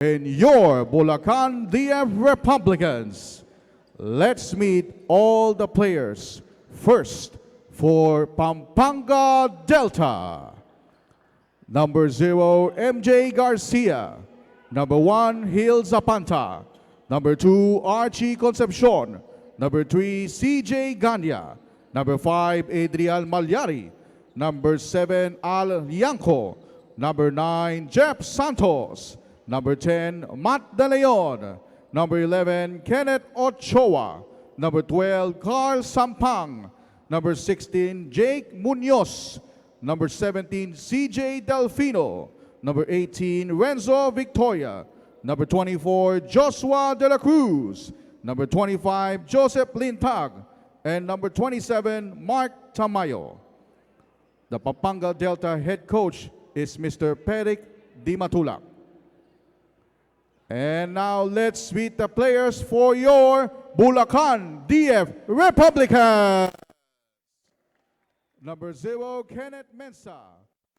in your Bulacan DF Republicans. Let's meet all the players. First, for Pampanga Delta. Number 0, MJ Garcia. Number 1, Hil Zapanta. Number 2, Archie Concepcion. Number 3, CJ Ganya. Number 5, Adrian Malyari. Number 7, Al Yanko. Number 9, Jeff Santos. Number 10, Matt De Leon. Number 11, Kenneth Ochoa. Number 12, Carl Sampang. Number 16, Jake Munoz. Number 17, CJ Delfino. Number 18, Renzo Victoria. Number 24, Joshua De La Cruz. Number 25, Joseph Lintag. And number 27, Mark Tamayo. The Pampanga Delta head coach is Mr. Peric Di Matulak. And now let's meet the players for your Bulacan DF Republican. Number 0, Kenneth Mensa.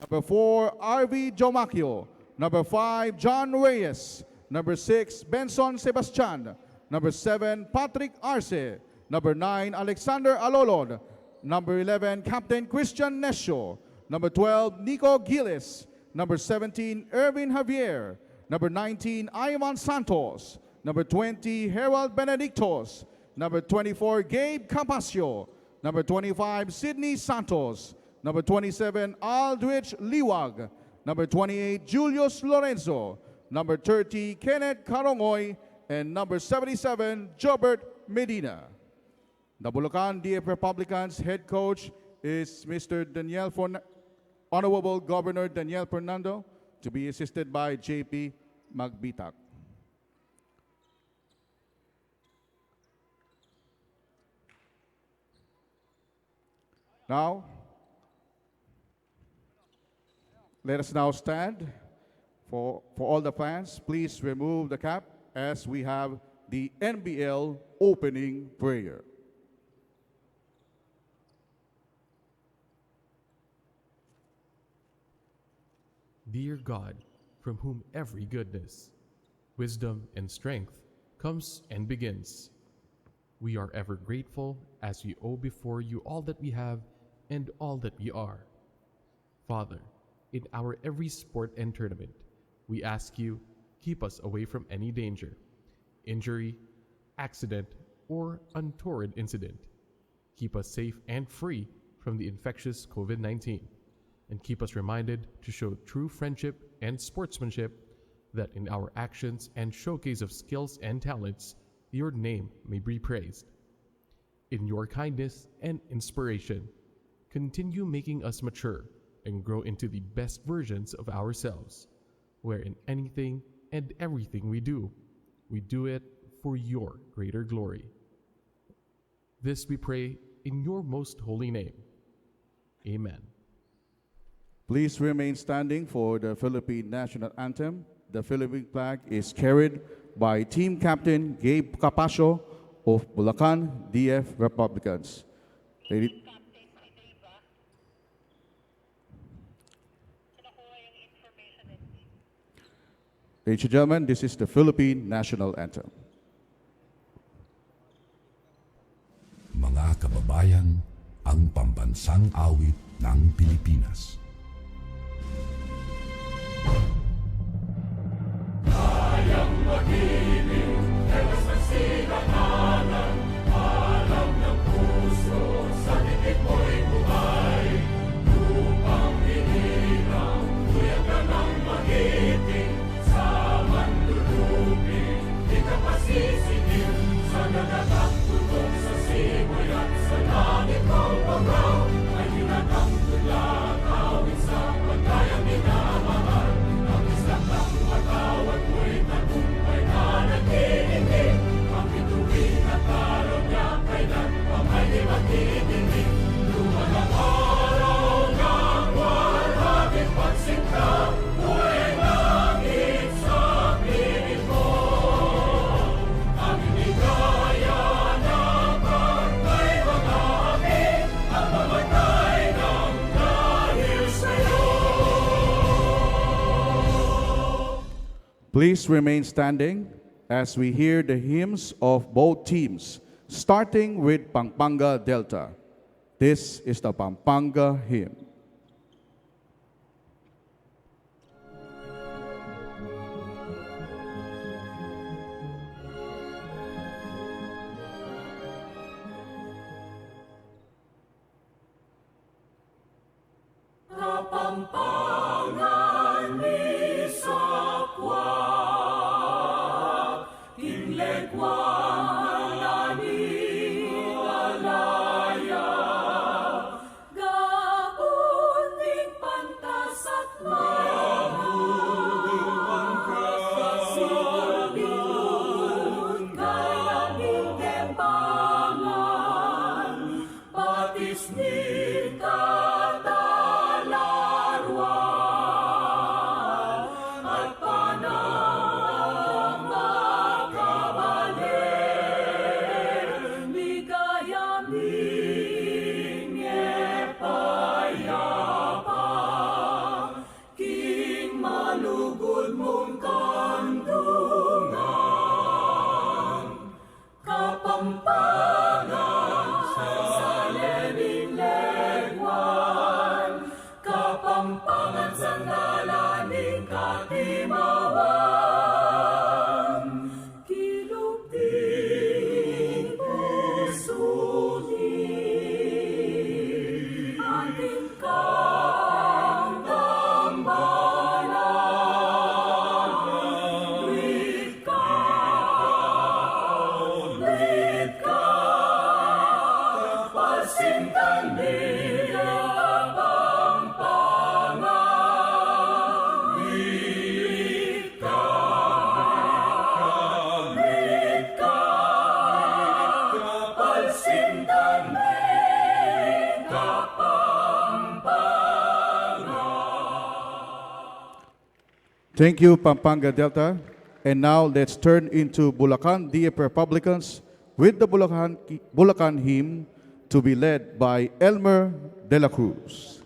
Number 4, RV Jomacchio. Number 5, John Reyes. Number 6, Benson Sebastian. Number 7, Patrick Arce. Number 9, Alexander Alolod. Number 11, Captain Christian Nesio. Number 12, Nico Gilles. Number 17, Erwin Javier. Number 19, Ivan Santos. Number 20, Harold Benedictos. Number 24, Gabe Capasio. Number 25, Sidney Santos. Number 27, Aldrich Liwag. Number 28, Julius Lorenzo. Number 30, Kenneth Carongoy. And number 77, Jobert Medina. The Bulacan DF Republicans head coach is Mr. Honorable Governor Daniel Fernando, to be assisted by JP Magbitak. Now, let us now stand for all the fans. Please remove the cap as we have the NBL opening prayer. Dear God, from whom every goodness, wisdom, and strength comes and begins, we are ever grateful as we owe before you all that we have and all that we are. Father, in our every sport and tournament, we ask you, keep us away from any danger, injury, accident, or untoward incident. Keep us safe and free from the infectious COVID-19. And keep us reminded to show true friendship and sportsmanship, that in our actions and showcase of skills and talents, your name may be praised. In your kindness and inspiration, continue making us mature and grow into the best versions of ourselves, where in anything and everything we do it for your greater glory. This we pray in your most holy name. Amen. Please remain standing for the Philippine National Anthem. The Philippine flag is carried by Team Captain Gabe Capasio of Bulacan DF Republicans. Ladies and gentlemen, this is the Philippine National Anthem. Mga kababayan, ang pambansang awit ng Pilipinas. Kayang mag-ibig, hewas ng sinakanan, alam ng puso, sa titik mo'y buhay. Lupang hinirang, tuyag ka ng magiting, sa manlulupin, di ka pasisigil, sa nagatang tutok sa simoy at sa langit kong pagaw, ay hinatang tulad, awit sa pagkayang minamahal. Ang isang ng matawag mo'y tagumpay na nag-iindig, ang bituin at araw niya kailan pa may di magtitingin. Luman ang araw ng walhagin pagsinta, buhay langit sa piling mo. Ang hindi kaya na pagkay mga amin, ang mga Please remain standing as we hear the hymns of both teams, starting with Pampanga Delta. This is the Pampanga hymn. Kapampangan ni Sakwa, Tinlegwang Laning Alaya, Gapuning Pantas at Silbingun, Kayaming Tempangan, Patis ni Kapampangan sa nalaning katimawan, kilupting puso ni ating kang tambalan. With ka, pasintan Thank you, Pampanga Delta. And now let's turn into Bulacan DF Republicans with the Bulacan hymn to be led by Elmer de la Cruz.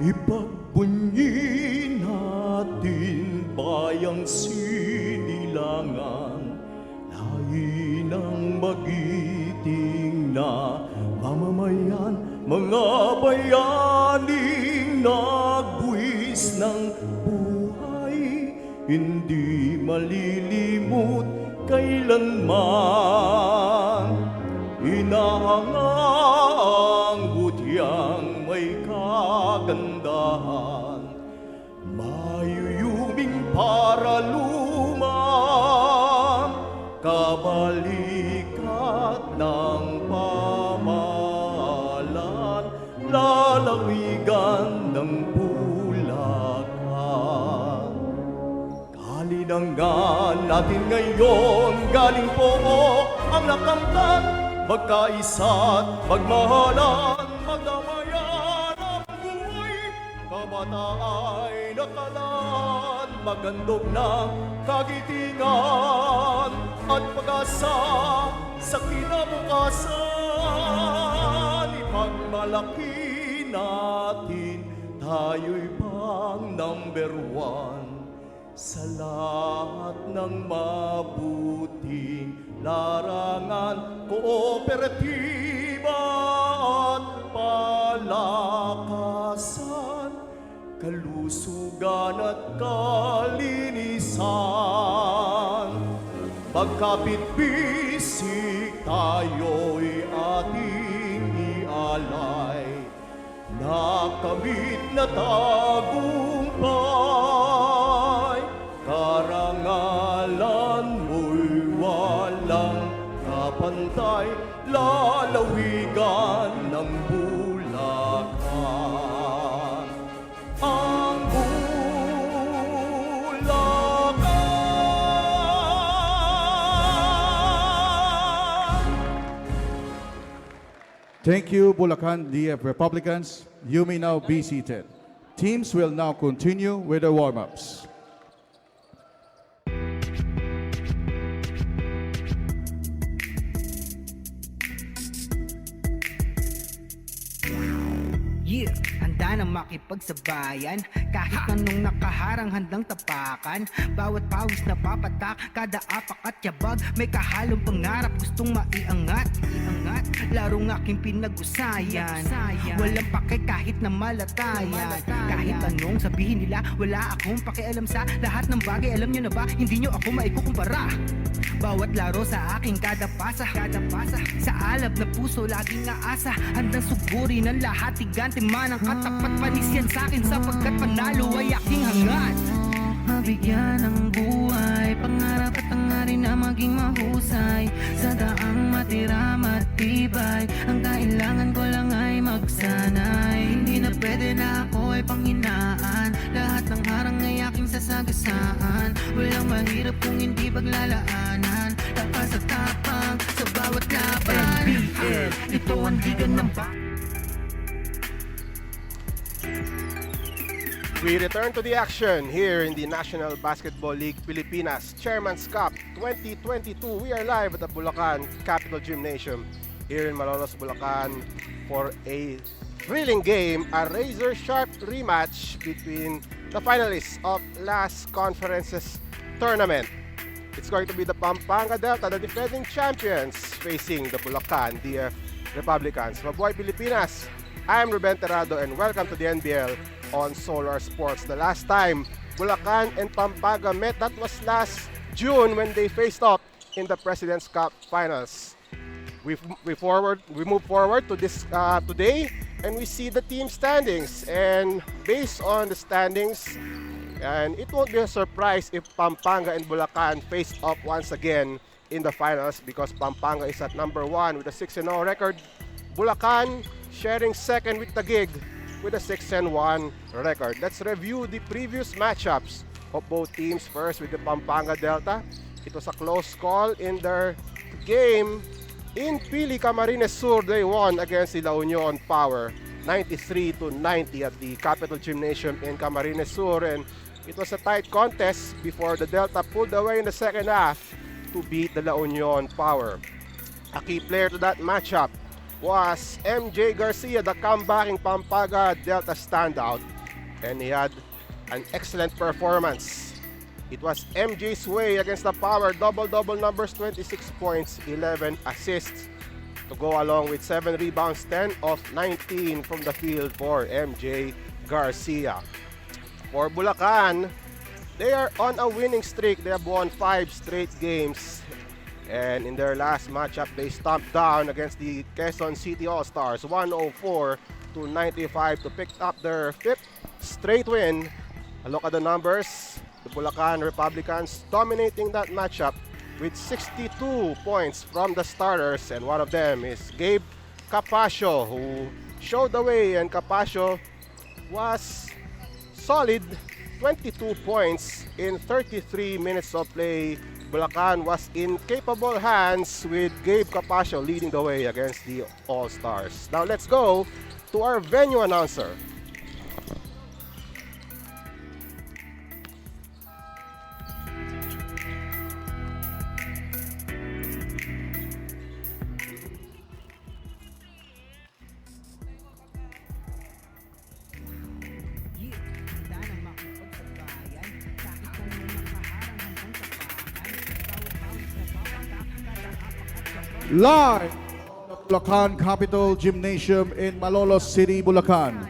Ipagbunyi natin bayang sinilangan, lain ang magiting na mamamayan, mga bayaning nagbuwis ng buhay, hindi malilimot kailanman. Inahangang butyang may kagandahan, mayuyuming paraluman, kabalikat ng pamahalan, lalawigan ng Bulacan. Kalinangan natin ngayon, galing pook ang nakamtan, magkaisa't magmahalan, magdamayan ang buhay, kabataan nakalaan, magandog ng kagitingan at pag-asa sa kinabukasan. Ipagmalaki natin, tayo'y pang number one sa lahat ng mabuting larangan, kooperatiba at palakasan, kalusugan at kalinisan. Magkapit-bisik tayo'y ating ialay, nakamit na tagumpay, karangalan mo'y walang kapantay, lalawigan ng Bulacan. Ang Bulacan Thank you, Bulacan DF Republicans. You may now be seated. Teams will now continue with the warm-ups. Yeah, handa na makipagsabayan. Kahit anong nakaharang handang tapakan. Bawat pawis na papatak, kada apak at yabag. May kahalong pangarap, gustong maiangat. Larong aking pinag-usayan. Walang pake kahit na malatayan. Kahit anong sabihin nila, wala akong pakialam sa lahat ng bagay. Alam nyo na ba, hindi nyo ako maikukumpara. Bawat laro sa aking kada pasa. Sa alab na puso, laging aasa. Handang sugurin ang lahat, tigante man ang katapat. Panis yan sa'kin sapagkat panalo ay aking hangad. Mabigyan ng buhay, pangarap at hangarin na maging mahusay. Sa daang matira matibay, ang kailangan ko lang ay magsanay. Hindi na pwede na ako ay panghinaan, lahat ng harang ay aking sasagasaan. Walang mahirap kung hindi paglalaanan, lakas at tapang sa bawat laban. NBL, ito ang liga ng We return to the action here in the National Basketball League Pilipinas Chairman's Cup 2022. We are live at the Bulacan Capital Gymnasium here in Malolos, Bulacan for a thrilling game, a razor-sharp rematch between the finalists of last conference's tournament. It's going to be the Pampanga Delta, the defending champions, facing the Bulacan DF Republicans. Mabuhay Pilipinas! I'm Ruben Terrado and welcome to the NBL on Solar Sports. The last time Bulacan and Pampanga met, that was last June when they faced off in the President's Cup Finals. We move forward to this today, and we see the team standings. And based on the standings, and it won't be a surprise if Pampanga and Bulacan face off once again in the finals, because Pampanga is at number 1 with a 6-0 record. Bulacan sharing second with the Gig with a 6-1 record. Let's review the previous matchups of both teams. First with the Pampanga Delta. It was a close call in their game in Pili, Camarines Sur. They won against the La Union Power 93-90 at the Capital Gymnasium in Camarines Sur, and it was a tight contest before the Delta pulled away in the second half to beat the La Union Power. A key player to that matchup was MJ Garcia, the comebacking Pampanga Delta standout, and he had an excellent performance. It was MJ's way against the Power, double-double numbers, 26 points, 11 assists to go along with 7 rebounds, 10 of 19 from the field for MJ Garcia. For Bulacan, they are on a winning streak. They have won 5 straight games. And in their last matchup, they stomped down against the Quezon City All-Stars 104-95 to pick up their 5th straight win. A look at the numbers. The Bulacan Republicans dominating that matchup with 62 points from the starters, and one of them is Gabe Capacio, who showed the way, and Capacio was solid, 22 points in 33 minutes of play. Bulacan was in capable hands with Gabe Capacio leading the way against the All-Stars. Now let's go to our venue announcer. Live from the Bulacan Capital Gymnasium in Malolos City, Bulacan.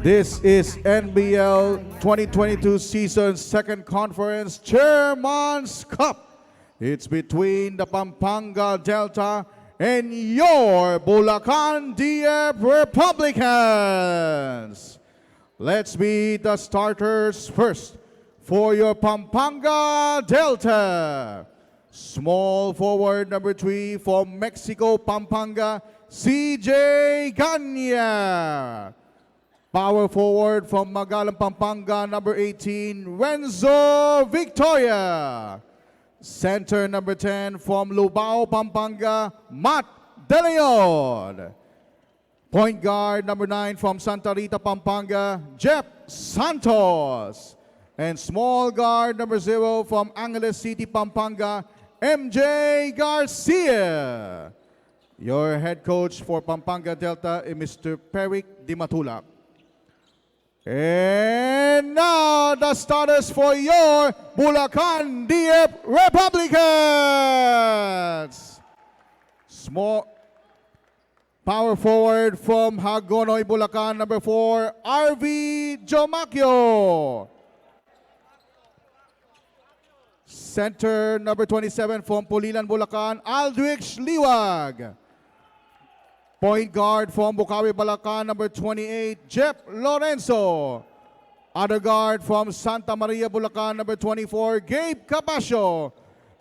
This is NBL 2022 season 2nd conference Chairman's Cup. It's between the Pampanga Delta and your Bulacan DF Republicans. Let's meet the starters first for your Pampanga Delta. Small forward number 3 from Mexico, Pampanga, CJ Ganya. Power forward from Magalang, Pampanga, number 18, Renzo Victoria. Center number 10 from Lubao, Pampanga, Matt De Leon. Point guard number 9 from Santa Rita, Pampanga, Jeff Santos. And small guard number 0 from Angeles City, Pampanga, MJ Garcia. Your head coach for Pampanga Delta is Mr. Peric Dimatulak. And now the starters for your Bulacan DF Republicans. Small power forward from Hagonoy, Bulacan, number 4, RV Jomacchio. Center number 27 from Pulilan, Bulacan, Aldrich Liwag. Point guard from Bukawi, Bulacan, number 28, Jeff Lorenzo. Other guard from Santa Maria, Bulacan, number 24, Gabe Capasio.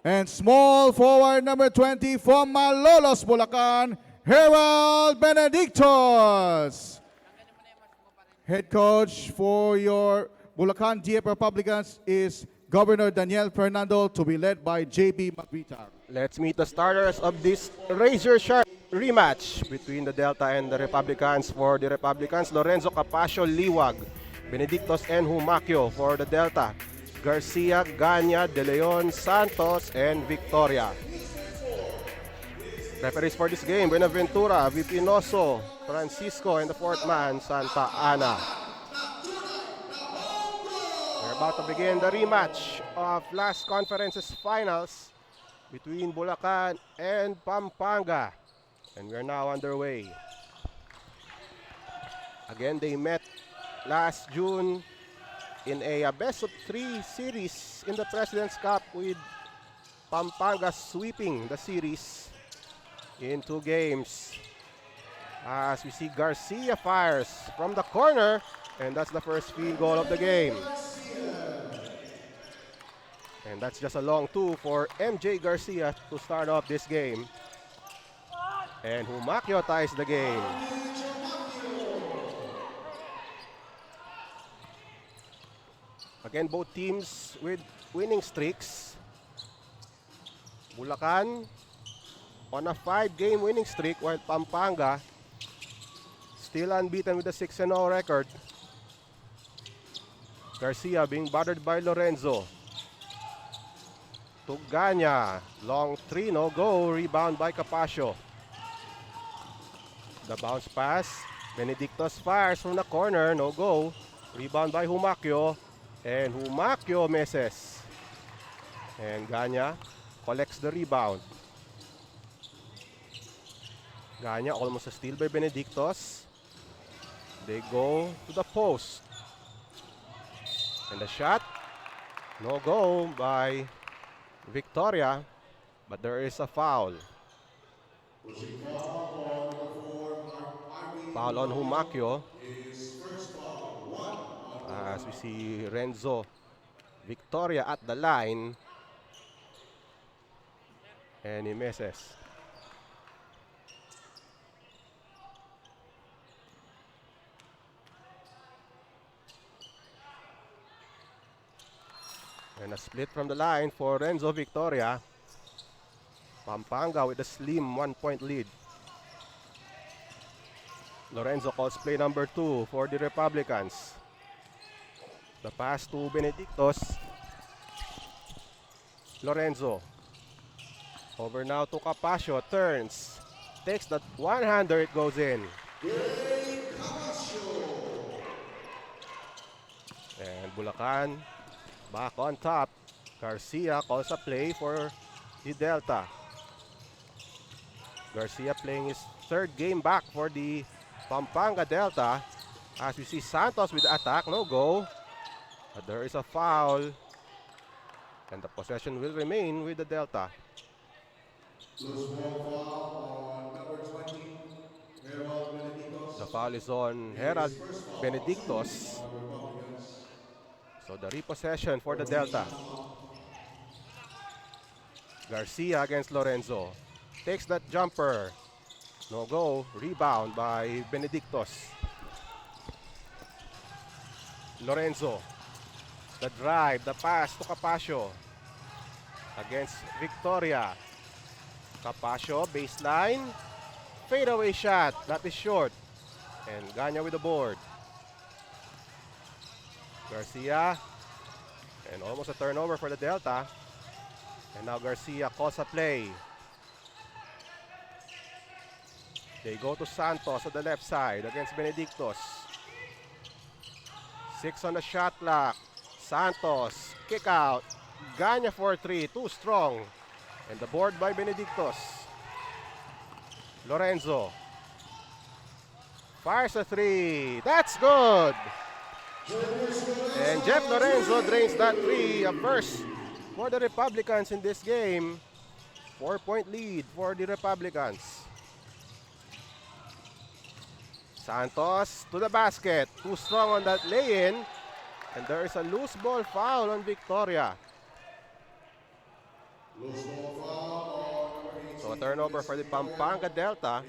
And small forward number 20 from Malolos, Bulacan, Harold Benedictos. Head coach for your Bulacan DF Republicans is Governor Daniel Fernando, to be led by JB Magrita. Let's meet the starters of this razor-sharp rematch between the Delta and the Republicans. For the Republicans, Lorenzo Capasio, Liwag, Benedictos and Humacchio. For the Delta, Garcia, Ganya, De Leon, Santos, and Victoria. Referees for this game, Buenaventura, Vipinoso, Francisco, and the fourth man, Santa Ana. We're about to begin the rematch of last conference's finals between Bulacan and Pampanga. And we're now underway. Again, they met last June in a best of 3 series in the President's Cup, with Pampanga sweeping the series in 2 games. As we see, Garcia fires from the corner, and that's the first field goal of the game. And that's just a long 2 for MJ Garcia to start off this game. And Humacchio ties the game. Again, both teams with winning streaks. Bulacan on a 5-game winning streak, while Pampanga still unbeaten with a 6-0 record. Garcia being bothered by Lorenzo. Tuganya, long 3, no go. Rebound by Capasio. The bounce pass. Benedictos fires from the corner, no go. Rebound by Humacchio. And Humacchio misses. And Ganya collects the rebound. Ganya almost a steal by Benedictos. They go to the post. And the shot, no go by Victoria, but there is a foul. Foul on Humacchio. As we see Renzo Victoria at the line. And he misses. And a split from the line for Renzo Victoria. Pampanga with a slim 1-point lead. Lorenzo calls play number 2 for the Republicans. The pass to Benedictos. Lorenzo. Over now to Capasio. Turns. Takes that one-hander. It goes in. And Bulacan back on top. Garcia calls a play for the Delta. Garcia playing his 3rd game back for the Pampanga Delta. As we see Santos with the attack, no go. But there is a foul. And the possession will remain with the Delta. The foul is on Harold Benedictos. So the repossession for the Delta. Garcia against Lorenzo. Takes that jumper. No go. Rebound by Benedictos. Lorenzo. The drive, the pass to Capasio. Against Victoria. Capasio, baseline. Fadeaway shot. That is short. And Ganya with the board. Garcia. And almost a turnover for the Delta. And now Garcia calls a play. They go to Santos on the left side against Benedictos. 6 on the shot clock. Santos, kick out. Ganya for 3, too strong. And the board by Benedictos. Lorenzo. Fires a 3. That's good. And Jeff Lorenzo drains that 3. A first for the Republicans in this game. 4-point lead for the Republicans. Santos to the basket. Too strong on that lay-in. And there is a loose ball foul on Victoria. So a turnover for the Pampanga Delta.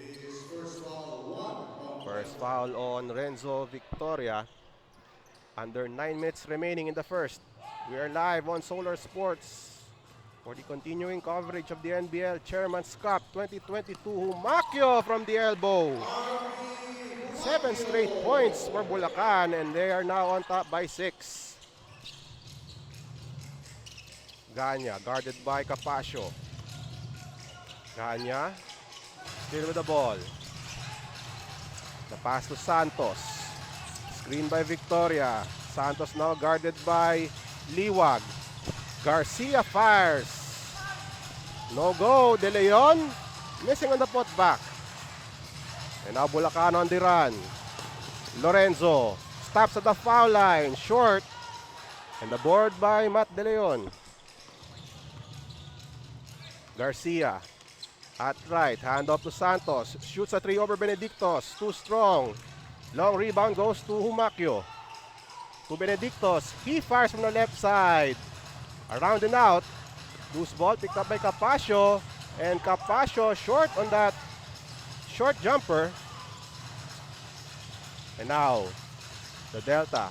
First foul on Renzo Victoria. Under 9 minutes remaining in the first. We are live on Solar Sports for the continuing coverage of the NBL Chairman's Cup 2022. Humakyo from the elbow. 7 straight points for Bulacan, and they are now on top by 6. Ganya guarded by Capasio. Ganya still with the ball. The pass to Santos. Screen by Victoria. Santos now guarded by Liwag. Garcia fires. No go. De Leon missing on the putback. And now Bulacan on the run. Lorenzo stops at the foul line. Short. And the board by Matt De Leon. Garcia at right. Hand off to Santos. Shoots a 3 over Benedictos. Too strong. Long rebound goes to Humakyo. To Benedictos. He fires from the left side. Around and out. Loose ball picked up by Capasio. And Capasio short on that short jumper. And now, the Delta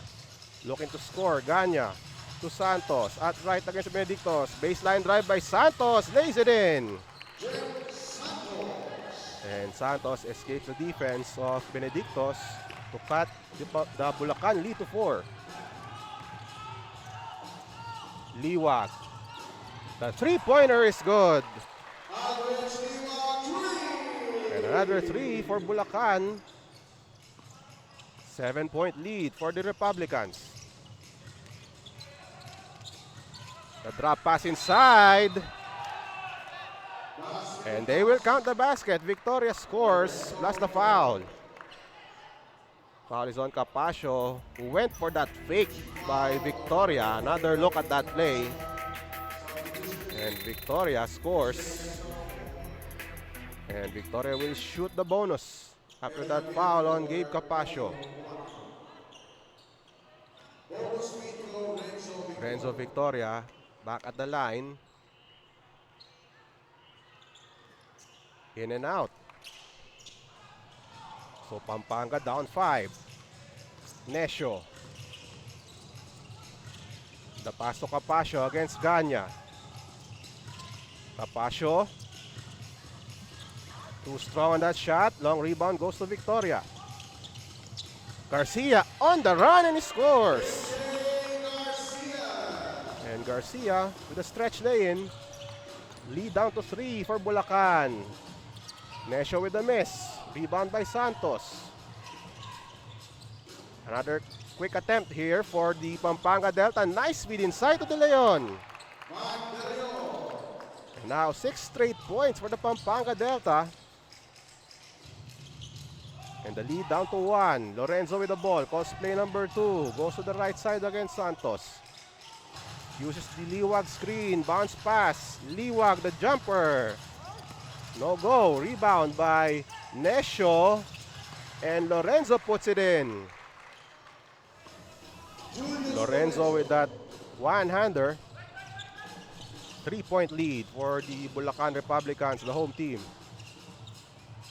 looking to score. Ganya to Santos. At right against Benedictos. Baseline drive by Santos. Lays it in. And Santos escapes the defense of Benedictos to cut the Bulacan lead to 4. Liwag. The 3-pointer is good. And another 3 for Bulacan. 7-point lead for the Republicans. The drop pass inside. And they will count the basket. Victoria scores plus the foul. Foul is on Capasio, who went for that fake by Victoria. Another look at that play. And Victoria scores. And Victoria will shoot the bonus after that foul on Gabe Capasio. Renzo Victoria back at the line. In and out. So Pampanga down 5. Nescio. The pass to Capasio against Ganya. Capasio. Too strong on that shot. Long rebound goes to Victoria. Garcia on the run and he scores. And Garcia with a stretch lay-in. Lead down to 3 for Bulacan. Nescio with a miss. Rebound by Santos. Another quick attempt here for the Pampanga Delta. Nice feed inside to De Leon. And now 6 straight points for the Pampanga Delta. And the lead down to 1. Lorenzo with the ball. Calls play number 2. Goes to the right side against Santos. Uses the Liwag screen. Bounce pass. Liwag the jumper. No go. Rebound by Nescio. And Lorenzo puts it in. Lorenzo with that one-hander. 3-point lead for the Bulacan Republicans, the home team.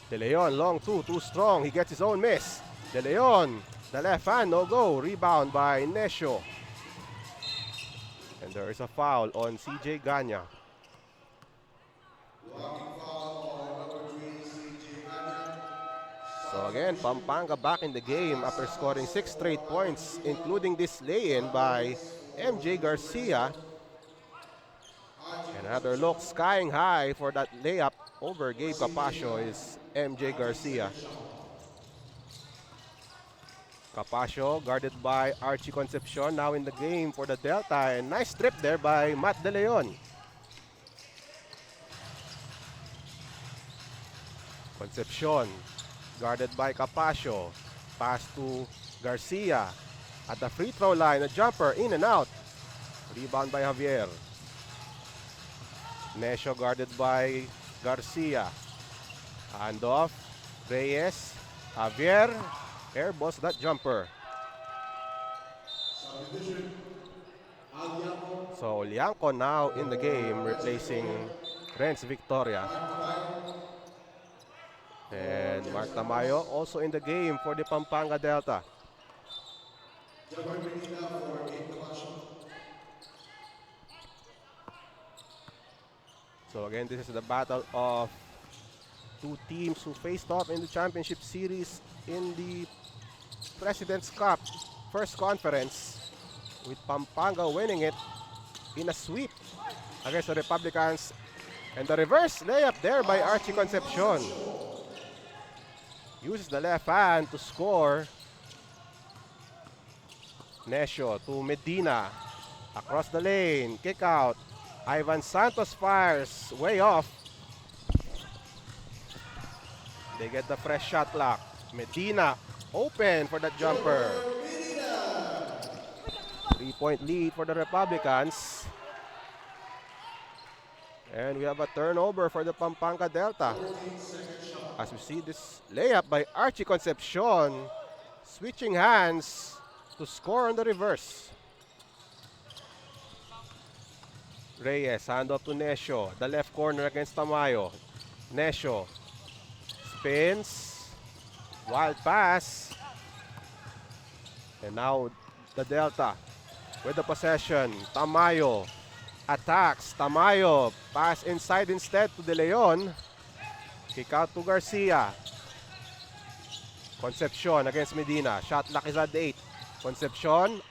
De Leon, long 2, too strong. He gets his own miss. De Leon, the left hand, no go. Rebound by Nescio. And there is a foul on CJ Ganya. So again, Pampanga back in the game after scoring 6 straight points, including this lay-in by MJ Garcia. And another look skying high for that layup over Gabe Capasio is MJ Garcia. Capasio guarded by Archie Concepcion, now in the game for the Delta, and nice strip there by Matt De Leon. Concepcion guarded by Capasio, pass to Garcia at the free throw line, a jumper in and out, rebound by Javier. Necio guarded by Garcia, handoff, Reyes, Javier, airballs that jumper. So Lianco now in the game, replacing Renz Victoria. And Mark Tamayo also in the game for the Pampanga Delta. So again, this is the battle of two teams who faced off in the championship series in the President's Cup first conference, with Pampanga winning it in a sweep against the Republicans. And the reverse layup there by Archie Concepcion. Uses the left hand to score. Necio to Medina. Across the lane. Kick out. Ivan Santos fires way off. They get the fresh shot clock. Medina open for that jumper. 3-point lead for the Republicans. And we have a turnover for the Pampanga Delta. As we see this layup by Archie Concepcion, switching hands to score on the reverse. Reyes, handoff to Necio. The left corner against Tamayo. Necio spins. Wild pass. And now the Delta with the possession. Tamayo attacks. Tamayo pass inside instead to De Leon. Kick out to Garcia. Concepcion against Medina. Shot clock is at 8. Concepcion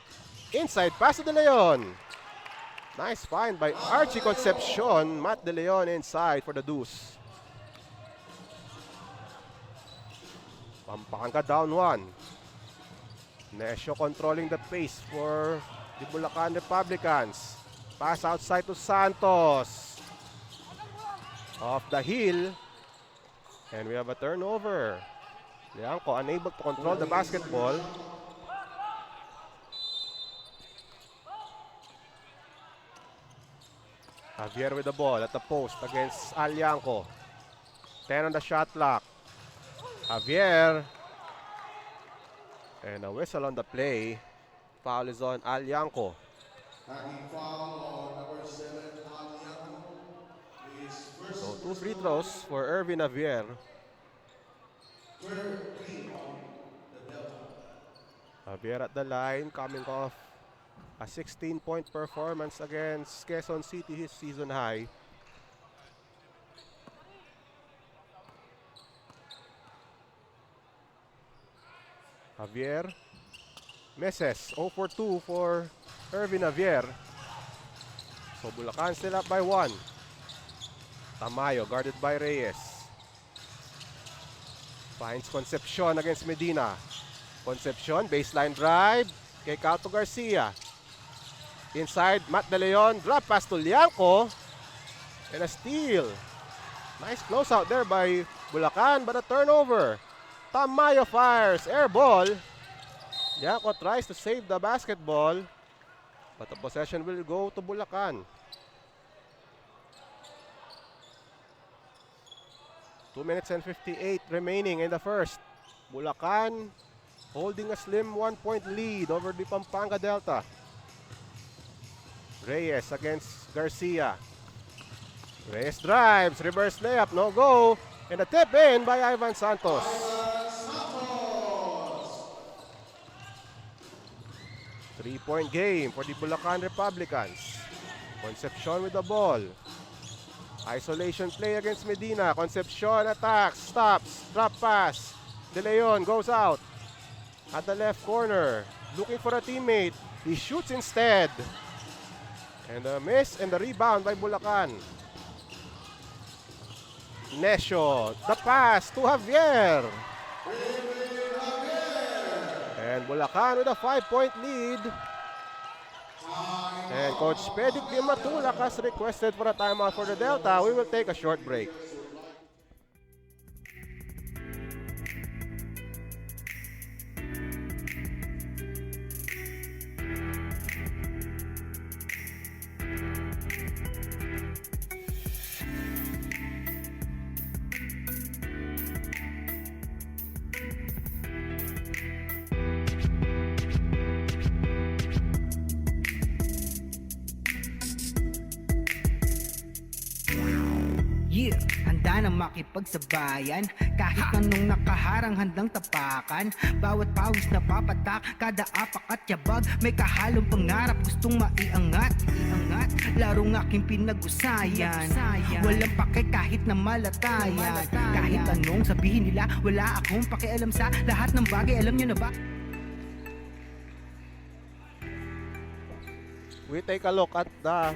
inside pass to De Leon. Nice find by Archie Concepcion. Matt De Leon inside for the deuce. Pampanga down 1. Necio controlling the pace for the Bulacan Republicans. Pass outside to Santos. Off the heel. And we have a turnover. Lianco unable to control the basketball. Javier with the ball at the post against Alianco. 10 on the shot clock. Javier. And a whistle on the play. Foul is on Alianco. So 2 free throws for Ervin Javier. Javier at the line, coming off a 16-point performance against Quezon City, his season high. Javier misses. 0 for 2 for Ervin Javier. So Bulacan still up by 1. Tamayo guarded by Reyes. Finds Concepcion against Medina. Concepcion, baseline drive. Kick out to Garcia. Inside, Matt De Leon. Drop pass to Lianco. And a steal. Nice closeout there by Bulacan, but a turnover. Tamayo fires. Air ball. Lianco tries to save the basketball, but the possession will go to Bulacan. 2 minutes and 58 remaining in the first. Bulacan holding a slim 1-point lead over the Pampanga Delta. Reyes against Garcia. Reyes drives, reverse layup, no go. And a tip in by Ivan Santos. Three-point game for the Bulacan Republicans. Concepcion with the ball. Isolation play against Medina. Concepcion attacks, stops, drop pass. De Leon goes out at the left corner, looking for a teammate. He shoots instead. And a miss and the rebound by Bulacan. Nescio, the pass to Javier. And Bulacan with a 5-point lead. And Coach Pedic Di Matulak has requested for a timeout for the Delta. We will take a short break. Yeah, handa na makipagsabayan. Kahit anong nakaharang handang tapakan. Bawat pawis na papatak, kada apak at yabag. May kahalong pangarap, gustong maiangat. Larong aking pinag-usayan. Walang pake kahit na malatayan. Kahit anong sabihin nila, wala akong pakialam sa lahat ng bagay. Alam nyo na ba? We take a look at the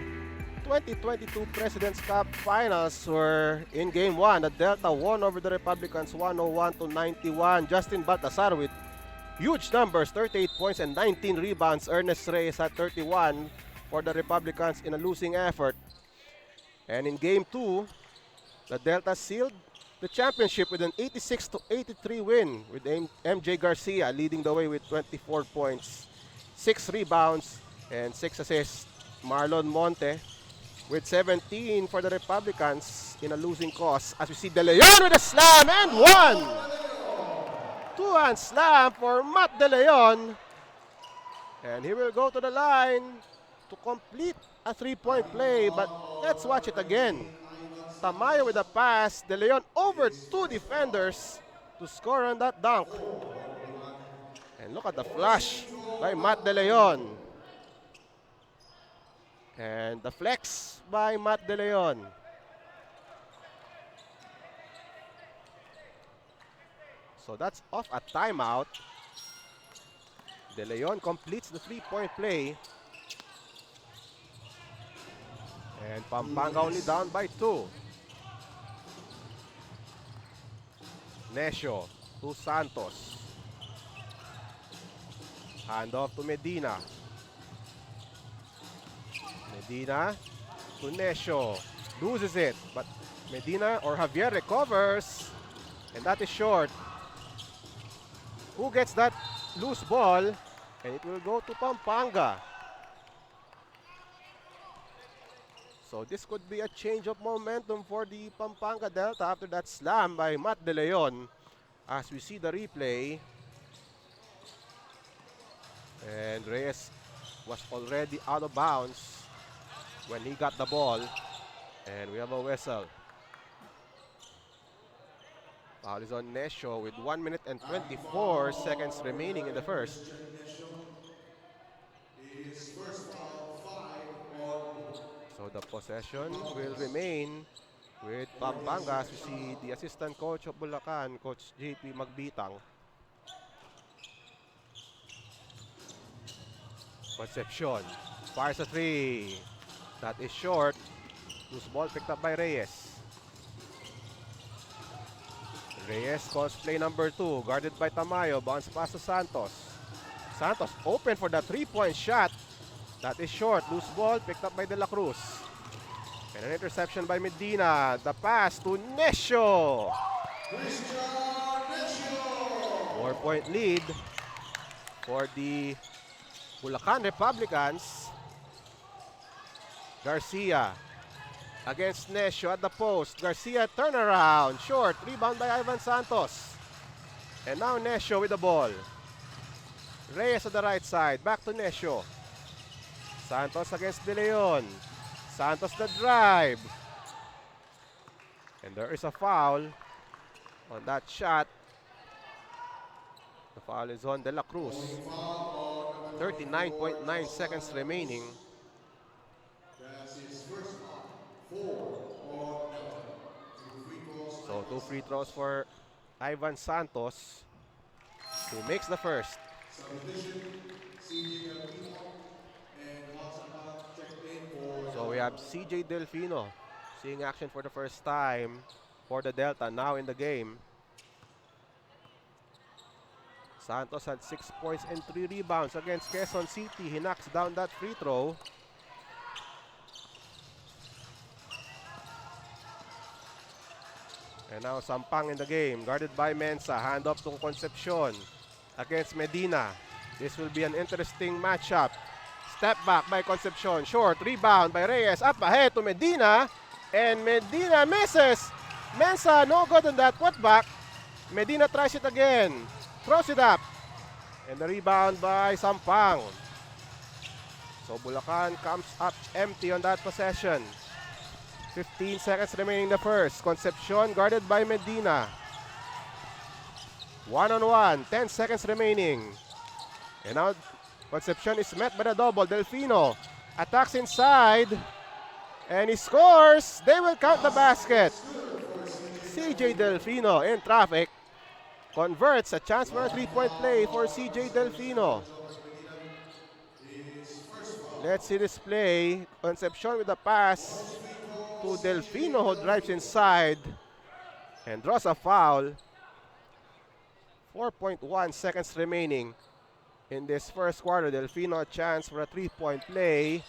2022 President's Cup Finals, where in Game 1, the Delta won over the Republicans 101-91. Justin Baltasar with huge numbers, 38 points and 19 rebounds. Ernest Reyes at 31 for the Republicans in a losing effort. And in Game 2, the Delta sealed the championship with an 86-83 win, with MJ Garcia leading the way with 24 points, 6 rebounds, and 6 assists. Marlon Monte with 17 for the Republicans in a losing cause, as we see De Leon with a slam and one! Two-hand slam for Matt De Leon. And he will go to the line to complete a three-point play, but let's watch it again. Tamayo with a pass, De Leon over two defenders to score on that dunk. And look at the flush by Matt De Leon. And the flex by Matt De Leon. So that's off a timeout. De Leon completes the three-point play. And Pampanga only down by 2. Nescio to Santos. Hand off to Medina. Medina to Nescio. Loses it, but Medina or Javier recovers. And that is short. Who gets that loose ball? And it will go to Pampanga. So this could be a change of momentum for the Pampanga Delta after that slam by Matt De Leon. As we see the replay. And Reyes was already out of bounds when he got the ball. And we have a whistle. Foul is on Nescio with 1 minute and 24 seconds remaining in the first. So the possession will remain with Pampanga, as we see the assistant coach of Bulacan, Coach JP Magbitang. Concepcion fires a three. That is short. Loose ball picked up by Reyes. Reyes calls play number 2, guarded by Tamayo. Bounce pass to Santos. Santos open for the three-point shot. That is short. Loose ball picked up by De La Cruz. And an interception by Medina. The pass to Nescio. 4-point lead for the Bulacan Republicans. Garcia against Nescio at the post. Garcia turnaround. Short. Rebound by Ivan Santos. And now Nescio with the ball. Reyes on the right side. Back to Nescio. Santos against De Leon. Santos the drive. And there is a foul on that shot. The foul is on De La Cruz. 39.9 seconds remaining. So 2 free throws for Ivan Santos, who makes the first. So we have CJ Delfino seeing action for the first time for the Delta now in the game. Santos had 6 points and 3 rebounds against Quezon City. He knocks down that free throw. And now Sampang in the game, guarded by Mensa. Hand off to Concepcion against Medina. This will be an interesting matchup. Step back by Concepcion. Short rebound by Reyes. Up ahead to Medina. And Medina misses. Mensa no good on that putback. Medina tries it again. Throws it up. And the rebound by Sampang. So Bulacan comes up empty on that possession. 15 seconds remaining in the first. Concepcion guarded by Medina. One-on-one. 10 seconds remaining. And now Concepcion is met by the double. Delfino attacks inside. And he scores. They will count the basket. CJ Delfino in traffic. Converts. A chance for a three-point play for CJ Delfino. Let's see this play. Concepcion with the pass to Delfino, who drives inside and draws a foul. 4.1 seconds remaining in this first quarter. Delfino a chance for a three-point play.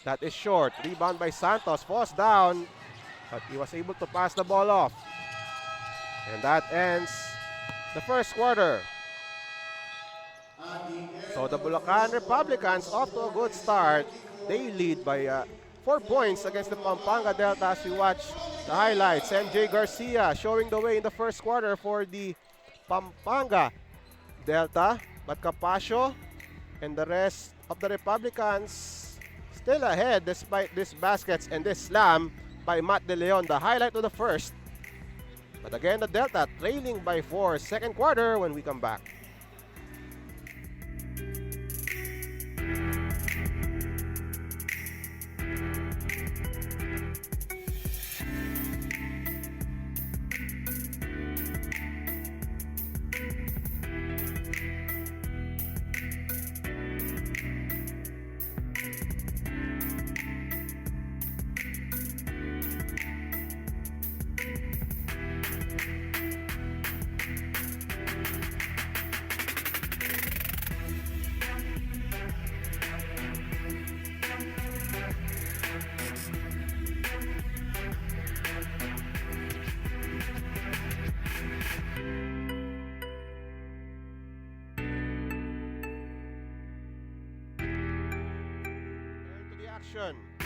That is short. Rebound by Santos. Falls down, but he was able to pass the ball off. And that ends the first quarter. So the Bulacan Republicans off to a good start. They lead by 4 points against the Pampanga Delta as we watch the highlights. MJ Garcia showing the way in the first quarter for the Pampanga Delta. But Capasio and the rest of the Republicans still ahead despite these baskets and this slam by Matt De Leon, the highlight of the first. But again, the Delta trailing by 4. Second quarter when we come back.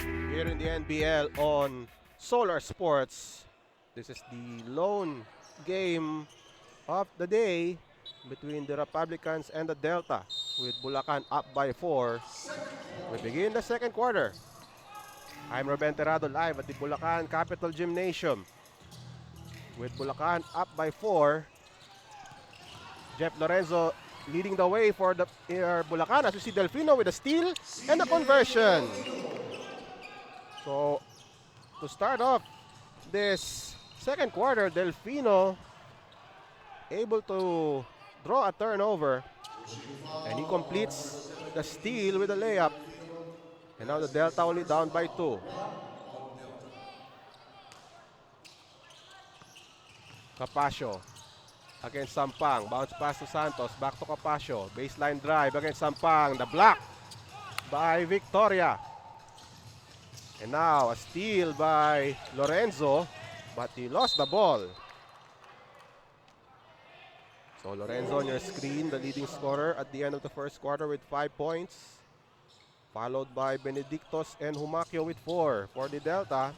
Here in the NBL on Solar Sports. This is the lone game of the day between the Republicans and the Delta, with Bulacan up by 4. We begin the second quarter. I'm Ruben Terrado live at the Bulacan Capital Gymnasium. With Bulacan up by 4. Jeff Lorenzo leading the way for the Bulacan as we see Delfino with a steal and a conversion. So, to start off this second quarter, Delfino able to draw a turnover, and he completes the steal with a layup. And now the Delta only down by 2. Capasio against Sampang. Bounce pass to Santos. Back to Capasio. Baseline drive against Sampang. The block by Victoria. And now a steal by Lorenzo, but he lost the ball. So Lorenzo on your screen, the leading scorer at the end of the first quarter with 5 points. Followed by Benedictos and Humacio with 4. For the Delta,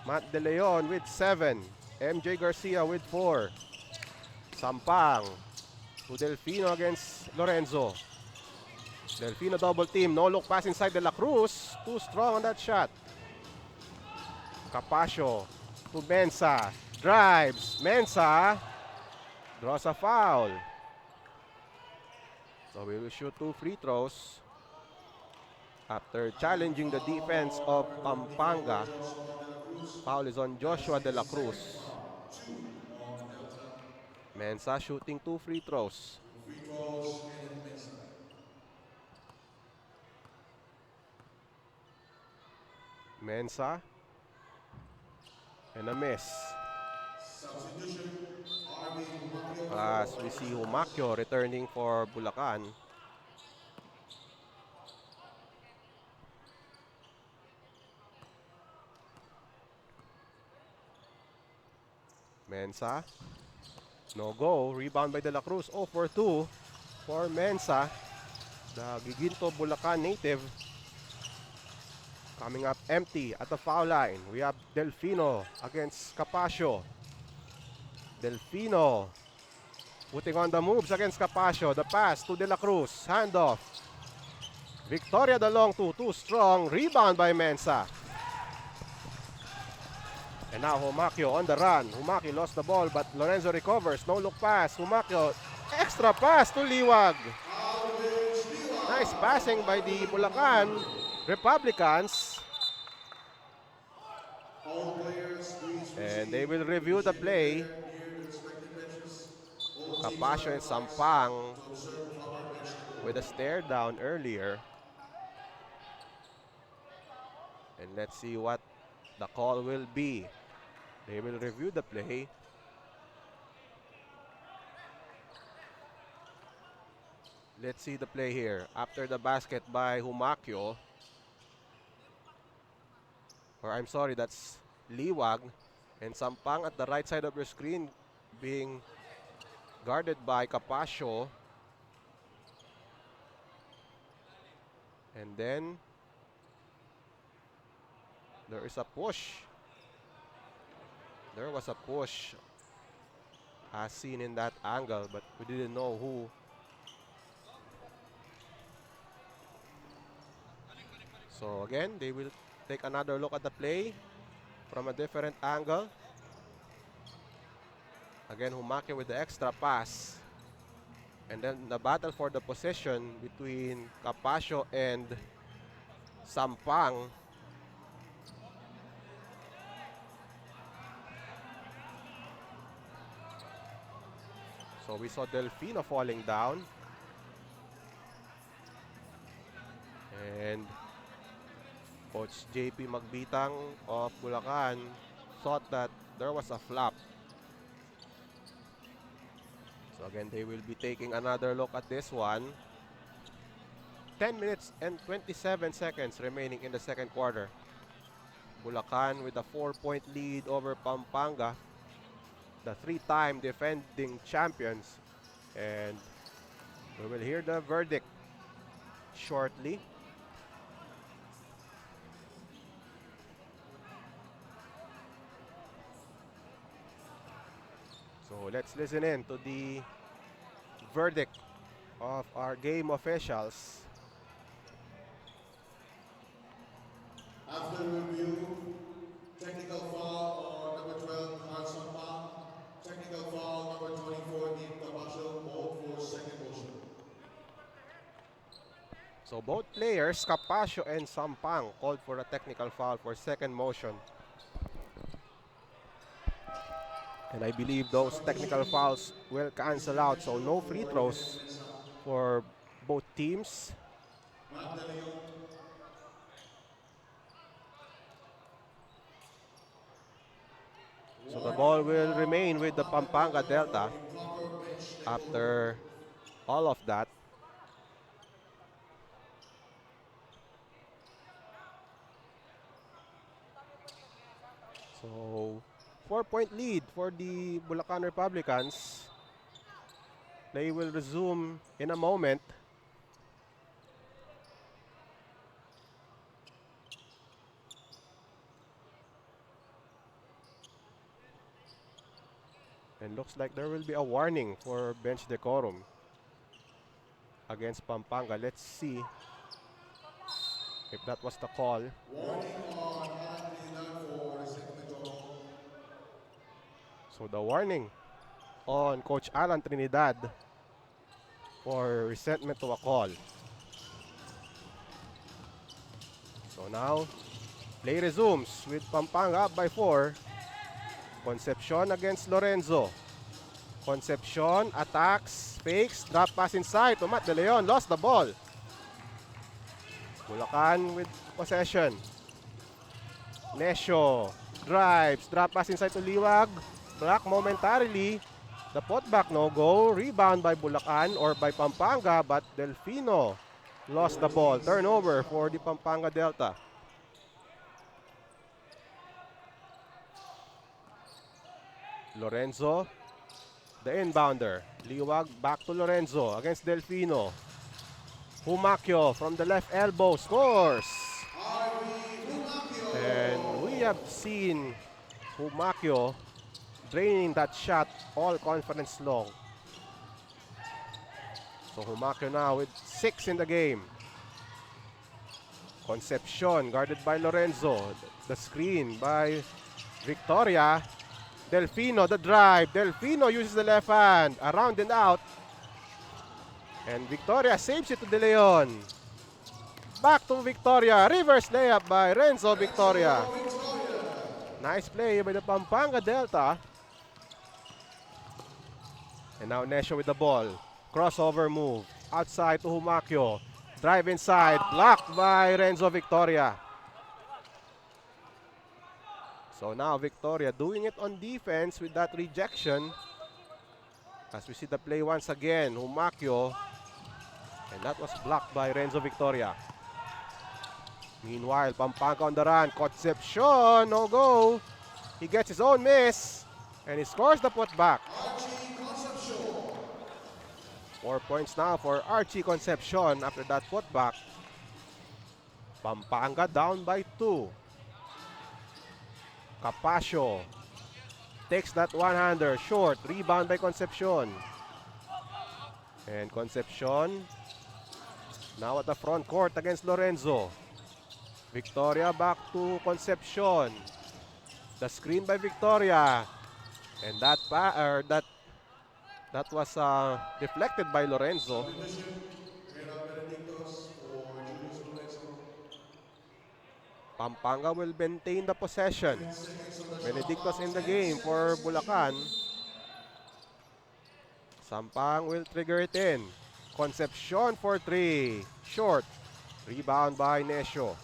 Matt De Leon with 7. MJ Garcia with 4. Sampang to Delfino against Lorenzo. Delfino double team, no look pass inside De La Cruz. Too strong on that shot. Capasio to Mensa. Drives. Mensa draws a foul. So we will shoot 2 free throws after challenging the defense of Pampanga. Foul is on Joshua De La Cruz. Mensa shooting 2 free throws. Mensa. And a miss. As we see Humakyo returning for Bulacan. Mensa. No go. Rebound by De La Cruz. 0 for 2 for Mensa. The Giginto Bulacan native. Coming up empty at the foul line. We have Delfino against Capacio. Delfino putting on the moves against Capacio. The pass to De La Cruz. Handoff. Victoria the long two. Too strong. Rebound by Mensa. And now Humakyo on the run. Humakyo lost the ball but Lorenzo recovers. No look pass. Humakyo. Extra pass to Liwag. Nice passing by the Bulacan Republicans. And they will review the play. Capacio and Sampang with a stare down earlier. And let's see what the call will be. They will review the play. Let's see the play here. After the basket by Humakyo. Or I'm sorry, that's Liwag. And Sampang at the right side of your screen being guarded by Capacio. And then there is a push. There was a push as seen in that angle, but we didn't know who. So again, they will take another look at the play from a different angle. Again, Humakyo with the extra pass. And then the battle for the possession between Capacio and Sampang. So we saw Delfino falling down. And Coach JP Magbitang of Bulacan thought that there was a flop. So again, they will be taking another look at this one. 10 minutes and 27 seconds remaining in the second quarter. Bulacan with a 4-point lead over Pampanga, the 3-time defending champions. And we will hear the verdict shortly. So let's listen in to the verdict of our game officials. After review, technical foul on number 12, Sampang. Technical foul number 24, Dean Capacio, called for second motion. So both players, Capacio and Sampang, called for a technical foul for second motion. And I believe those technical fouls will cancel out, so no free throws for both teams. So the ball will remain with the Pampanga Delta after all of that. So 4-point lead for the Bulacan Republicans. They will resume in a moment. And looks like there will be a warning for bench decorum against Pampanga. Let's see if that was the call. So the warning on Coach Alan Trinidad for resentment to a call. So now, play resumes with Pampanga up by 4. Concepcion against Lorenzo. Concepcion attacks, fakes, drop pass inside to Matt De Leon, lost the ball. Bulacan with possession. Nesio drives, drop pass inside to Liwag, block momentarily. The putback no go, rebound by Bulacan or by Pampanga, but Delfino lost the ball. Turnover for the Pampanga Delta. Lorenzo, the inbounder. Liwag back to Lorenzo against Delfino. Humacio from the left elbow scores. And we have seen Humacio draining that shot all conference long. So Humacio now with 6 in the game. Concepcion guarded by Lorenzo. The screen by Victoria. Delfino, the drive. Delfino uses the left hand. Around and out. And Victoria saves it to De Leon. Back to Victoria. Reverse layup by Renzo Victoria. Nice play by the Pampanga Delta. And now Nesio with the ball. Crossover move. Outside to Humacio. Drive inside. Blocked by Renzo Victoria. So now Victoria doing it on defense with that rejection. As we see the play once again, Humacio. And that was blocked by Renzo Victoria. Meanwhile, Pampanga on the run. Concepcion, no go. He gets his own miss. And he scores the putback. 4 points now for Archie Concepcion after that putback. Pampanga down by 2. Capasio takes that one-hander short. Rebound by Concepcion. And Concepcion now at the front court against Lorenzo. Victoria back to Concepcion. The screen by Victoria. And that was deflected by Lorenzo. Pampanga will maintain the possession. Benedictos in the game for Bulacan. Sampang will trigger it in. Concepcion for 3. Short. Rebound by Nesio.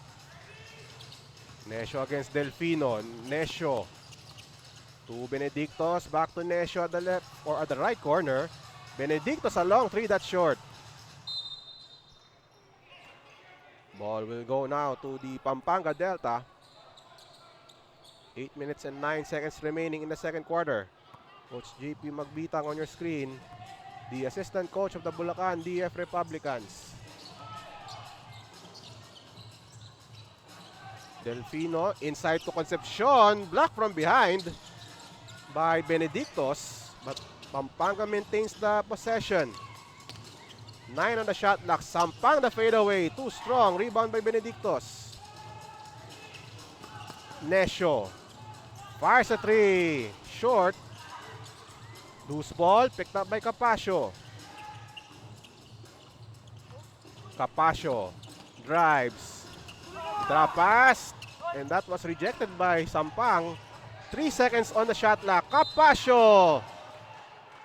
Nesio against Delfino. Nesio to Benedictos. Back to Nesio at the left or at the right corner. Benedictos a long 3, that's short. Ball will go now to the Pampanga Delta. 8 minutes and 9 seconds remaining in the second quarter. Coach JP Magbitang on your screen. The assistant coach of the Bulacan DF Republicans. Delfino inside to Concepcion. Blocked from behind by Benedictos. But Pampanga maintains the possession. 9 on the shot clock. Sampang the fadeaway. Too strong. Rebound by Benedictos. Nesio fires a 3. Short. Loose ball. Picked up by Capasio. Capasio drives. Drop pass. And that was rejected by Sampang. 3 seconds on the shot clock. Capasio.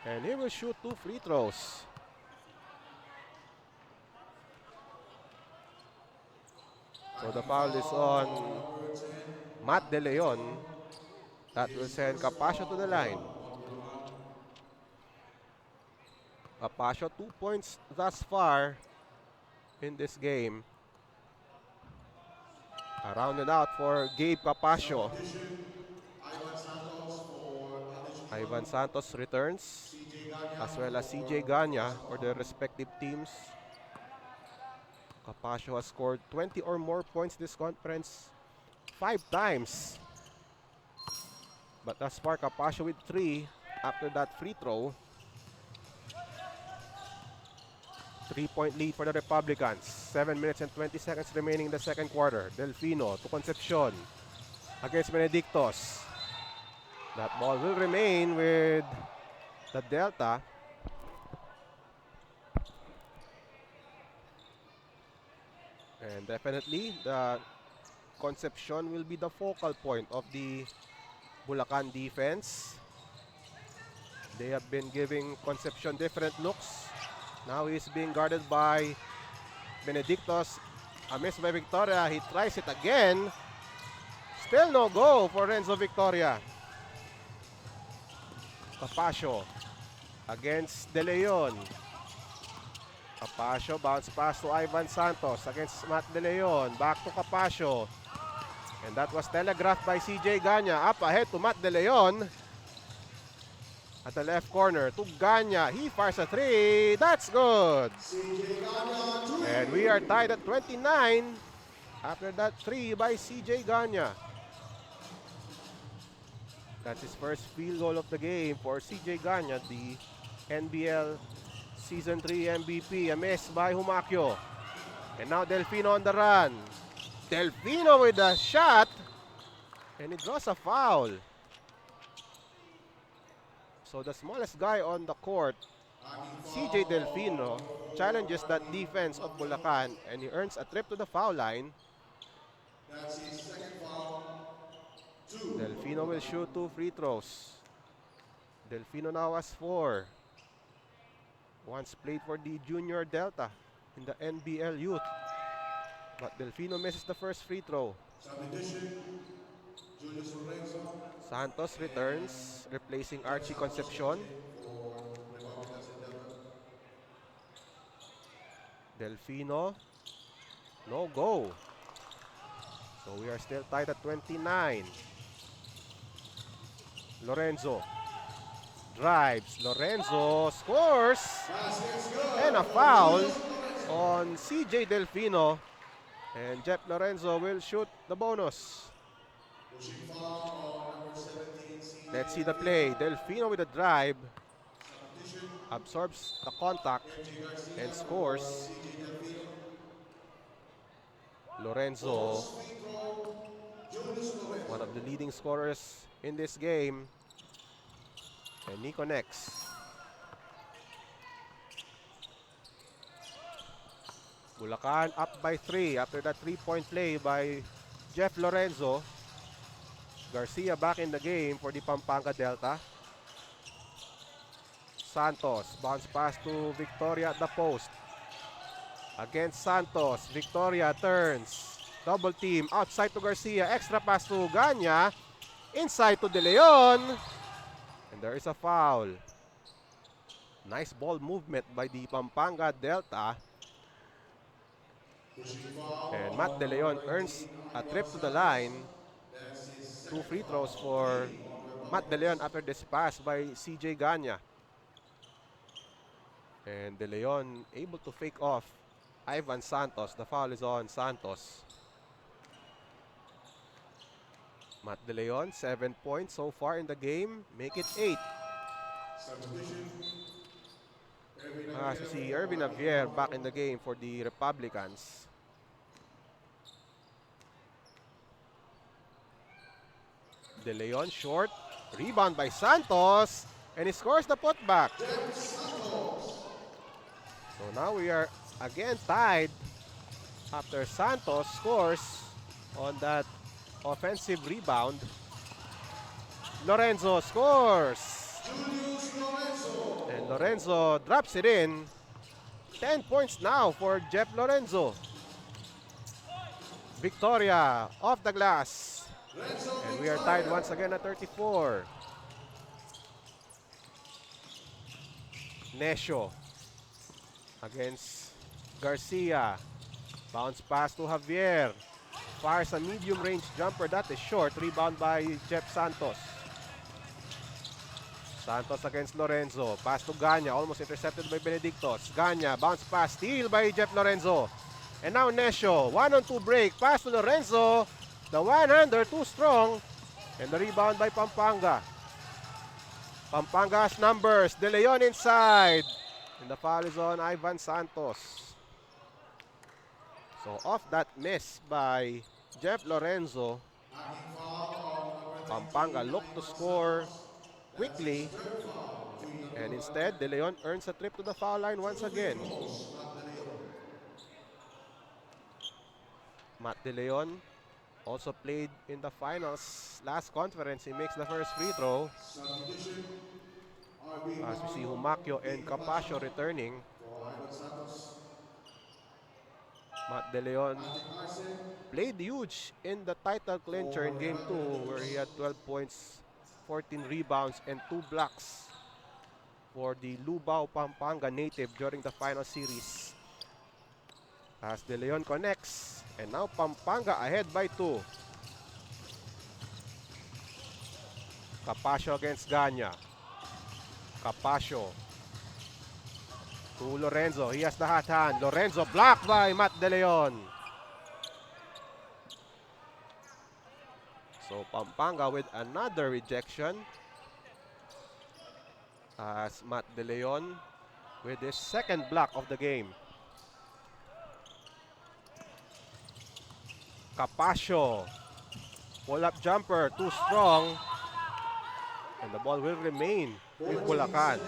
And he will shoot 2 free throws. So the foul is on Matt De Leon. That will send Capasio to the line. Capasio 2 points thus far in this game. Around and out for Gabe Capasio. Ivan Santos returns, as well as CJ Ganya for their respective teams. Capasio has scored 20 or more points this conference 5 times. But thus far, Capasio with 3 after that free throw. 3-point lead for the Republicans. 7 minutes and 20 seconds remaining in the second quarter. Delfino to Concepcion against Benedictos. That ball will remain with the Delta. And definitely, the Concepcion will be the focal point of the Bulacan defense. They have been giving Concepcion different looks. Now he's being guarded by Benedictos. A miss by Victoria. He tries it again. Still no go for Renzo Victoria. Capasio against De Leon. Capasio bounce pass to Ivan Santos against Matt De Leon. Back to Capasio. And that was telegraphed by CJ Ganya. Up ahead to Matt De Leon. At the left corner to Ganya. He fires a three. That's good. And we are tied at 29 after that three by CJ Ganya. That's his first field goal of the game for CJ Ganya, the NBL Season 3 MVP. A miss by Humaquio. And now Delfino on the run. Delfino with a shot. And he draws a foul. So the smallest guy on the court, CJ Delfino, challenges that defense of Bulacan and he earns a trip to the foul line. Delfino will shoot 2 free throws. Delfino now has 4. Once played for the Junior Delta in the NBL Youth. But Delfino misses the first free throw. Santos returns, replacing Archie Concepcion. Delfino, no go. So we are still tied at 29. Lorenzo drives. Lorenzo scores. And a foul on CJ Delfino. And Jeff Lorenzo will shoot the bonus. Let's see the play. Delfino with a drive. Absorbs the contact and scores. Lorenzo, one of the leading scorers in this game. And he connects. Bulacan up by 3 after that 3-point play by Jeff Lorenzo. Garcia back in the game for the Pampanga Delta. Santos, bounce pass to Victoria at the post. Against Santos, Victoria turns. Double team, outside to Garcia. Extra pass to Ganya. Inside to De Leon. And there is a foul. Nice ball movement by the Pampanga Delta. And Matt De Leon earns a trip to the line. 2 free throws for Matt De Leon after this pass by CJ Ganya. And De Leon able to fake off Ivan Santos. The foul is on Santos. Matt De Leon, 7 points so far in the game. Make it 8. As we see Ervin Javier back in the game for the Republicans. De Leon short. Rebound by Santos. And he scores the putback. So now we are again tied after Santos scores on that offensive rebound. Lorenzo scores. And Lorenzo drops it in. 10 points now for Jeff Lorenzo. Victoria off the glass. And we are tied once again at 34. Necio against Garcia. Bounce pass to Javier. Fires a medium range jumper. That is short. Rebound by Jeff Santos. Santos against Lorenzo. Pass to Ganya. Almost intercepted by Benedictos. Ganya. Bounce pass. Steal by Jeff Lorenzo. And now Necio. 1-on-2 break. Pass to Lorenzo. The one-hander too strong. And the rebound by Pampanga. Pampanga's numbers. De Leon inside. And the foul is on Ivan Santos. So off that miss by Jeff Lorenzo, Pampanga looked to score quickly. And instead, De Leon earns a trip to the foul line once again. Matt De Leon also played in the finals last conference. He makes the first free throw. As we see Humacio and Capasio returning. Matt De Leon played huge in the title clincher in Game 2 where he had 12 points, 14 rebounds, and 2 blocks for the Lubao Pampanga native during the final series. As De Leon connects, and now Pampanga ahead by 2. Capasio against Ganya. Capasio to Lorenzo. He has the hot hand. Lorenzo blocked by Matt De Leon. So Pampanga with another rejection. As Matt De Leon with his second block of the game. Capasio. Pull-up jumper, too strong. And the ball will remain with Bulacan.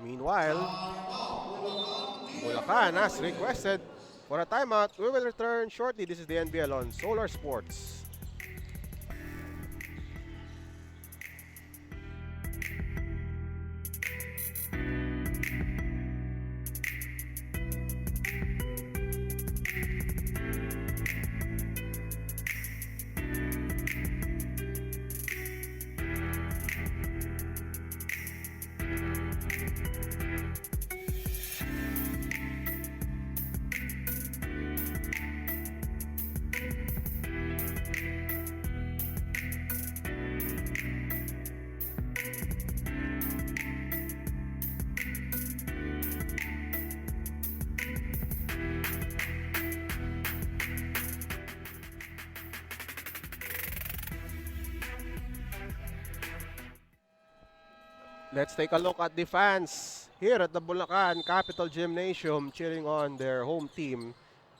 Meanwhile, Bulacan has requested for a timeout. We will return shortly. This is the NBL on Solar Sports. Let's take a look at the fans here at the Bulacan Capital Gymnasium cheering on their home team,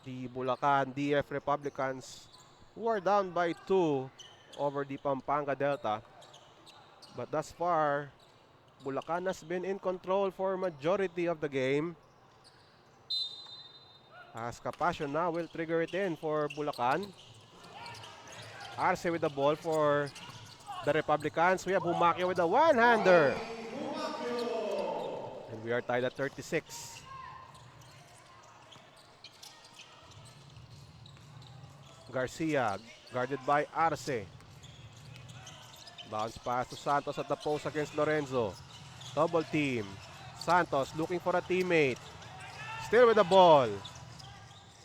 the Bulacan DF Republicans, who are down by 2 over the Pampanga Delta. But thus far, Bulacan has been in control for majority of the game. As Capasio now will trigger it in for Bulacan. Arce with the ball for the Republicans. We have Humacio with a one-hander. And we are tied at 36. Garcia guarded by Arce. Bounce pass to Santos at the post against Lorenzo. Double team. Santos looking for a teammate. Still with the ball.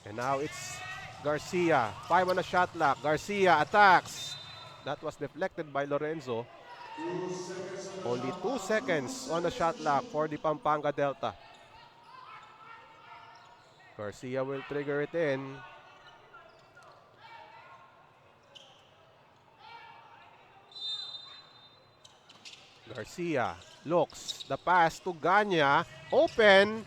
And now it's Garcia. 5 on a shot clock. Garcia attacks. That was deflected by Lorenzo. Only 2 seconds on the shot clock for the Pampanga Delta. Garcia will trigger it in. Garcia looks. The pass to Ganya. Open.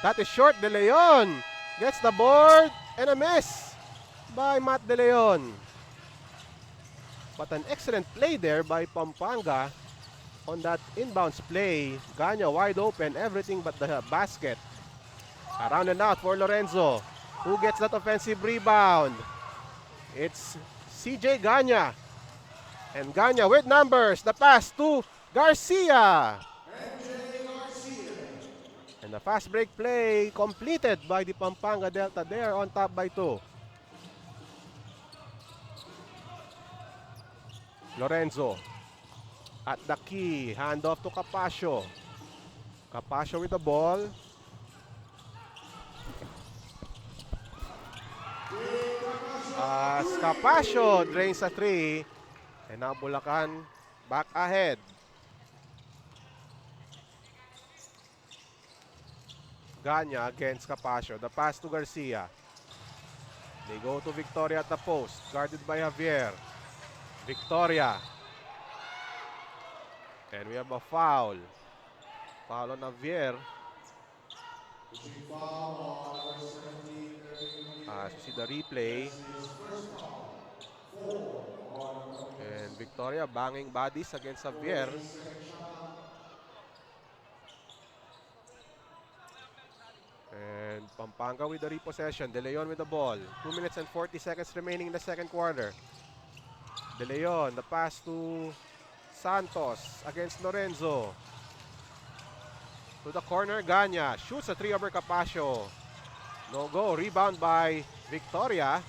That is short. De Leon gets the board and a miss by Matt De Leon. But an excellent play there by Pampanga on that inbounds play. Ganya wide open, everything but the basket. Around and out for Lorenzo. Who gets that offensive rebound? It's CJ Ganya. And Ganya with numbers. The pass to Garcia. And the fast break play completed by the Pampanga Delta. They are on top by 2. Lorenzo at the key. Handoff to Capasio. Capasio with the ball. As Capasio drains a 3. And now Bulacan back ahead. Ganya against Capasio. The pass to Garcia. They go to Victoria at the post. Guarded by Javier. Victoria. And we have a foul. Foul on Javier. As you see the replay. And Victoria banging bodies against Javier. And Pampanga with the repossession. De Leon with the ball. 2 minutes and 40 seconds remaining in the second quarter. De Leon, the pass to Santos against Lorenzo. To the corner, Ganya. Shoots a 3 over Capasio. No go. Rebound by Victoria.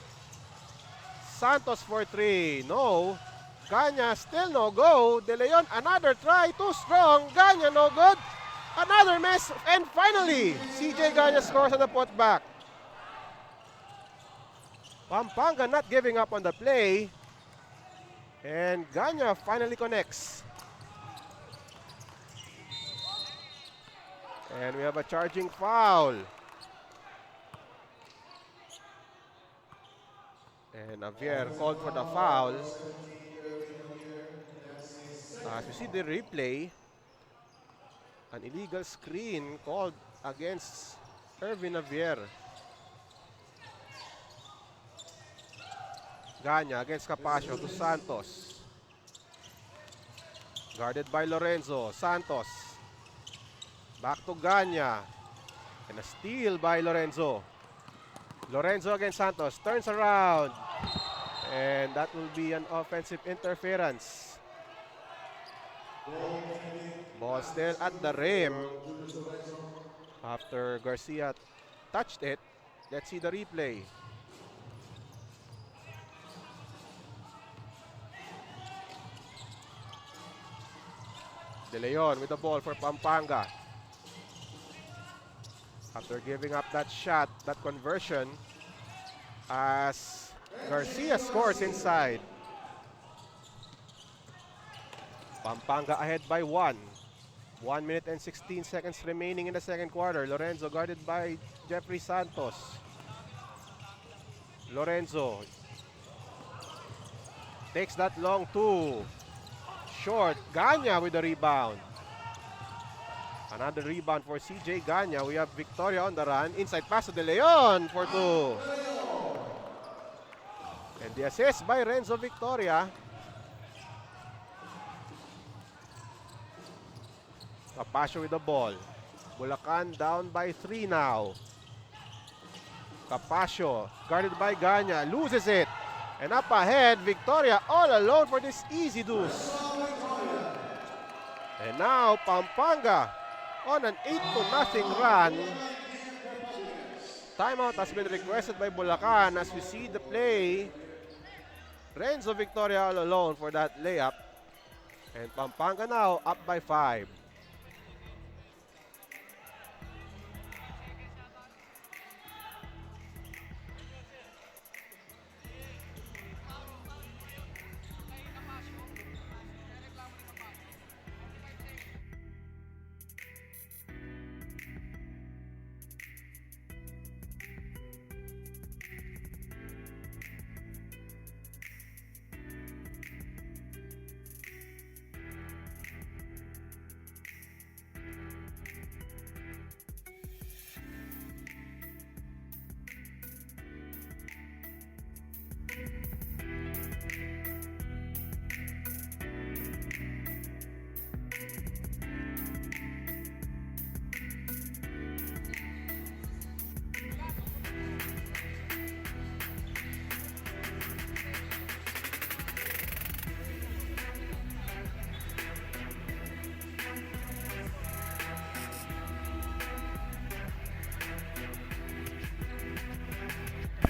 Santos for 3. No. Ganya still no go. De Leon, another try. Too strong. Ganya no good. Another miss. And finally, CJ Ganya scores on the putback. Pampanga not giving up on the play. And Ganya finally connects. And we have a charging foul. And Javier called for the foul. As you see the replay, an illegal screen called against Ervin Javier. Ganya against Capasio to Santos. Guarded by Lorenzo. Santos. Back to Ganya. And a steal by Lorenzo. Lorenzo against Santos. Turns around. And that will be an offensive interference. Ball still at the rim. After Garcia touched it. Let's see the replay. De Leon with the ball for Pampanga. After giving up that shot, that conversion, as Garcia scores inside. Pampanga ahead by 1. 1 minute and 16 seconds remaining in the second quarter. Lorenzo guarded by Jeffrey Santos. Lorenzo takes that long two. Short. Ganya with the rebound. Another rebound for CJ Ganya. We have Victoria on the run. Inside pass to De Leon for 2. And the assist by Renzo Victoria. Capasio with the ball. Bulacan down by 3 now. Capasio guarded by Ganya. Loses it. And up ahead, Victoria all alone for this easy deuce. And now Pampanga on an 8-0 run. Timeout has been requested by Bulacan as we see the play. Renzo Victoria all alone for that layup. And Pampanga now up by 5.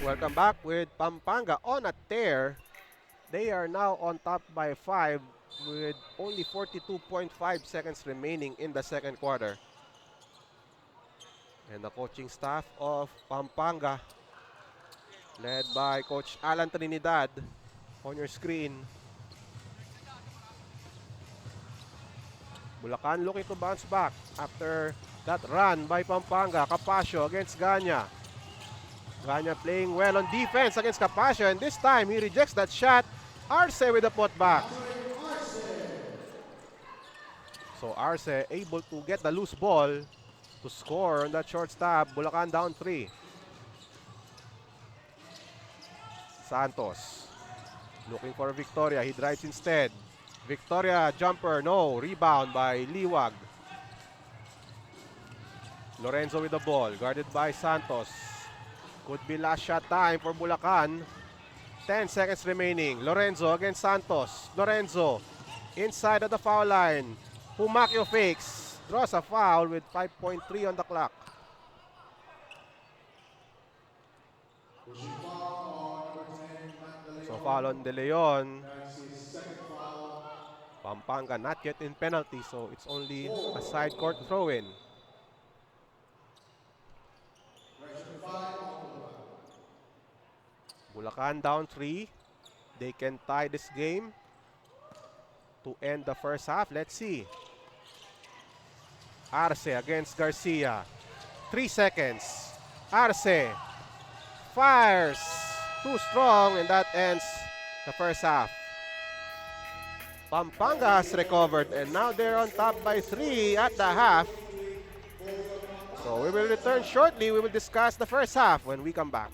Welcome back with Pampanga on a tear. They are now on top by 5 with only 42.5 seconds remaining in the second quarter. And the coaching staff of Pampanga, led by Coach Alan Trinidad on your screen. Bulacan looking to bounce back after that run by Pampanga. Capasio against Ganya. Ganya playing well on defense against Capasio, and this time he rejects that shot. Arce with the putback. So Arce able to get the loose ball to score on that short stop. Bulacan down 3. Santos looking for Victoria. He drives instead. Victoria jumper, no. Rebound by Liwag. Lorenzo with the ball, guarded by Santos. Could be last shot time for Bulacan. 10 seconds remaining. Lorenzo against Santos. Lorenzo inside of the foul line. Pumakyo fakes, draws a foul with 5.3 on the clock. So foul on De Leon. Pampanga not yet in penalty, so it's only a side court throw-in. Bulacan down 3. They can tie this game to end the first half. Let's see. Arce against Garcia. 3 seconds. Arce fires. Too strong, and that ends the first half. Pampanga has recovered, and now they're on top by 3 at the half. So we will return shortly. We will discuss the first half when we come back.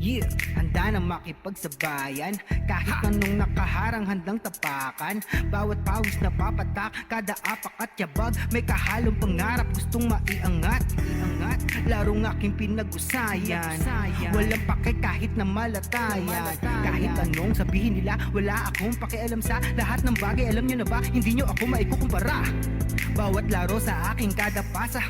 Yeah, handa na makipagsabayan. Kahit anong nakaharang handang tapakan. Bawat pawis na papatak, kada apak at yabag. May kahalong pangarap, gustong maiangat. Larong aking pinag-usayan. Walang pake kahit na malatayan. Kahit anong sabihin nila, wala akong pakialam sa lahat ng bagay. Alam nyo na ba, hindi nyo ako maikukumpara. Bawat laro sa aking kada pasa.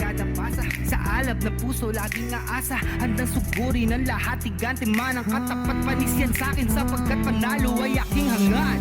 Sa alab na puso, laging aasa. Handang sugurin ang lahat, tigante man ang katapat. Panis yan sa'kin sapagkat panalo ay aking hangad.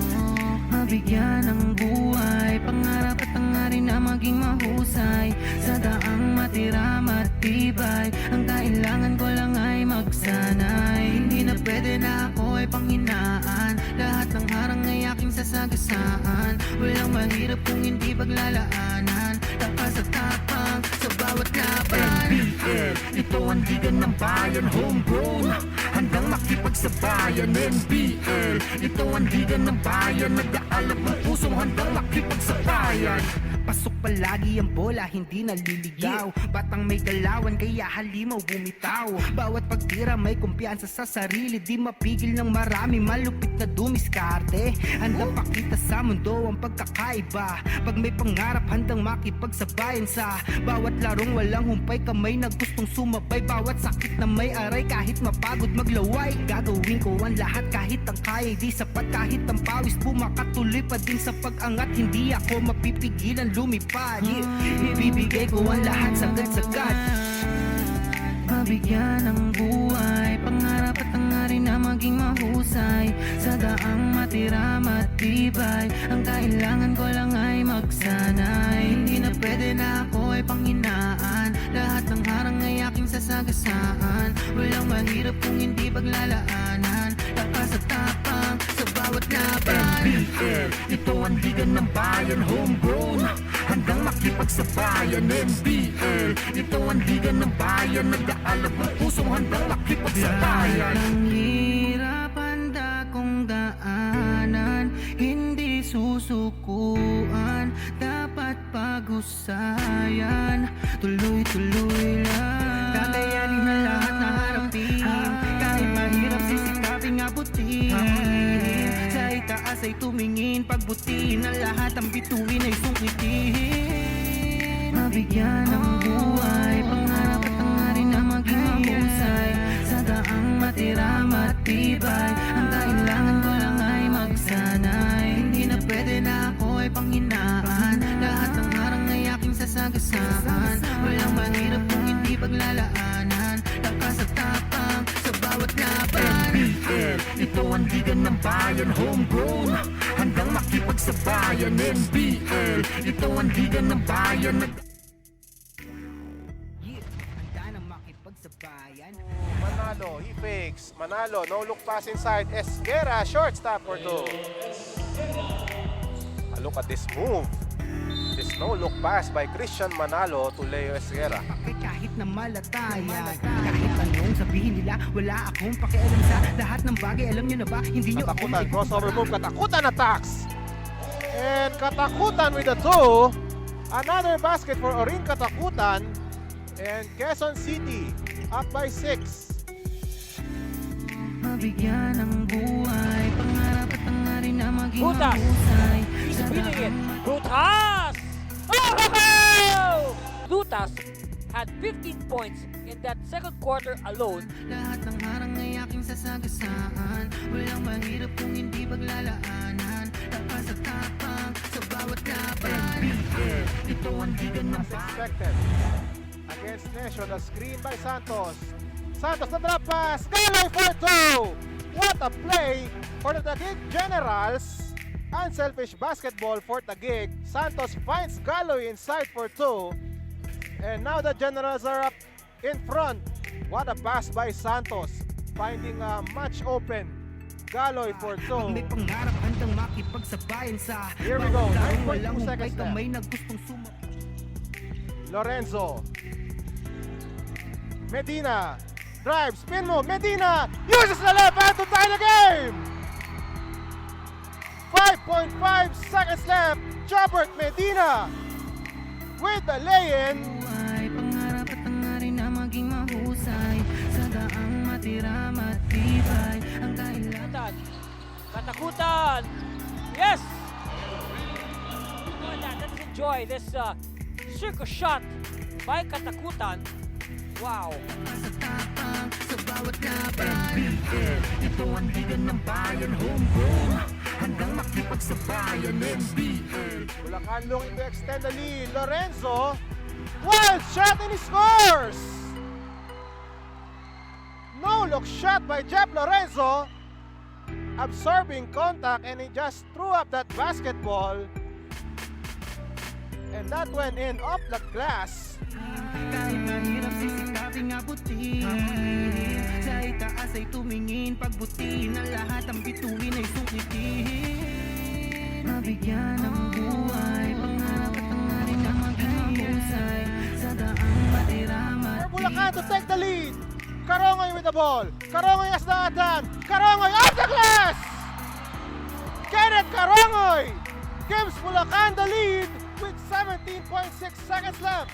Mabigyan ng buhay, pangarap at hangarin na maging mahusay. Sa daang matira matibay, ang kailangan ko lang ay magsanay. Hindi na pwede na ako ay panghinaan, lahat ng harang ay aking sasagasaan. Walang mahirap kung hindi paglalaanan, lakas at tapang sa bawat laban. NBL, ito ang liga ng bayan, homegrown, handang makipagsabayan. NBL, ito ang liga ng bayan, nag-aalab ng pusong handang makipagsabayan. Pasok palagi ang bola, hindi naliligaw. Batang may galawan, kaya halimaw bumitaw. Bawat pagtira may kumpiyansa sa sarili, di mapigil ng marami, malupit na dumiskarte. Handang pakita sa mundo ang pagkakaiba. Pag may pangarap, handang makipagsabayan sa bawat larong walang humpay, kamay na gustong sumabay. Bawat sakit na may aray, kahit mapagod maglaway. Gagawin ko ang lahat kahit ang kaya di sapat, kahit ang pawis pumakatuloy pa din sa pag-angat. Hindi ako mapipigilan lumipad. Ibibigay ko ang lahat sagad-sagad. Mabigyan ng buhay, pangarap at hangarin na maging mahusay. Sa daang matira matibay, ang kailangan ko lang ay magsanay. Hindi na pwede na ako ay panghinaan, lahat ng harang ay aking sasagasaan. Walang mahirap kung hindi paglalaanan, lakas at tapang sa bawat laban. NBL, ito ang liga ng bayan, homegrown, handang makipagsabayan. NBL, ito ang liga ng bayan, nag-aalab ng pusong handang makipagsabayan. Ang hirap handa kong daanan, hindi susukuan, dapat pag-usayan. Tuloy-tuloy lang, kakayanin na lahat na harapin. Kahit mahirap sisikaping abutin, sa itaas ay tumingin, pagbutiin ang lahat, ang bituin ay sungkitin. Mabigyan ng buhay, pangarap at hangarin na maging mahusay. Sa daang matira matibay, ang kailangan ko lang ay magsanay. Hindi na pwede na ako ay panghinaan, lahat ng harang ay aking sasagasaan. Walang mahirap kung hindi paglalaanan, lakas at tapang sa bawat laban. NBL, ito ang liga ng bayan, homegrown, handang makipagsabayan. NBL, ito ang liga ng bayan. Manalo, he fakes. Manalo, no look pass inside. Esguera, short stop for 2. Look at this move. This no look pass by Christian Manalo to Leo Esguera. Kahit na malatayan, kahit anong sabihin nila, wala akong pakialam sa lahat ng bagay. Alam nyo na ba, hindi nyo ako Katakutan, crossover move. Katakutan attacks. And Katakutan with the 2. Another basket for Orin Katakutan. And Quezon City up by 6. Mabigyan ng buhay, pangarap at hangarin na maging Butas! mahusay. He's winning it! Butas! Deltas had 15 points in that second quarter alone. Lahat ng harang ay aking sasagasaan. Walang mahirap kung hindi paglalaanan. Lakas at tapang sa bawat laban. Ito ang higan ng Expected. Against Nation, the screen by Santos. Santos, the drop pass. Galoy for two. What a play for the Taguig Generals. Unselfish basketball for Taguig. Santos finds Galoy inside for two. And now the Generals are up in front. What a pass by Santos. Finding a much open Galoy for two. May pangarap handang makipagsabayan sa Here we go. 9.2 walang seconds left. kamay na gustong sumap. Lorenzo. Medina. Drive, spin move. Medina uses the left hand to tie the game. 5.5 seconds left. Jobert Medina with the lay-in. Buhay, pangarap at hangarin na maging mahusay. Sa daang matira, matibay. Ang kailangan. Katakutan! Yes! Let's enjoy this circus shot by Katakutan. Wow! Sa tapang, sa bawat laban. NBL, ito ang higan ng bayan. Homegrown, handang makipagsabayan. NBL. Bulacan looking to extend the lead. Lorenzo, wild shot and he scores! No look shot by Jeff Lorenzo. Absorbing contact and he just threw up that basketball. And that went in off the glass. Kahit mahirap sisikaping abutin. Sa itaas ay tumingin, pagbutin ang lahat ang bituin ay sukitin. Mabigyan ng buhay, pangarap at hangarin na maging mahusay. Sa daang matira, For Bulacan to take the lead. Karongoy with the ball. Karongoy as the atan. Karongoy off the glass! Kenneth Karongoy gives Bulacan the lead with 17.6 seconds left.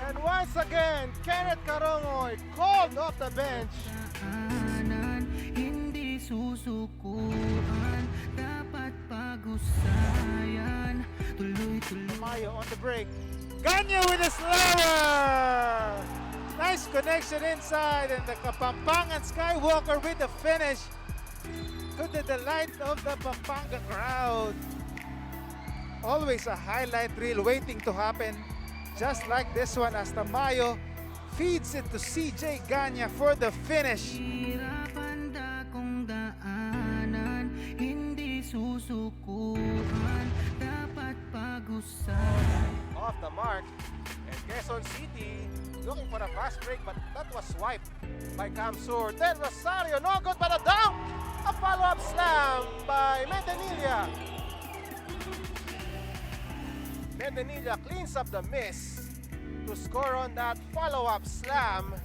And once again, Kenneth Karongoy called off the bench. daanan, hindi susukuan. Dapat pag-usayan. Tuloy-tuloy. Mayo on the break. Ganya with a slammer! Nice connection inside, and the Kapampangan Skywalker with the finish to the delight of the Pampanga crowd. Always a highlight reel waiting to happen, just like this one as Tamayo feeds it to CJ Ganya for the finish. Hirapan dakong daanan, hindi susukuan. Dapat pag-usayan. Off the mark. And Quezon City looking for a fast break, but that was swiped by Camsur. Then Rosario, no good but a dunk! A follow-up slam by Mendenilla. Mendenilla cleans up the miss to score on that follow-up slam.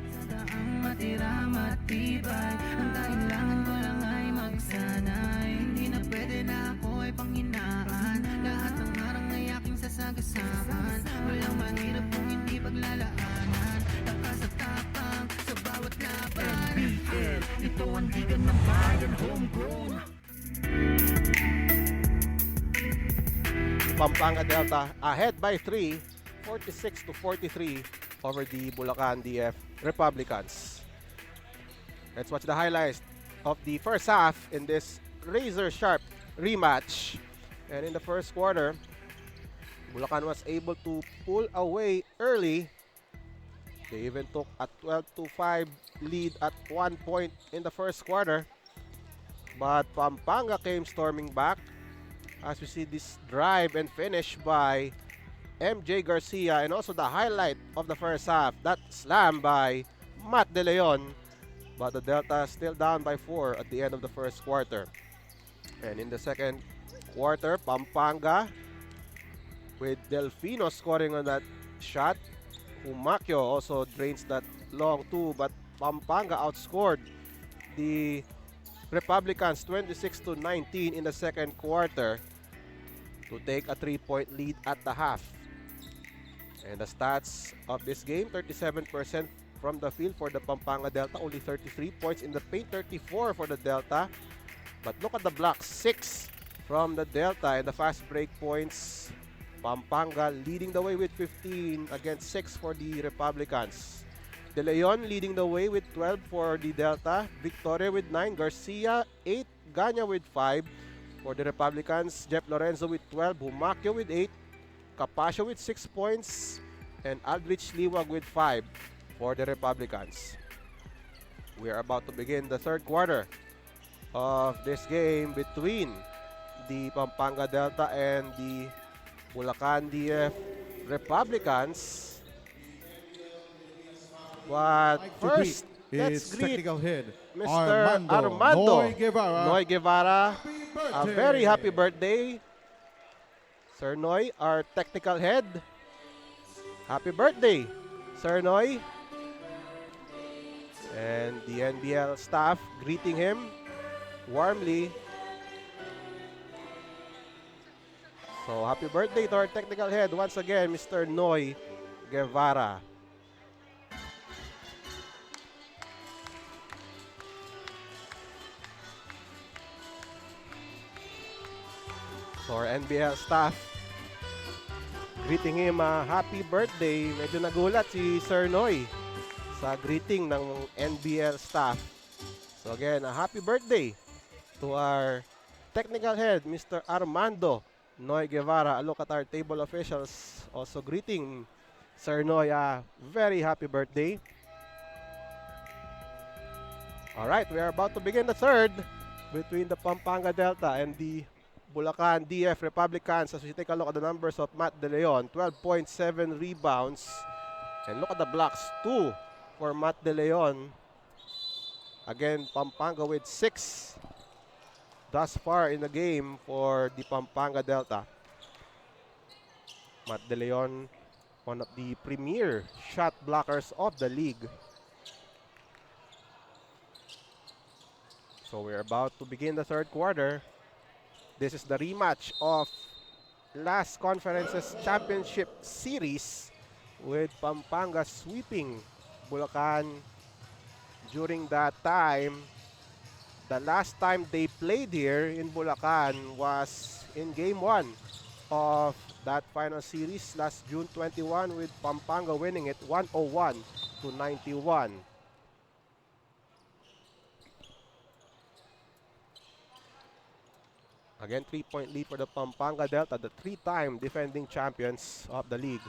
Sa daang matira, matibay. Ang kailangan ko lang ay magsanay. Hindi na pwede na ako ay panghinaan. Lahat ng harang ay aking sasagasaan. Walang mahirap kung hindi paglalaanan. Lakas at tapang sa bawat laban. NBL, ito ang higan ng bayan. Homegrown. Pampanga Delta ahead by 3, 46 to 43 over the Bulacan DF Republicans. Let's watch the highlights of the first half in this razor-sharp rematch. And in the first quarter, Bulacan was able to pull away early. They even took a 12-5 lead at 1 point in the first quarter. But Pampanga came storming back as we see this drive and finish by MJ Garcia, and also the highlight of the first half, that slam by Matt De Leon. But the Delta still down by 4 at the end of the first quarter. And in the second quarter, Pampanga with Delfino scoring on that shot. Humacio also drains that long two, but Pampanga outscored the Republicans 26 to 19 in the second quarter to take a 3-point lead at the half. And the stats of this game, 37% from the field for the Pampanga Delta, only 33 points in the paint, 34 for the Delta. But look at the blocks, 6 from the Delta, and the fast break points Pampanga leading the way with 15 against 6 for the Republicans. De Leon leading the way with 12 for the Delta. Victoria with 9. Garcia 8. Ganya with 5 for the Republicans. Jeff Lorenzo with 12. Humacio with 8. Capasio with 6 points. And Aldrich Liwag with 5 for the Republicans. We are about to begin the third quarter of this game between the Pampanga Delta and the Bulacan DF Republicans. But Like to first, greet let's its greet technical head, Mr. Armando Noy Guevara. Noy Guevara. Happy A birthday. very happy birthday, Sir Noy, our technical head. Happy birthday, Sir Noy. And the NBL staff greeting him warmly. So happy birthday to our technical head once again, Mr. Noy Guevara. So our NBL staff greeting him happy birthday. Medyo nagulat si Sir Noy sa greeting ng NBL staff. So again, a happy birthday to our technical head, Mr. Armando Noy Guevara. A look at our table officials also greeting Sir Noy a very happy birthday. Alright, we are about to begin the third between the Pampanga Delta and the Bulacan DF Republicans. As we take a look at the numbers of Matt De Leon, 12.7 rebounds. And look at the blocks, 2 for Matt De Leon. Again, Pampanga with 6 thus far in the game for the Pampanga Delta. Matt De Leon, one of the premier shot blockers of the league. So we're about to begin the third quarter. This is the rematch of last conference's championship series with Pampanga sweeping Bulacan during that time. The last time they played here in Bulacan was in game 1 of that final series last June 21 with Pampanga winning it 101 to 91. Again, 3-point lead for the Pampanga Delta, the 3-time defending champions of the league.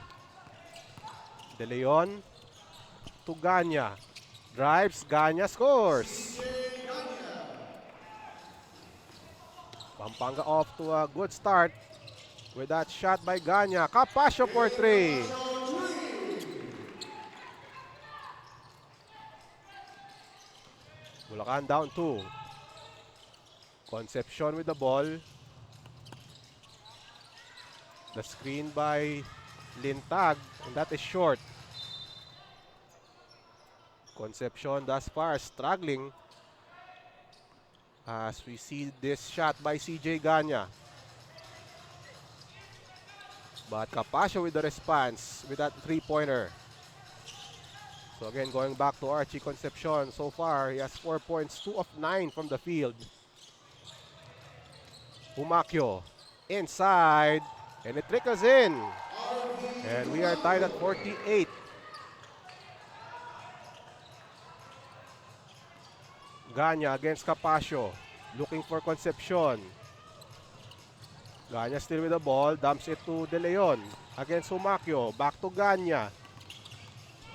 De Leon to Ganya. Drives, Ganya scores. Pampanga off to a good start with that shot by Ganya. Capasio for 3. Bulacan down 2. Concepcion with the ball. The screen by Lintag, and that is short. Concepcion thus far struggling as we see this shot by CJ Ganya. But Capasio with the response with that three-pointer. So again, going back to Archie Concepcion, so far he has 4 points, 2 of 9 from the field. Humacio inside, and it trickles in. And we are tied at 48. Ganya against Capasio, looking for Concepcion. Ganya still with the ball, dumps it to De Leon against Humacio. Back to Ganya.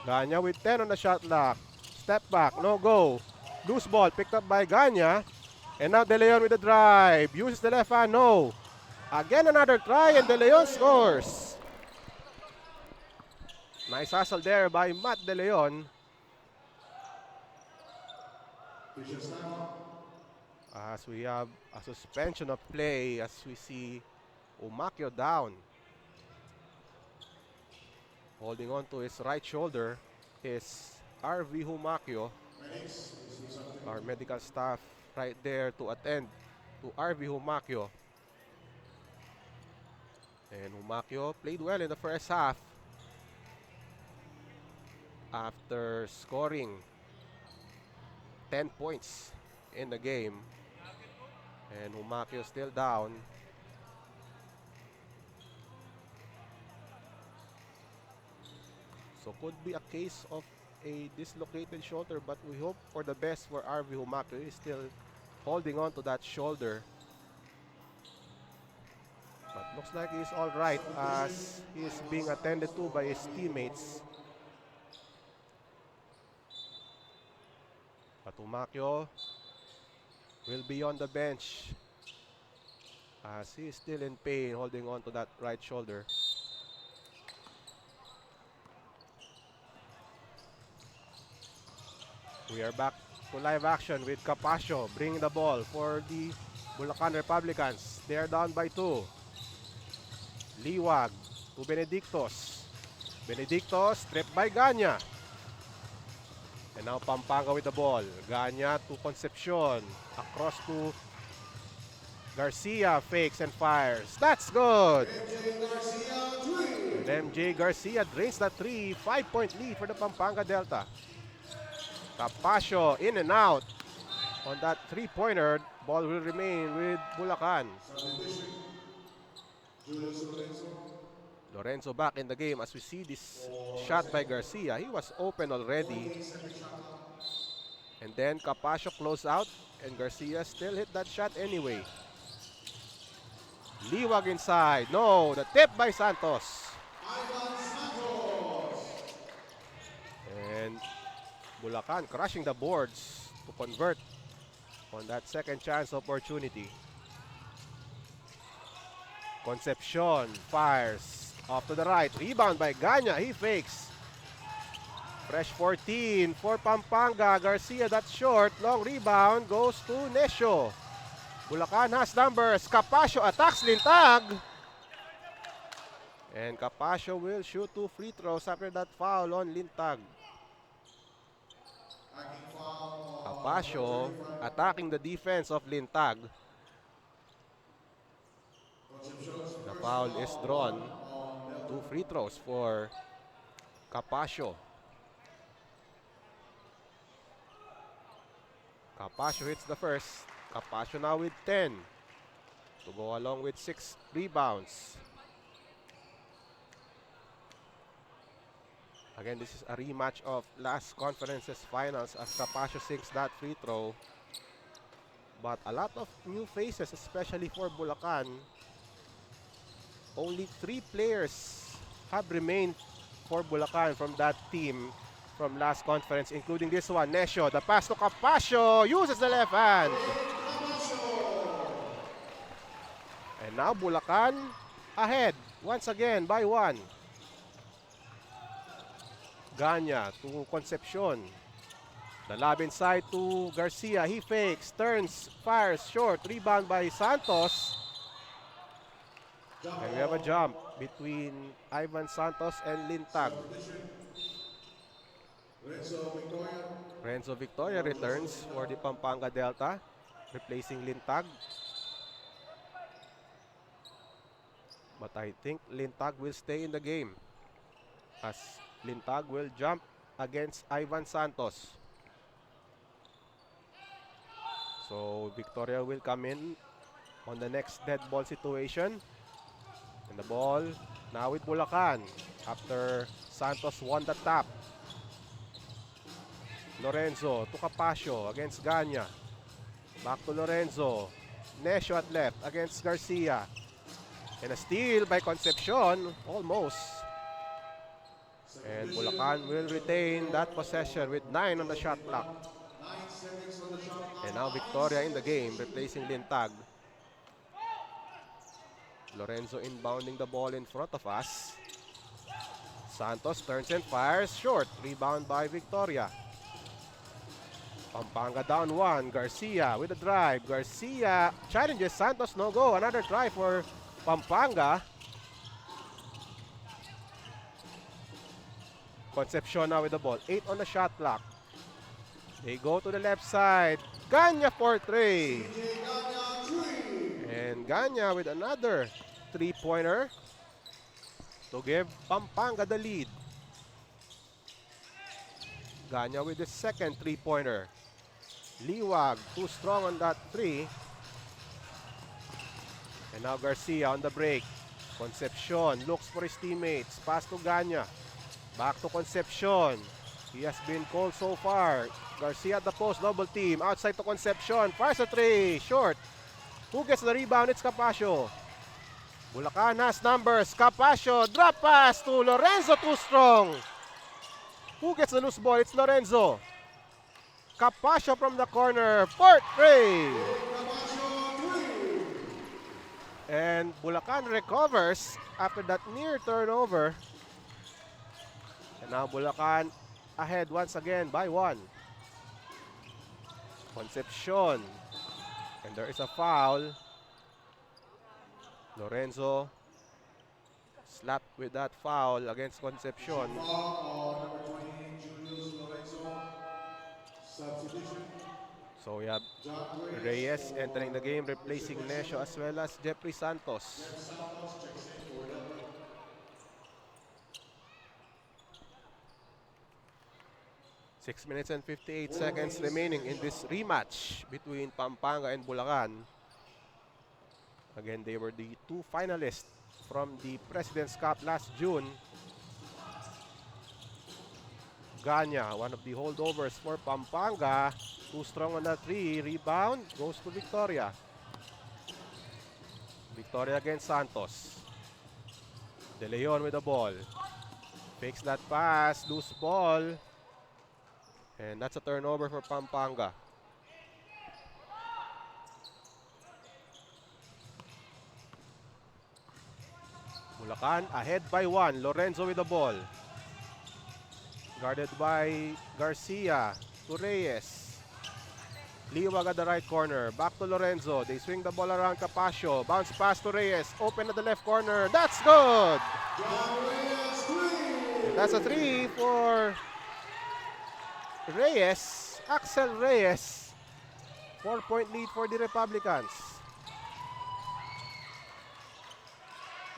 Ganya with 10 on the shot clock. Step back, no go. Loose ball picked up by Ganya. And now De Leon with the drive. Uses the left hand, no. Again, another try, and De Leon scores. Nice hustle there by Matt De Leon. As we have a suspension of play as we see Humacio down. Holding on to his right shoulder is RV Humacio. Our medical staff right there to attend to RV Humacio. And Humacio played well in the first half after scoring 10 points in the game. And Humacio still down. So could be a case of a dislocated shoulder, but we hope for the best for RV Humaco. He's still holding on to that shoulder. But looks like he's all right as he's being attended to by his teammates. But Humaco will be on the bench as he is still in pain, holding on to that right shoulder. We are back to live action with Capasio bringing the ball for the Bulacan Republicans. They are down by 2. Liwag to Benedictos. Benedictos stripped by Ganya. And now Pampanga with the ball. Ganya to Concepcion. Across to Garcia, fakes and fires. That's good. And MJ Garcia drains the 3. 5-point lead for the Pampanga Delta. Capasio in and out on that 3-pointer. Ball will remain with Bulacan. Lorenzo back in the game as we see this shot by Garcia. He was open already. And then Capasio closed out and Garcia still hit that shot anyway. Liwag inside. No, the tip by Santos. And Bulacan crushing the boards to convert on that second chance opportunity. Concepcion fires off to the right. Rebound by Ganya. He fakes. Fresh 14 for Pampanga. Garcia, that's short. Long rebound goes to Nesio. Bulacan has numbers. Capasio attacks Lintag. And Capasio will shoot 2 free throws after that foul on Lintag. Capasio attacking the defense of Lintag. The foul is drawn. 2 free throws for Capasio. Capasio hits the first. Capasio now with 10 to go along with 6 rebounds. Again, this is a rematch of last conference's finals as Capasio sinks that free throw. But a lot of new faces, especially for Bulacan. Only 3 players have remained for Bulacan from that team from last conference, including this one, Nesio. The pass to Capasio, uses the left hand. And now Bulacan ahead once again by 1. Ganya to Concepcion. The lob inside to Garcia. He fakes, turns, fires short. Rebound by Santos. And we have a jump between Ivan Santos and Lintag. Renzo Victoria returns for the Pampanga Delta, replacing Lintag. But I think Lintag will stay in the game as Lintag will jump against Ivan Santos. So Victoria will come in on the next dead ball situation. And the ball now with Bulacan after Santos won the tap. Lorenzo to Capasio against Ganya. Back to Lorenzo. Nesio at left against Garcia. And a steal by Concepcion, almost. And Bulacan will retain that possession with 9 on the shot clock. And now Victoria in the game, replacing Lintag. Lorenzo inbounding the ball in front of us. Santos turns and fires short. Rebound by Victoria. Pampanga down 1. Garcia with a drive. Garcia challenges Santos, no go. Another try for Pampanga. Concepcion now with the ball. 8 on the shot clock. They go to the left side. Ganya for 3. And Ganya with another 3-pointer to give Pampanga the lead. Ganya with the second 3-pointer. Liwag too strong on that 3. And now Garcia on the break. Concepcion looks for his teammates. Pass to Ganya. Back to Concepcion. He has been cold so far. Garcia at the post, double team. Outside to Concepcion. Fires a three. Short. Who gets the rebound? It's Capacio. Bulacan has numbers. Capacio. Drop pass to Lorenzo. Too strong. Who gets the loose ball? It's Lorenzo. Capacio from the corner. Fourth three. And Bulacan recovers after that near turnover. And now Bulacan ahead once again by 1. Concepcion. And there is a foul. Lorenzo slapped with that foul against Concepcion. So we have Reyes entering the game, replacing Necio as well as Jeffrey Santos. Six minutes and 58 seconds remaining in this rematch between Pampanga and Bulacan. Again, they were the 2 finalists from the President's Cup last June. Ganya, one of the holdovers for Pampanga. Too strong on that 3. Rebound goes to Victoria. Victoria against Santos. De Leon with the ball. Fakes that pass. Loose ball. And that's a turnover for Pampanga. Bulacan ahead by 1. Lorenzo with the ball. Guarded by Garcia to Reyes. Liwag at the right corner. Back to Lorenzo. They swing the ball around Capacio. Bounce pass to Reyes. Open at the left corner. That's good! And that's a 3 for Reyes. Axel Reyes. 4-point lead for the Republicans.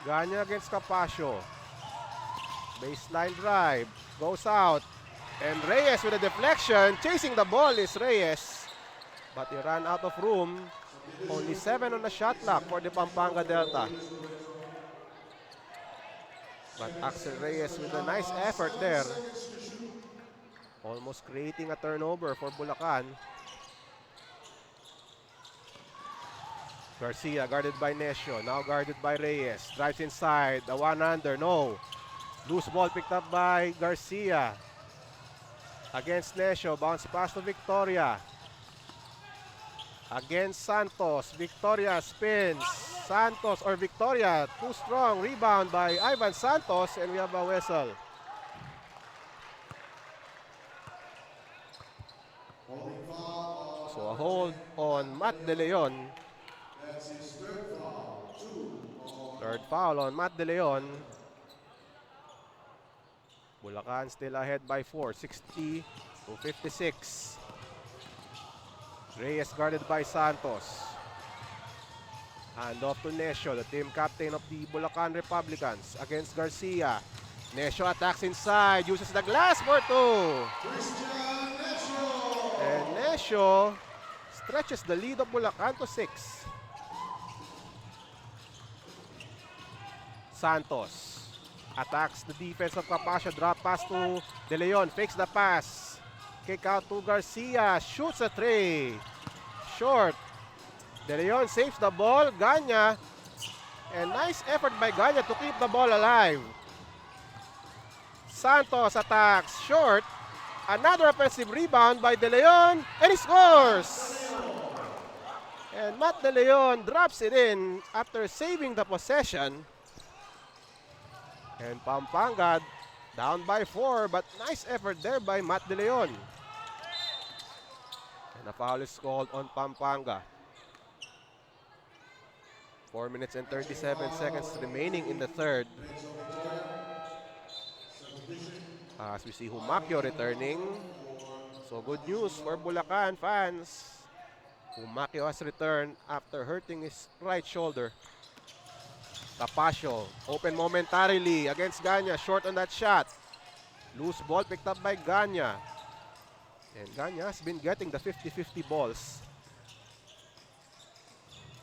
Ganya against Capacio. Baseline drive. Goes out. And Reyes with a deflection. Chasing the ball is Reyes. But he ran out of room. Only 7 on the shot clock for the Pampanga Delta. But Axel Reyes with a nice effort there. Almost creating a turnover for Bulacan. Garcia guarded by Necio. Now guarded by Reyes. Drives inside. The one-hander. No. Loose ball picked up by Garcia. Against Necio. Bounce pass to Victoria. Against Santos. Victoria spins. Santos or Victoria. Too strong. Rebound by Ivan Santos. And we have a whistle. So a hold on Matt De Leon. Third foul on Matt De Leon. Bulacan still ahead by 4, 60 to 56. Reyes guarded by Santos. Hand off to Necio, the team captain of the Bulacan Republicans against Garcia. Necio attacks inside, uses the glass for 2. And Necio stretches the lead of Bulacan to 6. Santos attacks the defense of Capacio. Drop pass to De Leon. Fakes the pass. Kick out to Garcia. Shoots a 3. Short. De Leon saves the ball. Ganya. And nice effort by Ganya to keep the ball alive. Santos attacks. Short. Another offensive rebound by De Leon. And he scores! And Matt De Leon drops it in after saving the possession. And Pampanga down by 4, but nice effort there by Matt De Leon. And a foul is called on Pampanga. 4 minutes and 37 seconds remaining in the third. As we see Humaquio returning. So good news for Bulacan fans. Humaquio has returned after hurting his right shoulder. Capacio, open momentarily against Ganya. Short on that shot. Loose ball picked up by Ganya. And Ganya has been getting the 50-50 balls.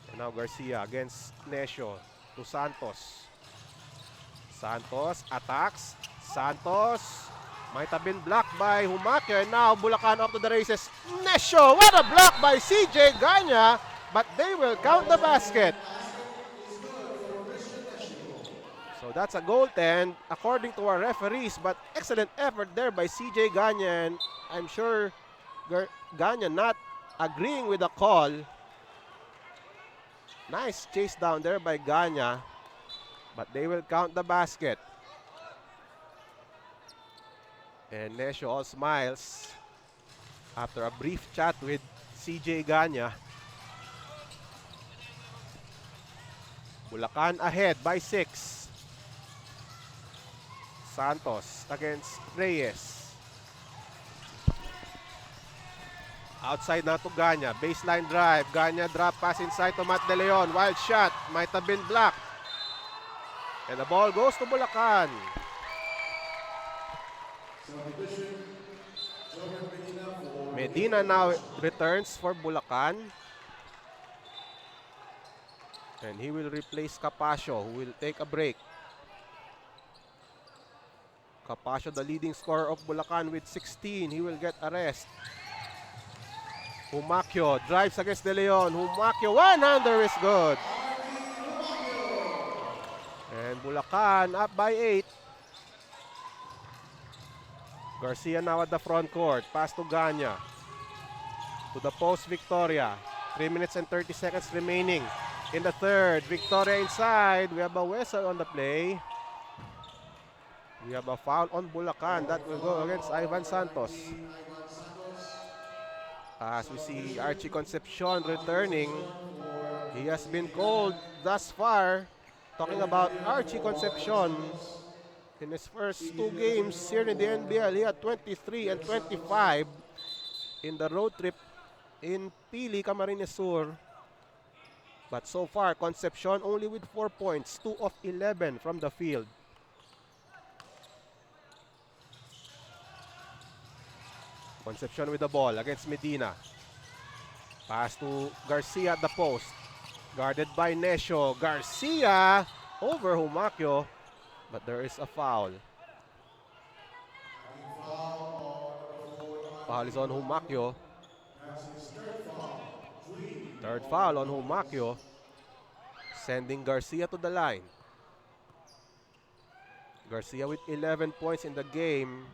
And now Garcia against Necio to Santos. Santos attacks. Santos might have been blocked by Humaque, and now Bulacan up to the races. Nesho, what a block by CJ Ganya, but they will count the basket. So that's a goaltend according to our referees, but excellent effort there by CJ Ganya, and I'm sure Ganya not agreeing with the call. Nice chase down there by Ganya, but they will count the basket. And Nesho all smiles after a brief chat with CJ Ganya. Bulacan ahead by 6. Santos against Reyes. Outside na to Ganya. Baseline drive. Ganya drop pass inside to Matt De Leon. Wild shot. Might have been blocked. And the ball goes to Bulacan. Medina now returns for Bulacan. And he will replace Capacio, who will take a break. Capacio, the leading scorer of Bulacan with 16. He will get a rest. Humaque drives against De Leon. Humaque, one-hander is good. And Bulacan up by 8. Garcia now at the front court. Pass to Ganya. To the post, Victoria. 3 minutes and 30 seconds remaining in the third. Victoria inside. We have a whistle on the play. We have a foul on Bulacan. That will go against Ivan Santos. As we see Archie Concepcion returning. He has been called thus far. Talking about Archie Concepcion. In his first 2 games here in the NBL, he had 23 and 25 in the road trip in Pili, Camarines Sur. But so far, Concepcion only with 4 points, 2 of 11 from the field. Concepcion with the ball against Medina. Pass to Garcia at the post. Guarded by Nesho. Garcia over Humaque. But there is a foul. Foul is on Humaque. Third foul on Humaque. Sending Garcia to the line. Garcia with 11 points in the game.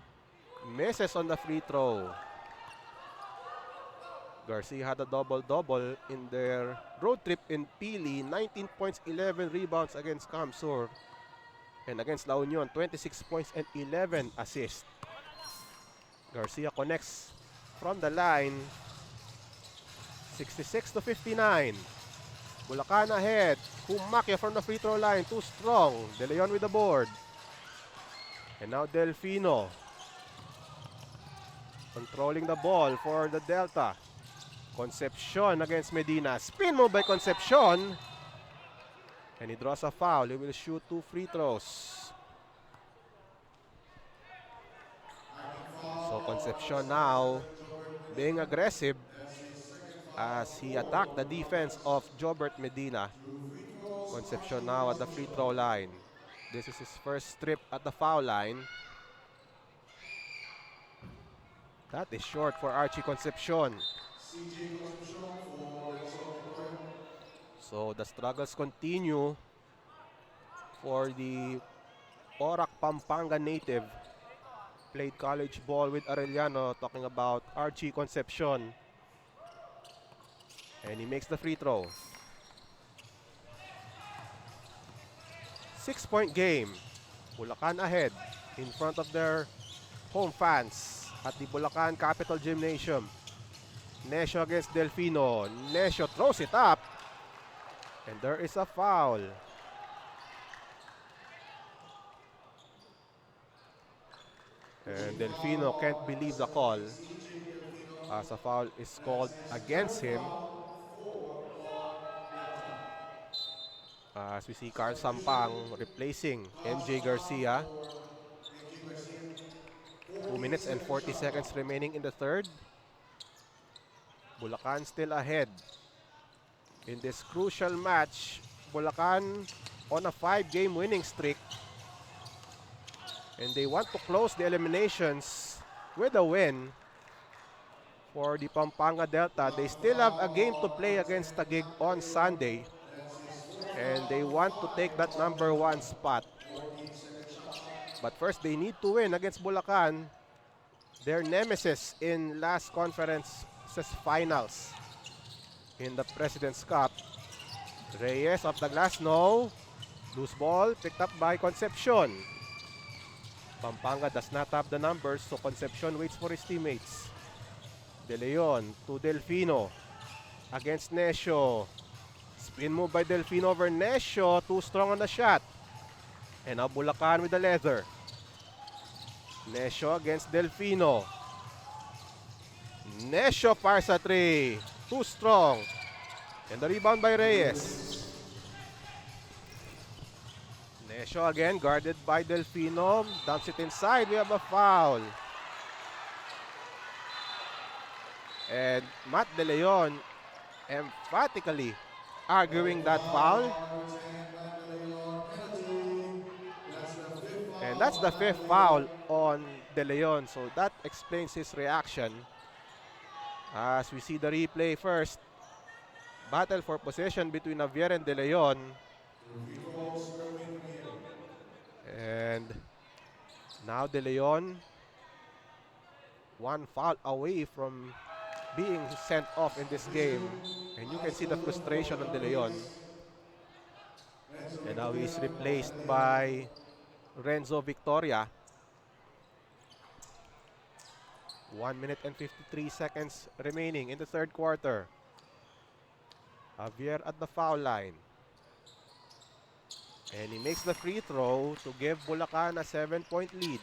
Misses on the free throw. Garcia had a double-double in their road trip in Pili. 19 points, 11 rebounds against Camsur. And against La Union, 26 points and 11 assists. Garcia connects from the line. 66-59. Bulacan ahead. Humaque from the free throw line. Too strong. De Leon with the board. And now Delfino. Controlling the ball for the Delta. Concepcion against Medina. Spin move by Concepcion. And he draws a foul. He will shoot 2 free throws. So Concepcion now being aggressive as he attacked the defense of Jobert Medina. Concepcion now at the free throw line. This is his first trip at the foul line. That is short for Archie Concepcion. So the struggles continue for the Orac Pampanga native. Played college ball with Arellano, talking about Archie Concepcion. And he makes the free throw. 6-point game. Bulacan ahead in front of their home fans at the Bulacan Capital Gymnasium. Nesho against Delfino. Nesho throws it up. And there is a foul. And Delfino can't believe the call as a foul is called against him. As we see Carl Sampang replacing MJ Garcia. 2 minutes and 40 seconds remaining in the third. Bulacan still ahead in this crucial match. Bulacan on a 5-game winning streak. And they want to close the eliminations with a win for the Pampanga Delta. They still have a game to play against Taguig on Sunday. And they want to take that number 1 spot. But first, they need to win against Bulacan, their nemesis in last conference finals in the President's Cup. Reyes off the glass, no. Loose ball, picked up by Concepcion. Pampanga does not have the numbers, so Concepcion waits for his teammates. De Leon to Delfino against Necio. Spin move by Delfino over Necio, too strong on the shot. And now Bulacan with the leather. Necio against Delfino. Necio fires a 3, too strong. And the rebound by Reyes. Necio again, guarded by Delfino. Dumps it inside. We have a foul. And Matt De Leon emphatically arguing that foul. And that's the 5th foul on De Leon. So that explains his reaction. As we see the replay first. Battle for possession between Javier and De Leon. And now De Leon, 1 foul away from being sent off in this game. And you can see the frustration on De Leon. And now he's replaced by Renzo Victoria. 1 minute and 53 seconds remaining in the third quarter. Javier at the foul line. And he makes the free throw to give Bulacan a 7-point lead.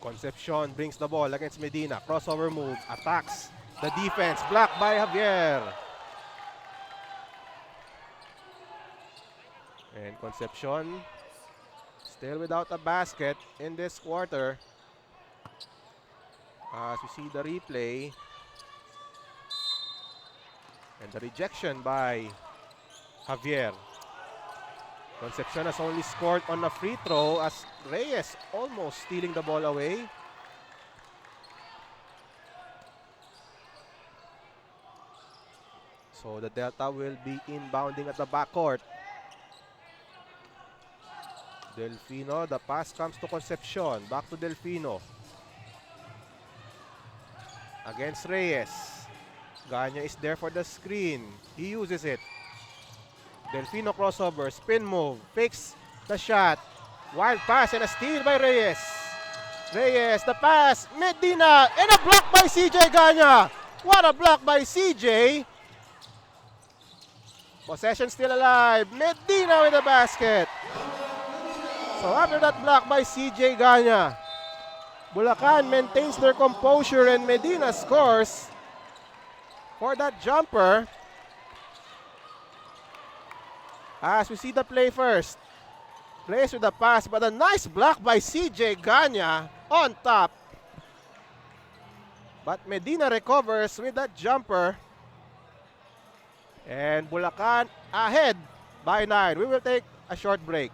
Concepcion brings the ball against Medina. Crossover move, attacks the defense. Blocked by Javier. And Concepcion still without a basket in this quarter. As we see the replay. And the rejection by Javier. Concepcion has only scored on a free throw as Reyes almost stealing the ball away. So the Delta will be inbounding at the backcourt. Delfino, the pass comes to Concepcion. Back to Delfino. Against Reyes. Ganya is there for the screen. He uses it. Delfino crossover, spin move, fakes the shot. Wild pass and a steal by Reyes. Reyes, the pass, Medina, and a block by CJ Ganya. What a block by CJ. Possession still alive. Medina with the basket. So after that block by CJ Ganya, Bulacan maintains their composure and Medina scores for that jumper. As we see the play first. Reyes with the pass, but a nice block by CJ Ganya on top. But Medina recovers with that jumper. And Bulacan ahead by 9. We will take a short break.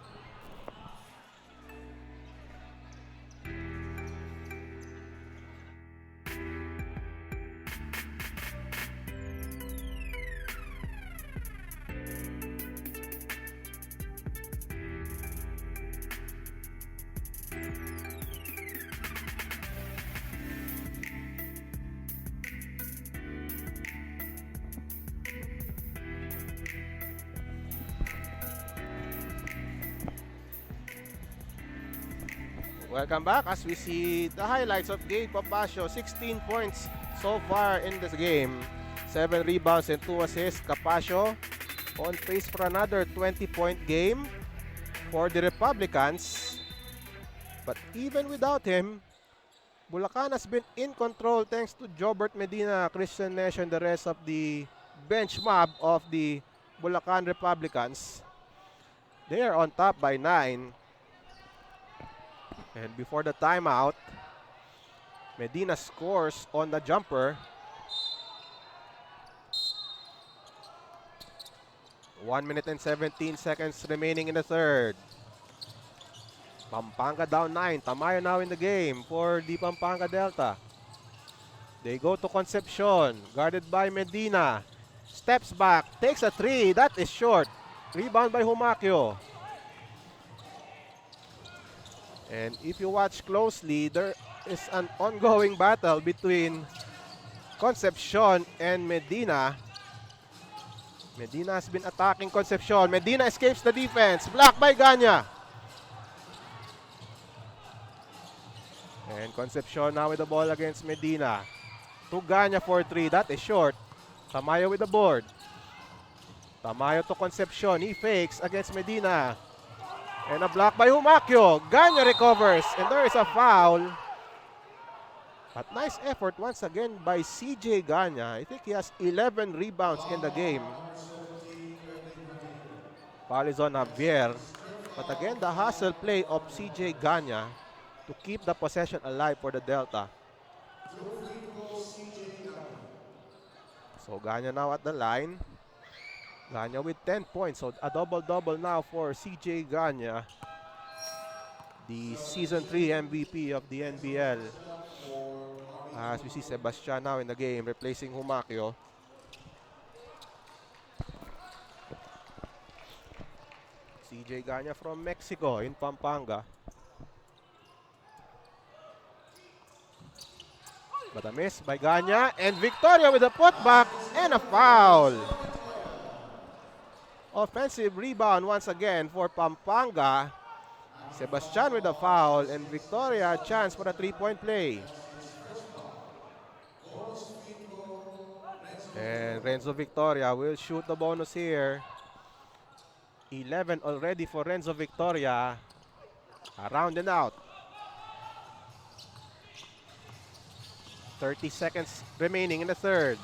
Welcome back as we see the highlights of Gabe Papasio. 16 points so far in this game. 7 rebounds and 2 assists. Capasio on pace for another 20-point game for the Republicans. But even without him, Bulacan has been in control thanks to Jobert Medina, Christian Necio, and the rest of the bench mob of the Bulacan Republicans. They are on top by 9. And before the timeout, Medina scores on the jumper. 1 minute and 17 seconds remaining in the third. Pampanga down 9. Tamayo now in the game for the Pampanga Delta. They go to Concepcion, guarded by Medina. Steps back, takes a 3. That is short. Rebound by Humaquio. And if you watch closely, there is an ongoing battle between Concepcion and Medina. Medina has been attacking Concepcion. Medina escapes the defense. Blocked by Ganya. And Concepcion now with the ball against Medina. To Ganya for 3. That is short. Tamayo with the board. Tamayo to Concepcion. He fakes against Medina. And a block by Humaquio. Ganya recovers. And there is a foul. But nice effort once again by CJ Ganya. I think he has 11 rebounds in the game. Foul is on Javier. But again, the hustle play of CJ Ganya to keep the possession alive for the Delta. So Ganya now at the line. Ganya with 10 points. So a double-double now for CJ Ganya, the Season 3 MVP of the NBL. As we see Sebastian now in the game, replacing Humaquio. CJ Ganya from Mexico in Pampanga. But a miss by Ganya, and Victoria with a putback and a foul. Offensive rebound once again for Pampanga. Sebastian with a foul, and Victoria a chance for a three-point play. And Renzo Victoria will shoot the bonus here. 11 already for Renzo Victoria. Around and out. 30 seconds remaining in the third.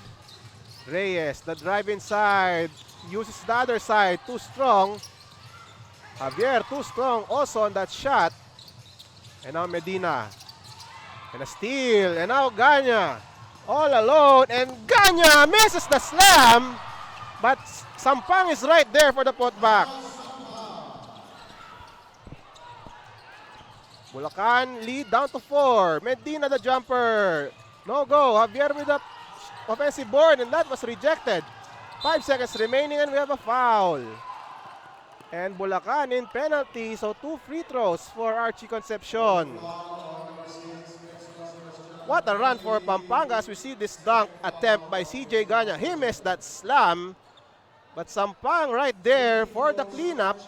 Reyes, the drive inside. Uses the other side. Too strong. Javier, too strong also on that shot. And now Medina. And a steal. And now Ganya. All alone. And Ganya misses the slam. But Sampang is right there for the putback. Bulacan lead down to 4. Medina the jumper. No go. Javier with the offensive board, and that was rejected. 5 seconds remaining and we have a foul. And Bulacan in penalty, so 2 free throws for Archie Concepcion. What a run for Pampanga as we see this dunk attempt by CJ Ganya. He missed that slam, but Sampang right there for the cleanup.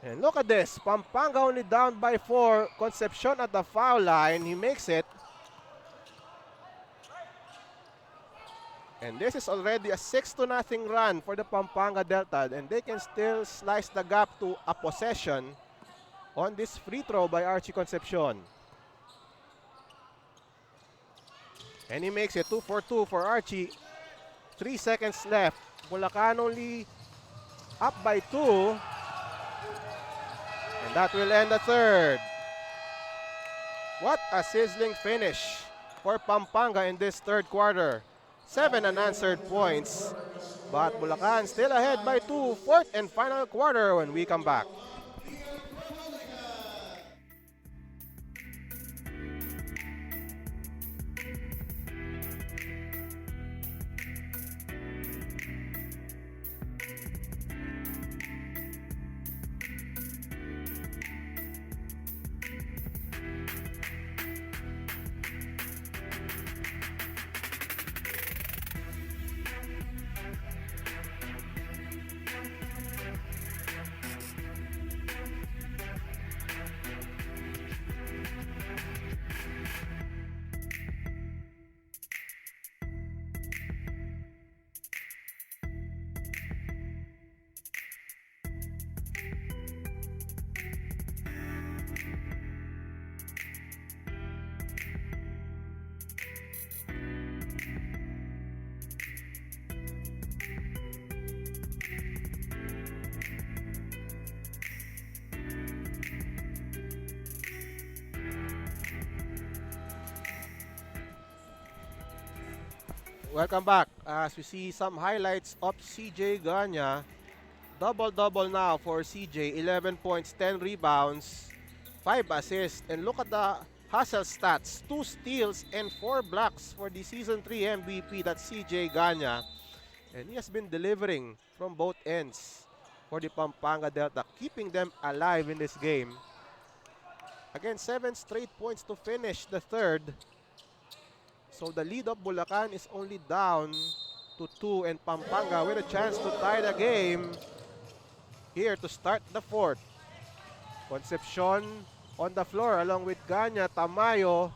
And look at this, Pampanga only down by 4. Concepcion at the foul line, he makes it. And this is already a 6-0 run for the Pampanga Delta, and they can still slice the gap to a possession on this free throw by Archie Concepcion. And he makes it 2 for 2 for Archie. 3 seconds left. Bulacan only up by 2. And that will end the third. What a sizzling finish for Pampanga in this third quarter. 7 unanswered points, but Bulacan still ahead by 2. Fourth and final quarter when we come back. Welcome back. as we see some highlights of CJ Ganya. Double-double now for CJ. 11 points, 10 rebounds, 5 assists. And look at the hustle stats. 2 steals and 4 blocks for the Season 3 MVP. That's CJ Ganya. And he has been delivering from both ends for the Pampanga Delta, keeping them alive in this game. Again, 7 straight points to finish the third. So the lead of Bulacan is only down to 2, and Pampanga with a chance to tie the game here to start the fourth. Concepcion on the floor along with Ganya, Tamayo,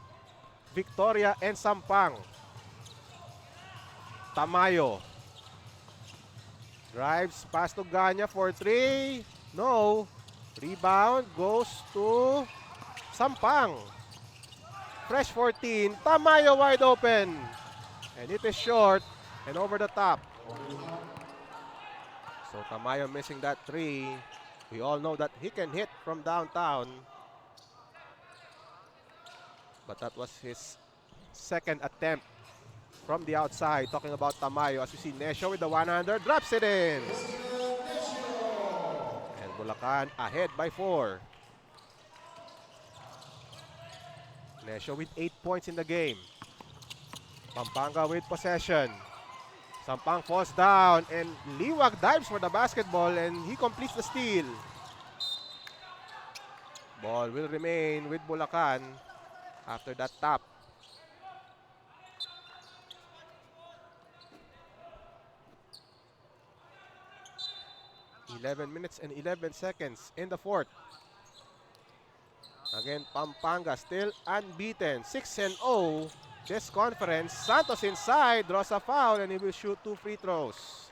Victoria, and Sampang. Tamayo drives pass to Ganya for 3. No. Rebound goes to Sampang. Fresh 14. Tamayo wide open. And it is short and over the top. So Tamayo missing that 3. We all know that he can hit from downtown. But that was his second attempt from the outside. Talking about Tamayo, as you see Nesho with the 100, drops it in. And Bulacan ahead by 4. Nesho with 8 points in the game. Pampanga with possession. Sampang falls down and Liwag dives for the basketball and he completes the steal. Ball will remain with Bulacan after that tap. (11 minutes and 11 seconds in the fourth. Again, Pampanga still unbeaten. 6-0 this conference. Santos inside, draws a foul, and he will shoot 2 free throws.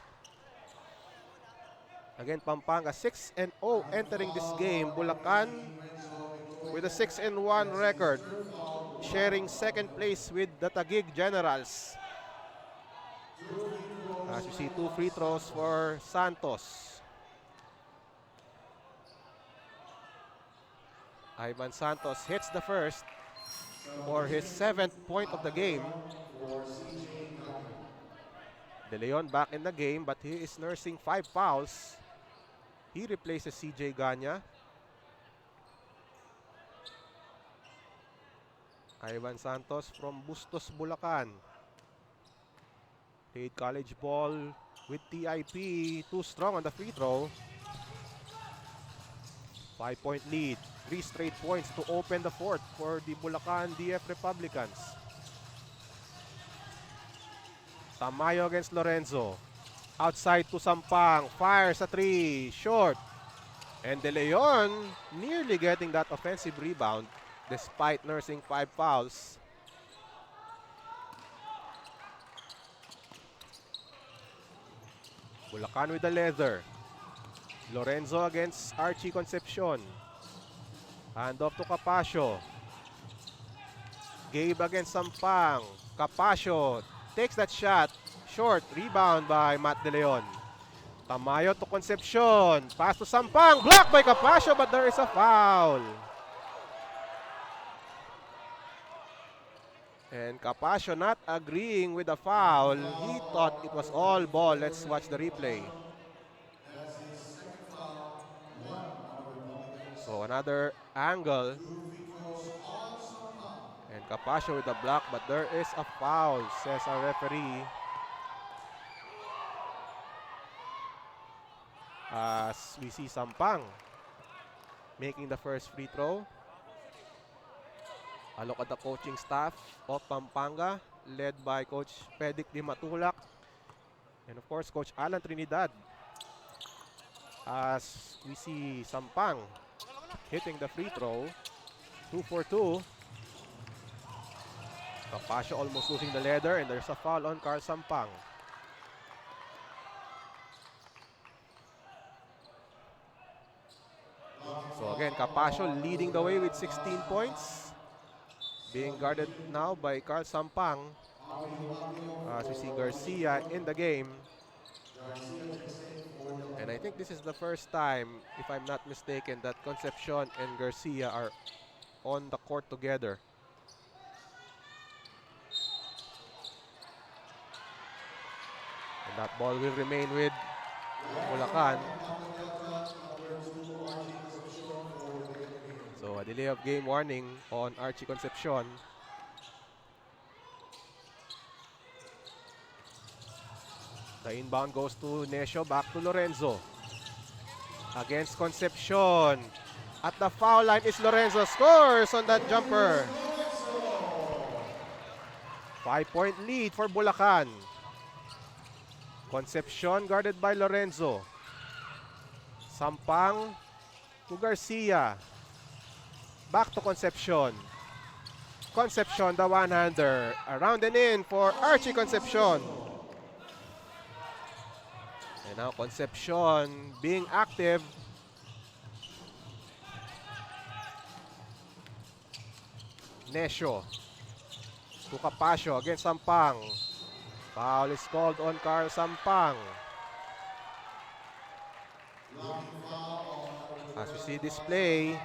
Again, Pampanga 6-0 entering this game. Bulacan with a 6-1 record, sharing second place with the Taguig Generals. As you see, 2 free throws for Santos. Ivan Santos hits the first for his 7th point of the game. De Leon back in the game, but he is nursing 5 fouls. He replaces CJ Ganya. Ivan Santos from Bustos, Bulacan. Played college ball with TIP. Too strong on the free throw. 5-point lead. 3 straight points to open the fourth for the Bulacan DF Republicans. Tamayo against Lorenzo. Outside to Sampang. Fires a 3. Short. And De Leon nearly getting that offensive rebound despite nursing 5 fouls. Bulacan with the leather. Lorenzo against Archie Concepcion. Hand off to Capasio. Gabe against Sampang. Capasio takes that shot. Short. Rebound by Matt De Leon. Tamayo to Concepcion. Pass to Sampang. Blocked by Capasio, but there is a foul. And Capasio not agreeing with the foul. He thought it was all ball. Let's watch the replay. So another angle. And Capasio with the block, but there is a foul, says our referee. As we see Sampang making the first free throw. A look at the coaching staff of Pampanga, led by Coach Pedic Di Matulak. And of course, Coach Alan Trinidad. As we see Sampang hitting the free throw. 2 for 2. Capasio almost losing the leather, and there's a foul on Carl Sampang. So again, Capasio leading the way with 16 points. Being guarded now by Carl Sampang. As we see Garcia in the game. And I think this is the first time, if I'm not mistaken, that Concepcion and Garcia are on the court together. And that ball will remain with Bulacan. So a delay of game warning on Archie Concepcion. The inbound goes to Necio, back to Lorenzo. Against Concepcion. At the foul line is Lorenzo. Scores on that jumper. 5-point lead for Bulacan. Concepcion guarded by Lorenzo. Sampang to Garcia. Back to Concepcion. Concepcion, the one-hander. Around and in for Archie Concepcion. And now Concepcion being active. Necio to Capasio against Sampang. Foul is called on Carl Sampang. As we see this play,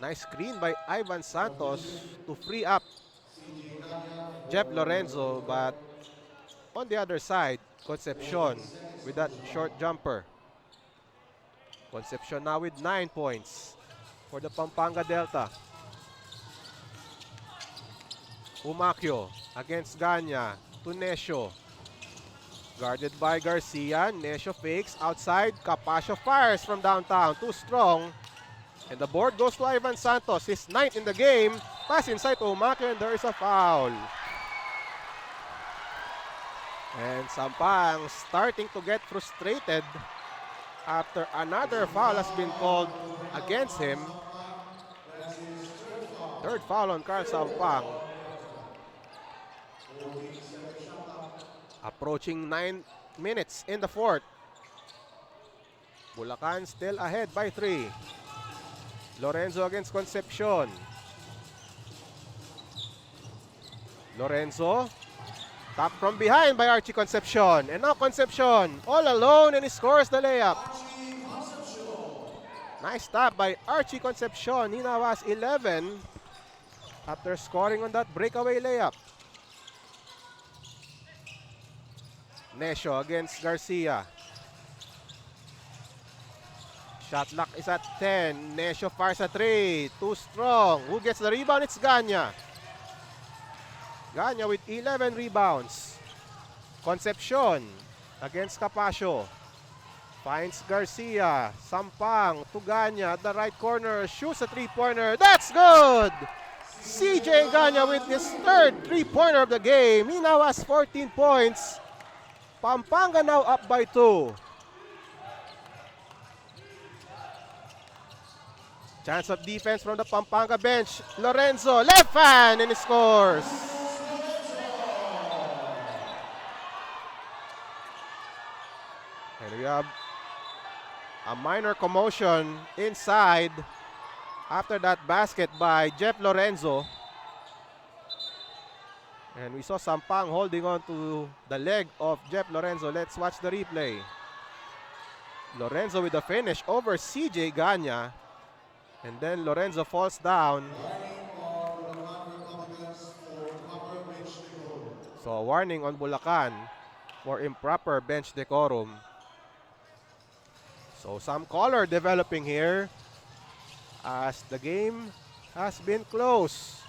nice screen by Ivan Santos to free up Jeff Lorenzo, but on the other side, Concepcion with that short jumper. Concepcion now with 9 points for the Pampanga Delta. Umacio against Ganya to Necio. Guarded by Garcia. Necio fakes outside. Capasio fires from downtown. Too strong. And the board goes to Ivan Santos. His 9th in the game. Pass inside to Umacio and there is a foul. And Sampang starting to get frustrated after another foul has been called against him. Third foul on Carl Sampang. Approaching 9 minutes in the fourth. Bulacan still ahead by 3. Lorenzo against Concepcion. Lorenzo. Tap from behind by Archie Concepcion. And now Concepcion all alone and he scores the layup. Nice tap by Archie Concepcion. He now has 11 after scoring on that breakaway layup. Necio against Garcia. Shot clock is at 10. Necio fires a 3. Too strong. Who gets the rebound? It's Ganya. Ganya with 11 rebounds. Concepcion against Capasio. Finds Garcia. Sampang to Ganya at the right corner. Shoots a 3-pointer. That's good! CJ Ganya with his third 3-pointer of the game. He now has 14 points. Pampanga now up by 2. Chance of defense from the Pampanga bench. Lorenzo, left hand, and he scores. And we have a minor commotion inside after that basket by Jeff Lorenzo. And we saw Sampang holding on to the leg of Jeff Lorenzo. Let's watch the replay. Lorenzo with the finish over CJ Ganya. And then Lorenzo falls down. So a warning on Bulacan for improper bench decorum. So some color developing here as the game has been close.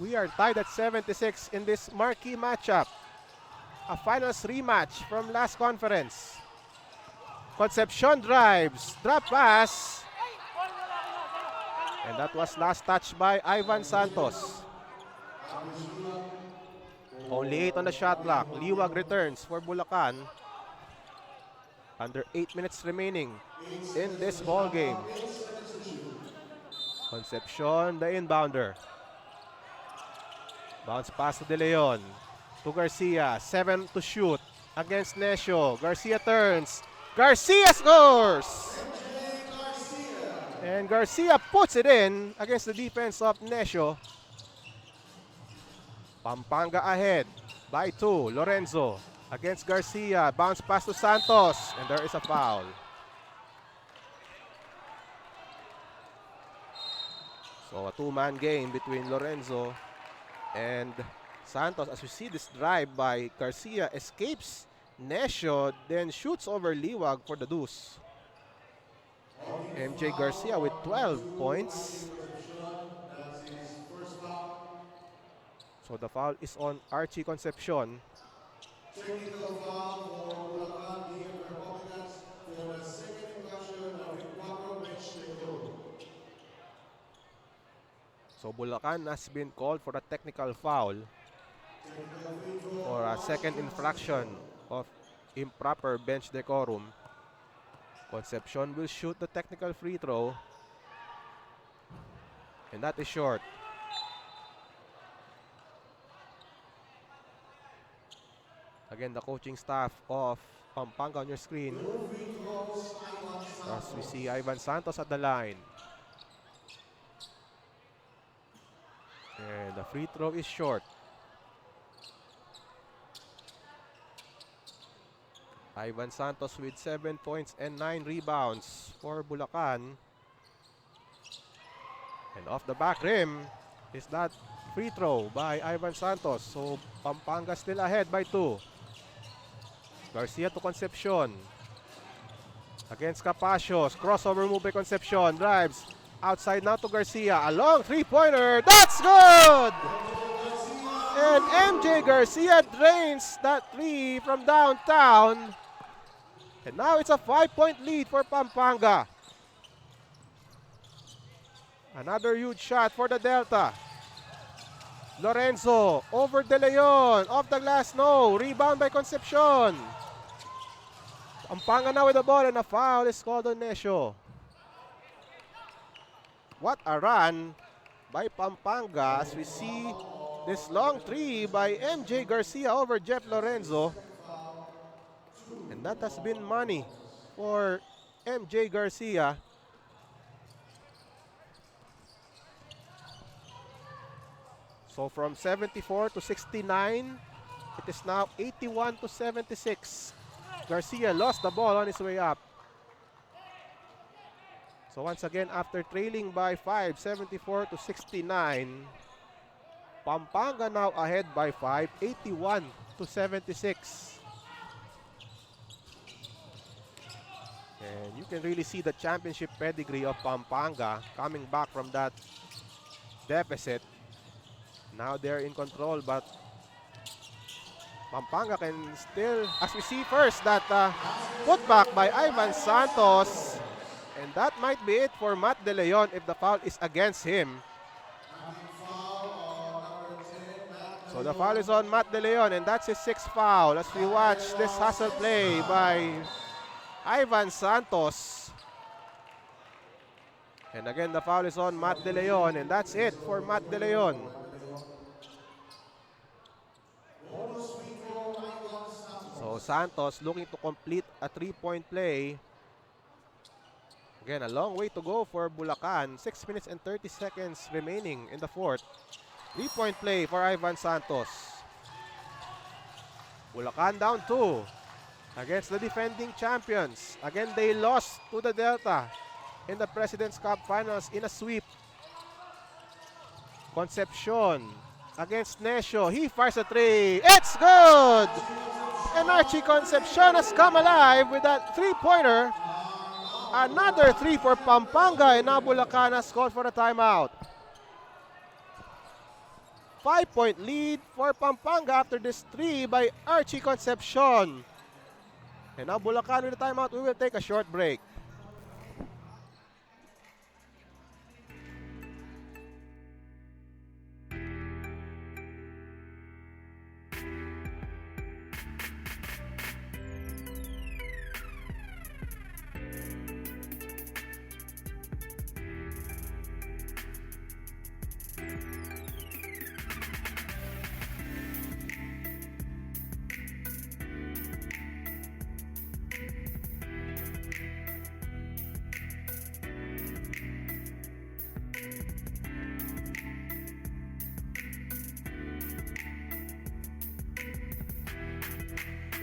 We are tied at 76 in this marquee matchup. A finals rematch from last conference. Concepcion drives, drop pass. And that was last touch by Ivan Santos. Only 8 on the shot clock. Liwag returns for Bulacan. Under 8 minutes remaining in this ball game. Concepcion, the inbounder. Bounce pass to De Leon. To Garcia. 7 to shoot against Necio. Garcia turns. Garcia scores! And Garcia puts it in against the defense of Necio. Pampanga ahead by 2. Lorenzo against Garcia. Bounce pass to Santos. And there is a foul. So a 2-man game between Lorenzo and Santos. As we see this drive by Garcia escapes Nesio then shoots over Liwag for the deuce. MJ Garcia with 12 points. So the foul is on Archie Concepcion. So Bulacan has been called for a technical foul for a second infraction of improper bench decorum. Concepcion will shoot the technical free throw. And that is short. Again, the coaching staff of Pampanga on your screen. As we see Ivan Santos at the line. And the free throw is short. Ivan Santos with 7 points and 9 rebounds for Bulacan. And off the back rim is that free throw by Ivan Santos. So Pampanga still ahead by 2. Garcia to Concepcion. Against Capacios. Crossover move by Concepcion. Drives. Outside now to Garcia. A long three-pointer. That's good! And MJ Garcia drains that three from downtown. And now it's a 5-point lead for Pampanga. Another huge shot for the Delta. Lorenzo over De Leon. Off the glass, no. Rebound by Concepcion. Pampanga now with the ball and a foul is called on Nesio. What a run by Pampanga as we see this long three by MJ Garcia over Jeff Lorenzo. And that has been money for MJ Garcia. So from 74 to 69, it is now 81 to 76. Garcia lost the ball on his way up. So once again, after trailing by 5, 74 to 69, Pampanga now ahead by 5, 81 to 76. And you can really see the championship pedigree of Pampanga coming back from that deficit. Now they're in control, but Pampanga can still, as we see first, that putback by Ivan Santos. And that might be it for Matt De Leon if the foul is against him. So the foul is on Matt De Leon, and that's his 6th foul as we watch this hustle play by Ivan Santos. And again, the foul is on Matt De Leon, and that's it for Matt De Leon. So Santos looking to complete a 3-point play. Again, a long way to go for Bulacan. 6 minutes and 30 seconds remaining in the 4th. 3-point play for Ivan Santos. Bulacan down 2 against the defending champions. Again, they lost to the Delta in the President's Cup Finals in a sweep. Concepcion against Nesio. He fires a 3. It's good! And Archie Concepcion has come alive with that 3-pointer. Another 3 for Pampanga, and now Bulacan has called for a timeout. 5-point lead for Pampanga after this 3 by Archie Concepcion. And now Bulacan with a timeout. We will take a short break.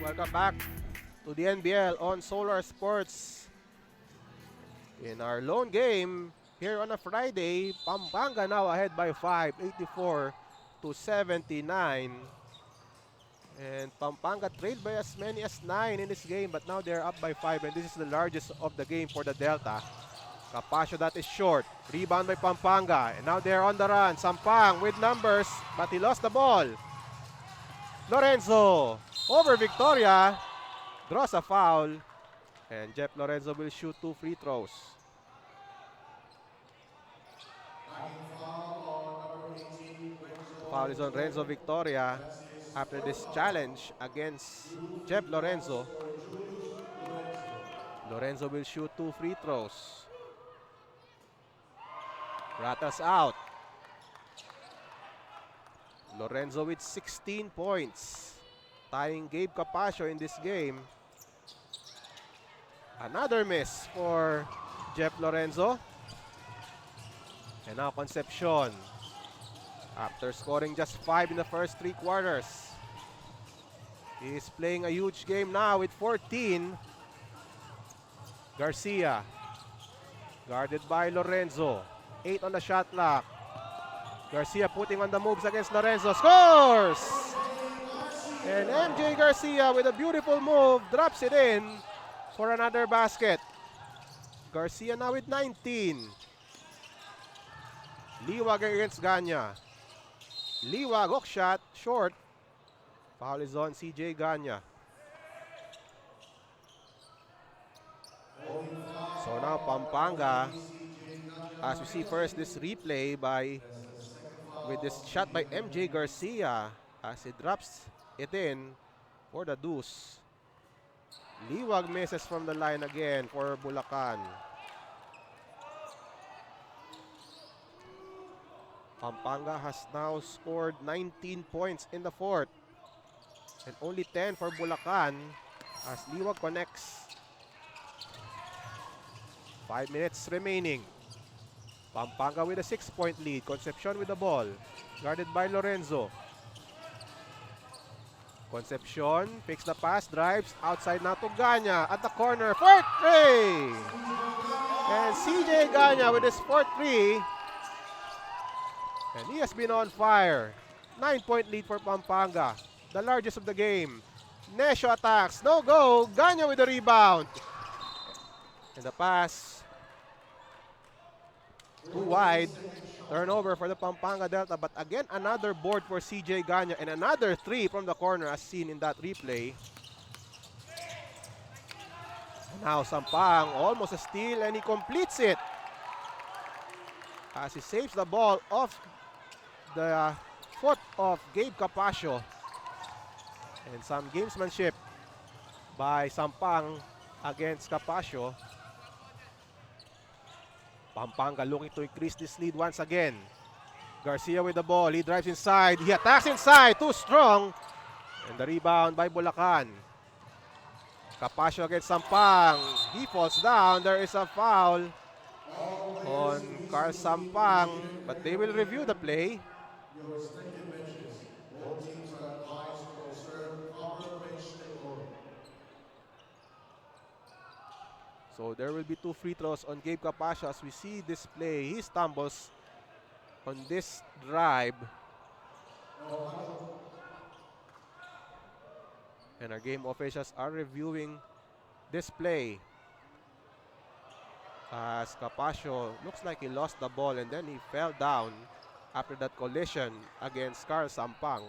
Welcome back to the NBL on Solar Sports. In our lone game here on a Friday, Pampanga now ahead by 5, 84 to 79. And Pampanga trailed by as many as 9 in this game, but now they're up by 5, and this is the largest of the game for the Delta. Capasio, that is short. Rebound by Pampanga, and now they're on the run. Sampang with numbers, but he lost the ball. Lorenzo over Victoria, draws a foul, and Jeff Lorenzo will shoot 2 free throws. Foul is on Renzo Victoria after this challenge against Jeff Lorenzo. Lorenzo will shoot 2 free throws. Rattles out. Lorenzo with 16 points, tying Gabe Capasio in this game. Another miss for Jeff Lorenzo. And now Concepcion, after scoring just 5 in the first 3 quarters, he is playing a huge game now with 14. Garcia, guarded by Lorenzo. 8 on the shot clock. Garcia putting on the moves against Lorenzo. Scores! And MJ Garcia with a beautiful move drops it in for another basket. Garcia now with 19. Liwag against Ganya. Liwag, hook shot, short. Foul is on CJ Ganya. So now Pampanga, as we see first this replay with this shot by MJ Garcia as he drops it in for the deuce. Liwag misses from the line again for Bulacan. Pampanga has now scored 19 points in the fourth and only 10 for Bulacan as Liwag connects. 5 minutes remaining. Pampanga with a 6-point lead. Concepcion with the ball, guarded by Lorenzo. Concepcion picks the pass, drives outside now to Ganya at the corner. Fourth three! And CJ Ganya with his fourth three. And he has been on fire. 9-point lead for Pampanga, the largest of the game. Nesho attacks, no go. Ganya with the rebound. And the pass too wide. Turnover for the Pampanga Delta, but again another board for CJ Ganya and another three from the corner as seen in that replay. Now Sampang, almost a steal, and he completes it as he saves the ball off the foot of Gabe Capasio. And some gamesmanship by Sampang against Capasio. Pampanga looking to increase this lead once again. Garcia with the ball. He drives inside. He attacks inside. Too strong. And the rebound by Bulacan. Capasio against Sampang. He falls down. There is a foul on Carl Sampang. But they will review the play. So there will be 2 free throws on Gabe Capasio as we see this play. He stumbles on this drive. And our game officials are reviewing this play. As Capasio looks like he lost the ball and then he fell down after that collision against Carl Sampang.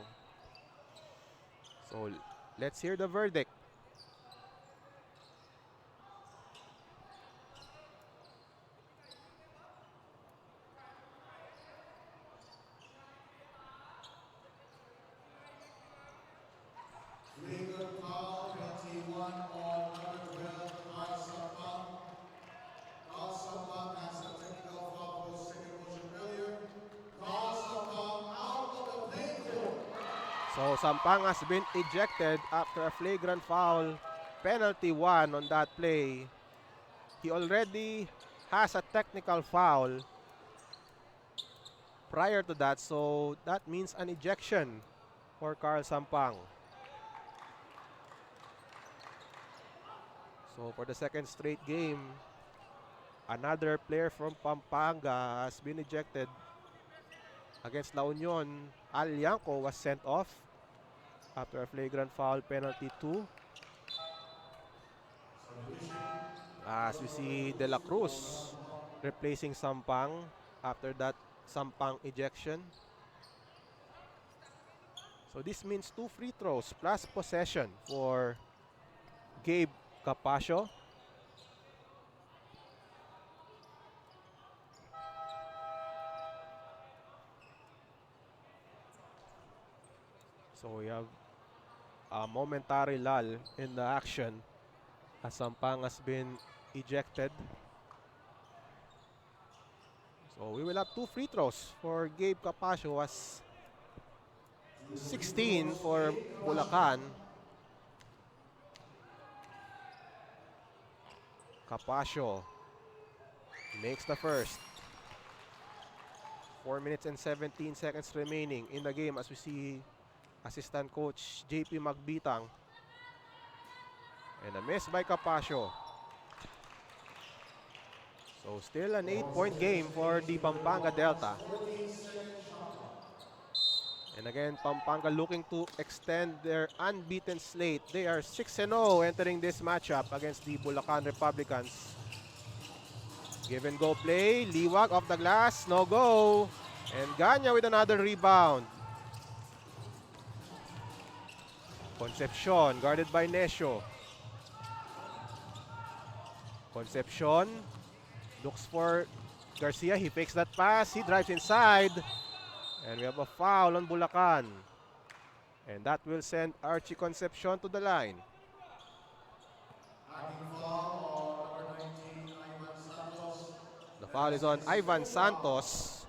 So let's hear the verdict. So Sampang has been ejected after a flagrant foul, penalty 1 on that play. He already has a technical foul prior to that, so that means an ejection for Carl Sampang. So for the second straight game, another player from Pampanga has been ejected. Against La Union, Al Yanco was sent off. after a flagrant foul, penalty 2. As we see De La Cruz replacing Sampang after that Sampang ejection. So this means 2 free throws plus possession for Gabe Capacio. So we have a momentary lull in the action as Sampang has been ejected. So we will have 2 free throws for Gabe Capacio, as 16 for Bulacan. Capacio makes the first. 4 minutes and 17 seconds remaining in the game as we see assistant coach JP Magbitang. And a miss by Capacio. So still an 8-point game for the Pampanga Delta. And again, Pampanga looking to extend their unbeaten slate. They are 6-0 entering this matchup against the Bulacan Republicans. Give and go play. Liwag off the glass. No go. And Ganya with another rebound. Concepcion guarded by Nesio. Concepcion looks for Garcia. He fakes that pass. He drives inside. And we have a foul on Bulacan. And that will send Archie Concepcion to the line. The foul is on Ivan Santos.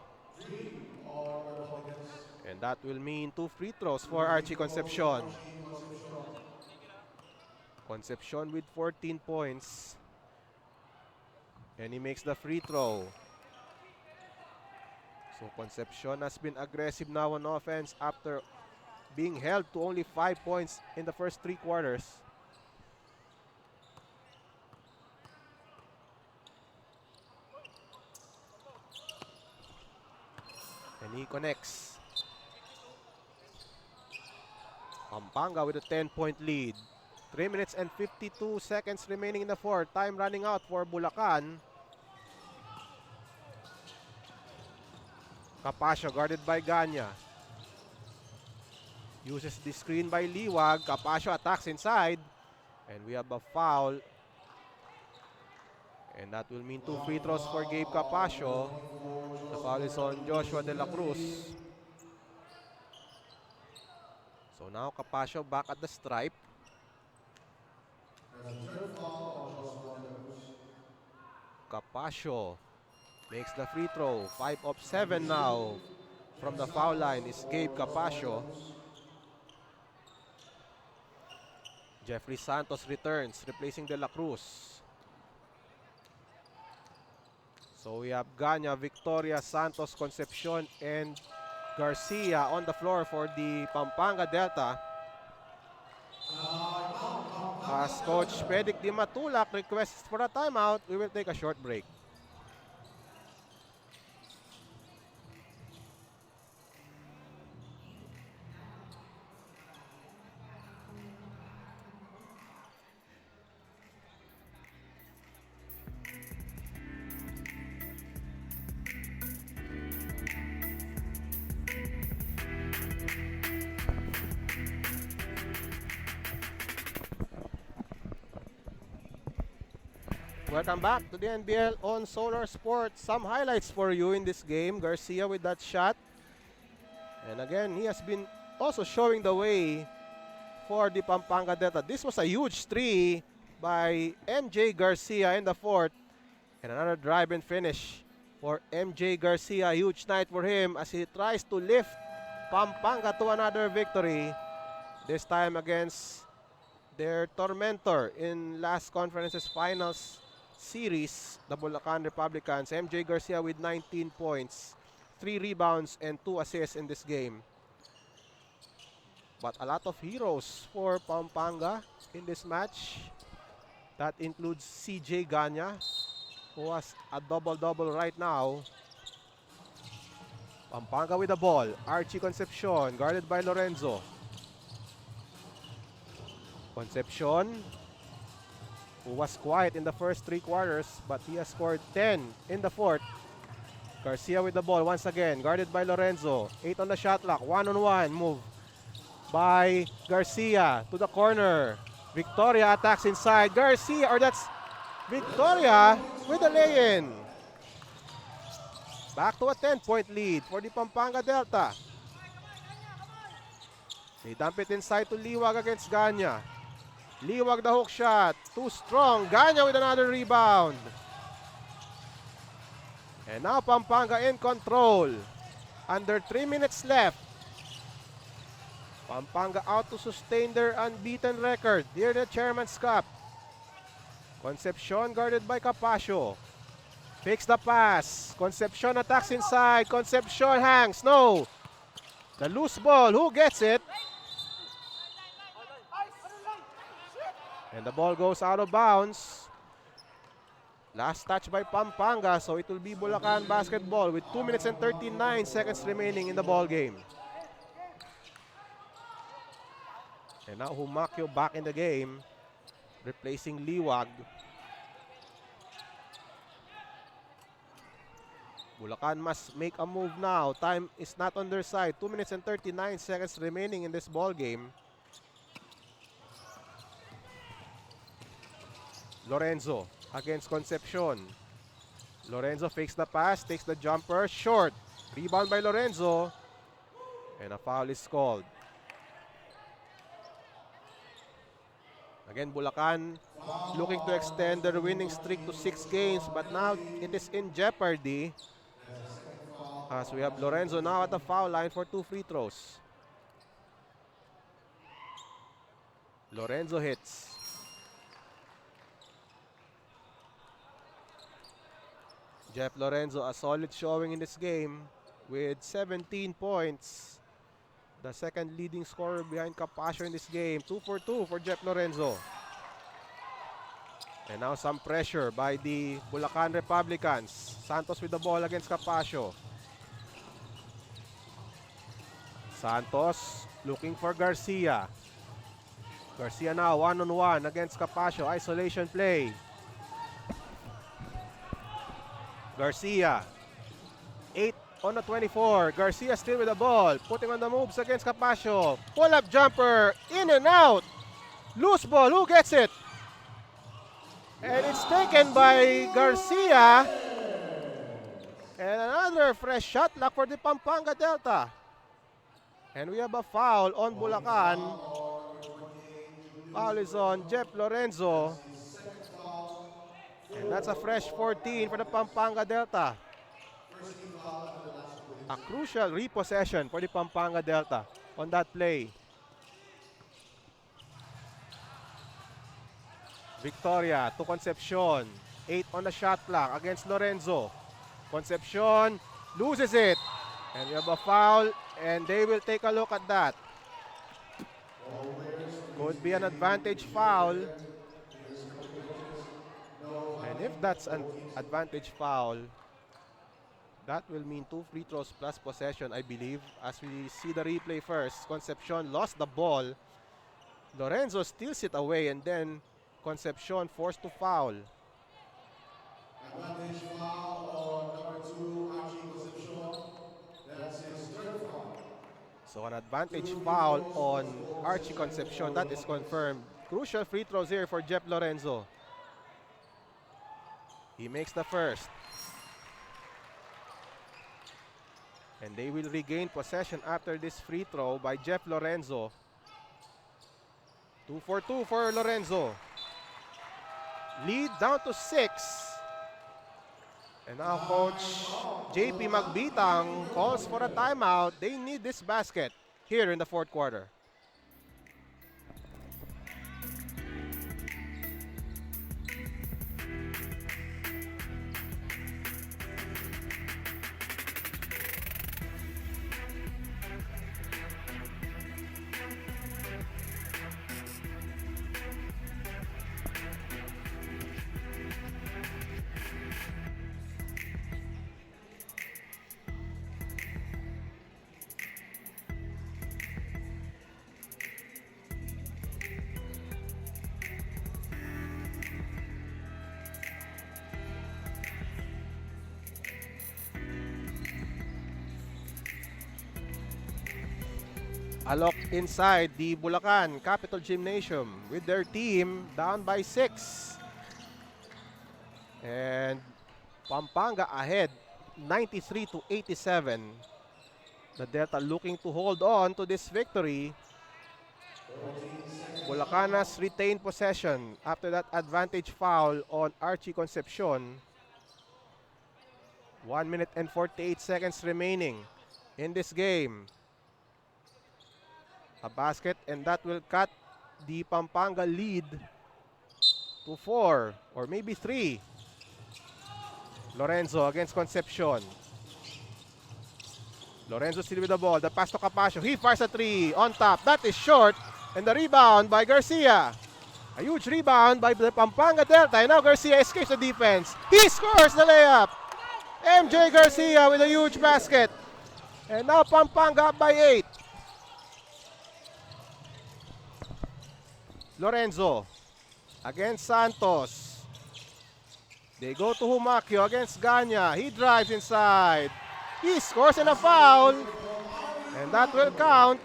And that will mean 2 free throws for Archie Concepcion. Concepcion with 14 points. And he makes the free throw. So Concepcion has been aggressive now on offense after being held to only 5 points in the first 3 quarters. And he connects. Pampanga with a 10-point lead. 3 minutes and 52 seconds remaining in the fourth. Time running out for Bulacan. Capacio guarded by Ganya. Uses the screen by Liwag. Capacio attacks inside. And we have a foul. And that will mean 2 free throws for Gabe Capacio. The foul is on Joshua De La Cruz. So now Capacio back at the stripe. Capacio makes the free throw. 5 of 7 now. From the foul line is Gabe Capacio. Jeffrey Santos returns, replacing De La Cruz. So we have Ganya, Victoria, Santos, Concepcion, and Garcia on the floor for the Pampanga Delta. As Coach Pedic Di Matulak requests for a timeout, we will take a short break. Welcome back to the NBL on Solar Sports. Some highlights for you in this game. Garcia with that shot. And again, he has been also showing the way for the Pampanga Delta. This was a huge 3 by MJ Garcia in the fourth. And another drive and finish for MJ Garcia. Huge night for him as he tries to lift Pampanga to another victory. This time against their tormentor in last conference's finals series, the Bulacan Republicans. MJ Garcia with 19 points, 3 rebounds, and 2 assists in this game. But a lot of heroes for Pampanga in this match. That includes CJ Ganya, who has a double-double right now. Pampanga with the ball. Archie Concepcion, guarded by Lorenzo. Concepcion, who was quiet in the first 3 quarters, but he has scored 10 in the fourth. Garcia with the ball once again, guarded by Lorenzo. 8 on the shot clock, 1-on-1 move by Garcia to the corner. Victoria attacks inside. Garcia, or that's Victoria with the lay-in. Back to a 10-point lead for the Pampanga Delta. They dump it inside to Liwag against Ganya. Liwag the hook shot. Too strong. Ganya with another rebound. And now Pampanga in control. Under 3 minutes left. Pampanga out to sustain their unbeaten record here in the Chairman's Cup. Concepcion guarded by Capacio. Fakes the pass. Concepcion attacks inside. Concepcion hangs. No. The loose ball. Who gets it? And the ball goes out of bounds. Last touch by Pampanga, so it will be Bulacan basketball with 2 minutes and 39 seconds remaining in the ball game. And now Humakyo back in the game, replacing Liwag. Bulacan must make a move now. Time is not on their side. 2 minutes and 39 seconds remaining in this ball game. Lorenzo against Concepcion. Lorenzo fakes the pass, takes the jumper, short. Rebound by Lorenzo. And a foul is called. Again, Bulacan looking to extend their winning streak to 6 games, but now it is in jeopardy as we have Lorenzo now at the foul line for 2 free throws. Lorenzo hits. Jeff Lorenzo, a solid showing in this game with 17 points. The second leading scorer behind Capacio in this game. 2 for 2 for Jeff Lorenzo. And now some pressure by the Bulacan Republicans. Santos with the ball against Capacio. Santos looking for Garcia. Garcia now 1-on-1 against Capacio. Isolation play. Garcia, 8 on the 24. Garcia still with the ball, putting on the moves against Capacio. Pull-up jumper, in and out. Loose ball, who gets it? And it's taken by Garcia. And another fresh shot clock for the Pampanga Delta. And we have a foul on Bulacan. Foul is on Jeff Lorenzo. And that's a fresh 14 for the Pampanga Delta. A crucial repossession for the Pampanga Delta on that play. Victoria to Concepcion. 8 on the shot clock against Lorenzo. Concepcion loses it. And we have a foul, and they will take a look at that. Could be an advantage foul. And if that's an advantage foul, that will mean 2 free throws plus possession, I believe. As we see the replay first, Concepcion lost the ball. Lorenzo steals it away, and then Concepcion forced to foul. Advantage foul on number 2, Archie Concepcion. That's his third foul. So an advantage foul on Archie Concepcion, that is confirmed. Crucial free throws here for Jeff Lorenzo. He makes the first. And they will regain possession after this free throw by Jeff Lorenzo. 2 for 2 for Lorenzo. Lead down to 6. And now Coach JP Magbitang calls for a timeout. They need this basket here in the fourth quarter. Alok inside the Bulacan Capital Gymnasium with their team down by 6. And Pampanga ahead 93-87. The Delta looking to hold on to this victory. Bulacan has retained possession after that advantage foul on Archie Concepcion. 1 minute and 48 seconds remaining in this game. A basket, and that will cut the Pampanga lead to 4 or maybe 3. Lorenzo against Concepcion. Lorenzo still with the ball. The pass to Capasio. He fires a 3 on top. That is short. And the rebound by Garcia. A huge rebound by the Pampanga Delta. And now Garcia escapes the defense. He scores the layup. MJ Garcia with a huge basket. And now Pampanga up by 8. Lorenzo against Santos. They go to Humaquio against Ganya. He drives inside. He scores in a foul. And that will count.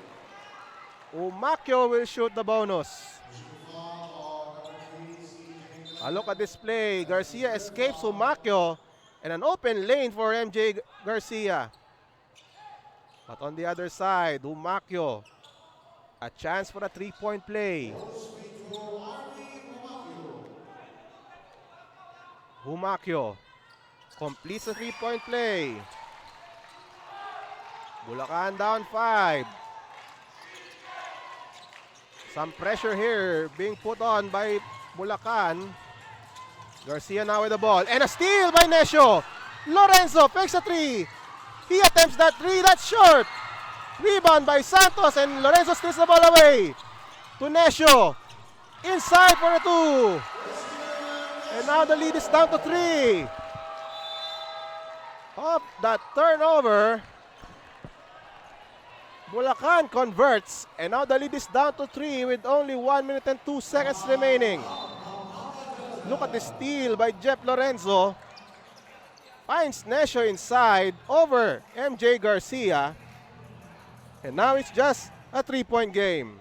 Humaquio will shoot the bonus. A look at this play. Garcia escapes Humaquio. And an open lane for MJ Garcia. But on the other side, Humaquio. A chance for a 3-point play. Humaquio completes the 3-point play. Bulacan down 5. Some pressure here being put on by Bulacan. Garcia now with the ball. And a steal by Necio. Lorenzo fakes a 3. He attempts that 3. That's short. Rebound by Santos, and Lorenzo steals the ball away to Necio. Inside for a 2. And now the lead is down to 3. Off that turnover, Bulacan converts, and now the lead is down to 3 with only 1 minute and 2 seconds remaining. Look at the steal by Jeff Lorenzo. Finds Necio inside over MJ Garcia. And now it's just a 3-point game.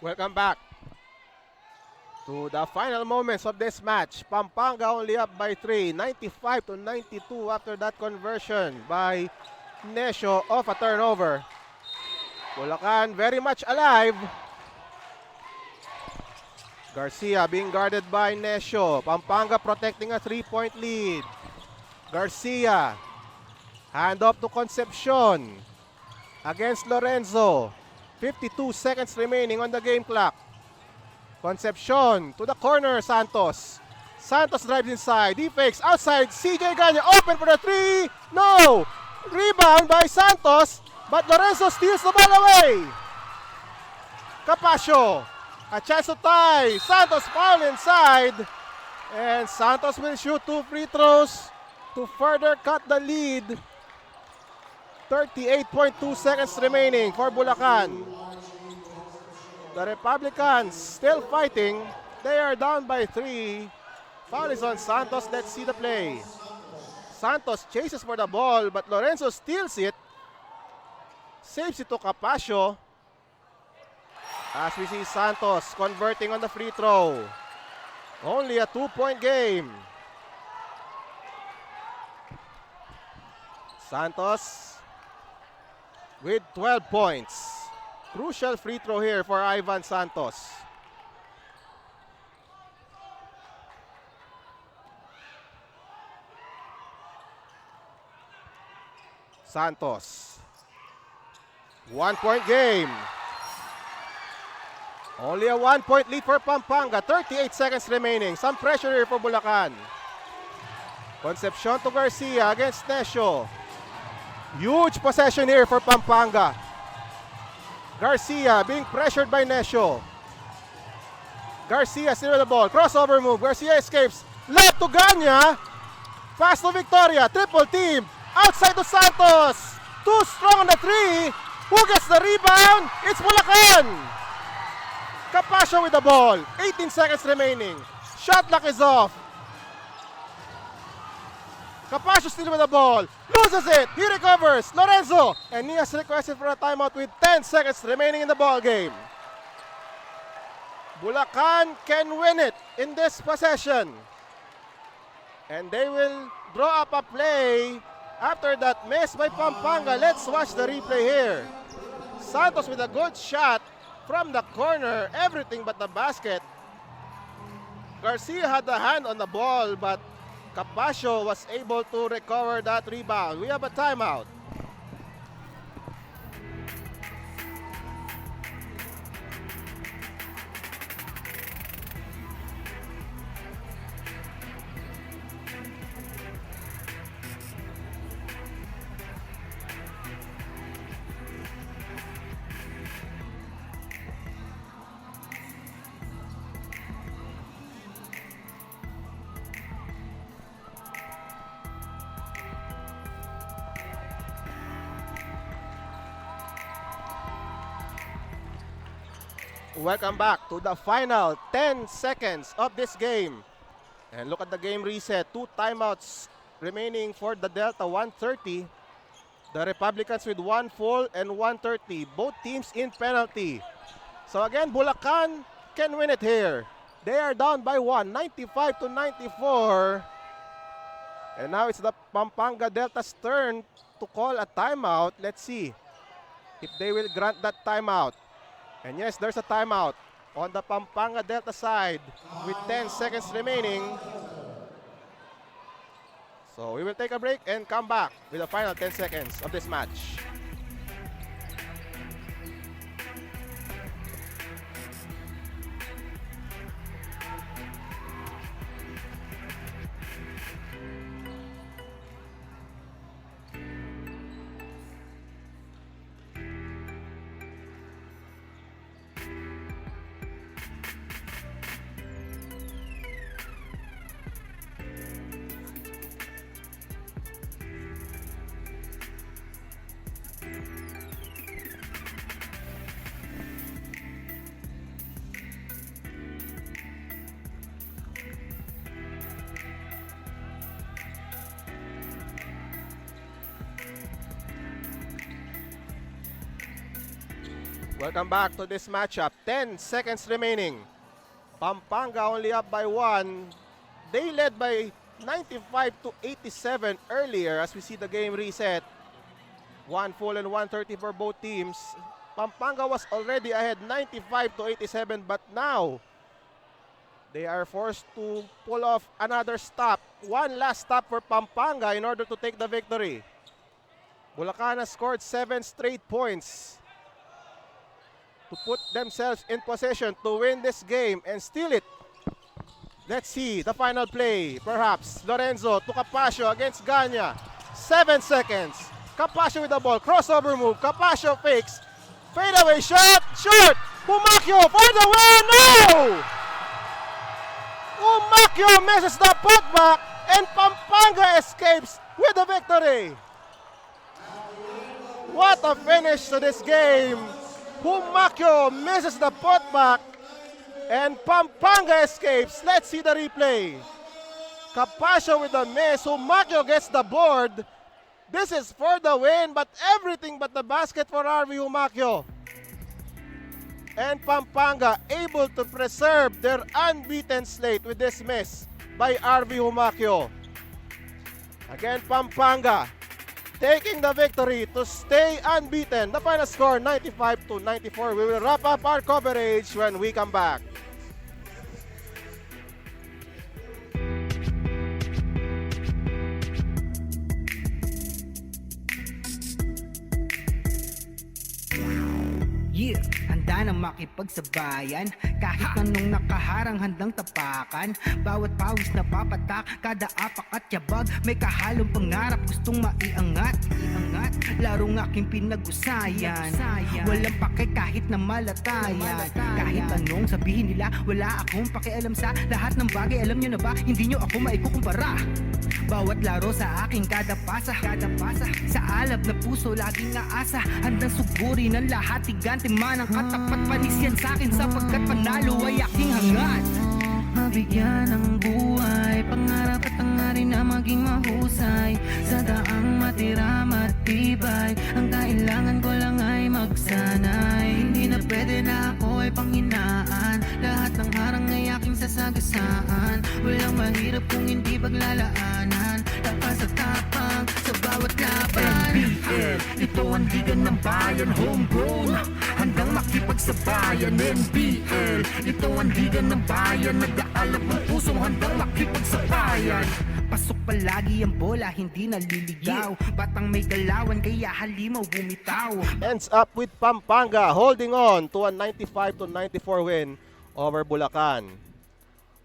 Welcome back to the final moments of this match. Pampanga only up by 3, 95-92 after that conversion by Necio off a turnover. Bulacan very much alive. Garcia being guarded by Necio. Pampanga protecting a 3-point lead. Garcia, hand off to Concepcion against Lorenzo. 52 seconds remaining on the game clock. Concepcion to the corner, Santos. Santos drives inside. He fakes outside. CJ Ganya open for the 3. No! Rebound by Santos, but Lorenzo steals the ball away. Capasio. A chance to tie. Santos foul inside. And Santos will shoot 2 free throws to further cut the lead. 38.2 seconds remaining for Bulacan. The Republicans still fighting. They are down by 3. Foul is on Santos. Let's see the play. Santos chases for the ball, but Lorenzo steals it. Saves it to Capasio. As we see Santos converting on the free throw. Only a 2-point game. Santos with 12 points. Crucial free throw here for Ivan Santos. Santos. 1-point game. Only a 1-point lead for Pampanga. 38 seconds remaining. Some pressure here for Bulacan. Concepcion to Garcia against Nescio. Huge possession here for Pampanga. Garcia being pressured by Nescio. Garcia still with the ball. Crossover move. Garcia escapes. Left to Ganya. Pass to Victoria. Triple team. Outside to Santos. Too strong on the three. Who gets the rebound? It's Bulacan. Capascio with the ball. 18 seconds remaining. Shot clock is off. Capascio still with the ball. Loses it. He recovers. Lorenzo. And he has requested for a timeout with 10 seconds remaining in the ball game. Bulacan can win it in this possession. And they will draw up a play after that miss by Pampanga. Let's watch the replay here. Santos with a good shot from the corner. Everything but the basket. Garcia had a hand on the ball, but Capascio was able to recover that rebound. We have a timeout. Welcome back to the final 10 seconds of this game. And look at the game reset. 2 timeouts remaining for the Delta, 1:30. The Republicans with 1 full and 1:30. Both teams in penalty. So again, Bulacan can win it here. They are down by 1, 95-94. And now it's the Pampanga Delta's turn to call a timeout. Let's see if they will grant that timeout. And yes, there's a timeout on the Pampanga Delta side with 10 seconds remaining. So we will take a break and come back with the final 10 seconds of this match. Welcome back to this matchup. 10 seconds remaining. Pampanga only up by 1. They led by 95-87 earlier as we see the game reset. 1 full and 1:30 for both teams. Pampanga was already ahead 95-87, but now they are forced to pull off another stop. One last stop for Pampanga in order to take the victory. Bulacan has scored 7 straight points to put themselves in possession to win this game and steal it. Let's see the final play. Perhaps Lorenzo to Capascio against Ganya. 7 seconds. Capascio with the ball. Crossover move. Capascio fakes. Fadeaway shot. Short. Humacchio for the win. No! Humacchio misses the putback and Pampanga escapes with the victory. What a finish to this game. Humacchio misses the putback and Pampanga escapes. Let's see the replay. Capascio with the miss. Humacchio gets the board. This is for the win, but everything but the basket for RV Humacchio. And Pampanga able to preserve their unbeaten slate with this miss by RV Humacchio. Again, Pampanga taking the victory to stay unbeaten. The final score 95-94. We will wrap up our coverage when we come back. Yeah, handa na makipagsabayan. Kahit anong nakaharang handang tapakan. Bawat pawis na papatak, kada apak at yabag, may kahalong pangarap gustong maiangat. Larong aking pinag-usayan, walang pake kahit na malatayan. Kahit anong sabihin nila, wala akong pakialam sa lahat ng bagay. Alam nyo na ba, hindi nyo ako maikukumpara. Bawat laro sa aking kada pasa, sa alab na puso laging aasa. Handang sugurin ang lahat, tigante man ang katapat. Panis yan sa'kin sapagkat panalo ay aking hangat. Mabigyan ng buhay, pangarap at hangarin na maging mahusay. Sa daang matira matibay, ang kailangan ko lang ay magsanay. Hindi na pwede na ako ay panghinaan, lahat ng harang ay aking sasagasaan. Walang mahirap kung hindi paglalaanan, tapas at tapang sa bawat laban. NBL, ito ang liga ng bayan, homegrown, handang makipagsabayan. NBL, ito ang liga ng bayan, nag-aalap ng pusong handang makipagsabayan. Pasok palagi ang bola, hindi naliligaw. Batang may galawan, kaya halimaw bumitaw. Ends up with Pampanga holding on to a 95-94 win over Bulacan.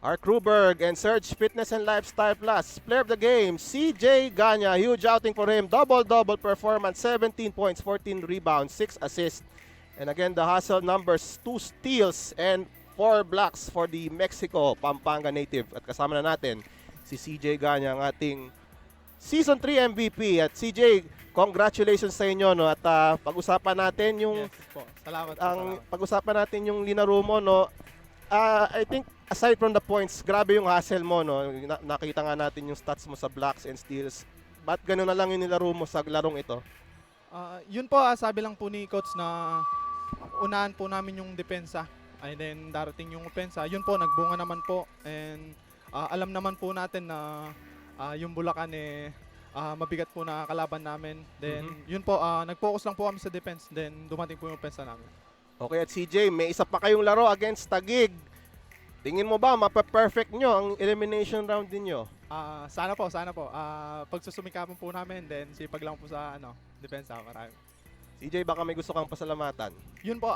Our Kruberg and Surge Fitness and Lifestyle Plus player of the game, CJ Ganya. Huge outing for him. Double-double performance, 17 points, 14 rebounds, 6 assists. And again, the hustle numbers, 2 steals and 4 blocks for the Mexico Pampanga native. At kasama na natin si CJ Ganya, ang ating Season 3 MVP. At CJ, congratulations sa inyo, no? At pag-usapan natin yung Salamat po, pag-usapan natin yung linaro mo, no? I think aside from the points, grabe yung hustle mo, no? Nakita nga natin yung stats mo sa blocks and steals. Ba't gano'n na lang yung nilaro mo sa larong ito? Yun po, sabi lang po ni coach na unahan po namin yung depensa. And then darating yung opensa. Yun po, nagbunga naman po. And alam naman po natin na yung Bulacan mabigat po na kalaban namin. Then yun po, nag-focus lang po kami sa defense. Then dumating po yung opensa namin. Okay, at CJ, may isa pa kayong laro against Taguig. Tingin mo ba mapa-perfect nyo ang elimination round ninyo? Sana po. Pagsusumikapan po namin, then sipag lang po sa depensa. Marami. CJ, baka may gusto kang pasalamatan. Yun po,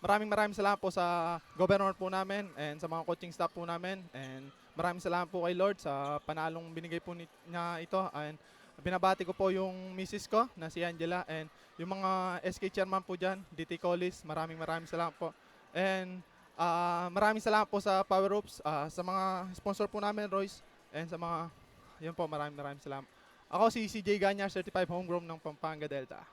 maraming salamat po sa governor po namin and sa mga coaching staff po namin. And maraming salamat po kay Lord sa panalong binigay po niya ito. And binabati ko po yung misis ko na si Angela and yung mga SK chairman po dyan, DT Collis, maraming salamat po. And maraming salamat po sa Power Ropes, sa mga sponsor po namin, Royce, and sa mga, yun po, maraming salamat. Ako si CJ Ganya, certified homegrown ng Pampanga Delta.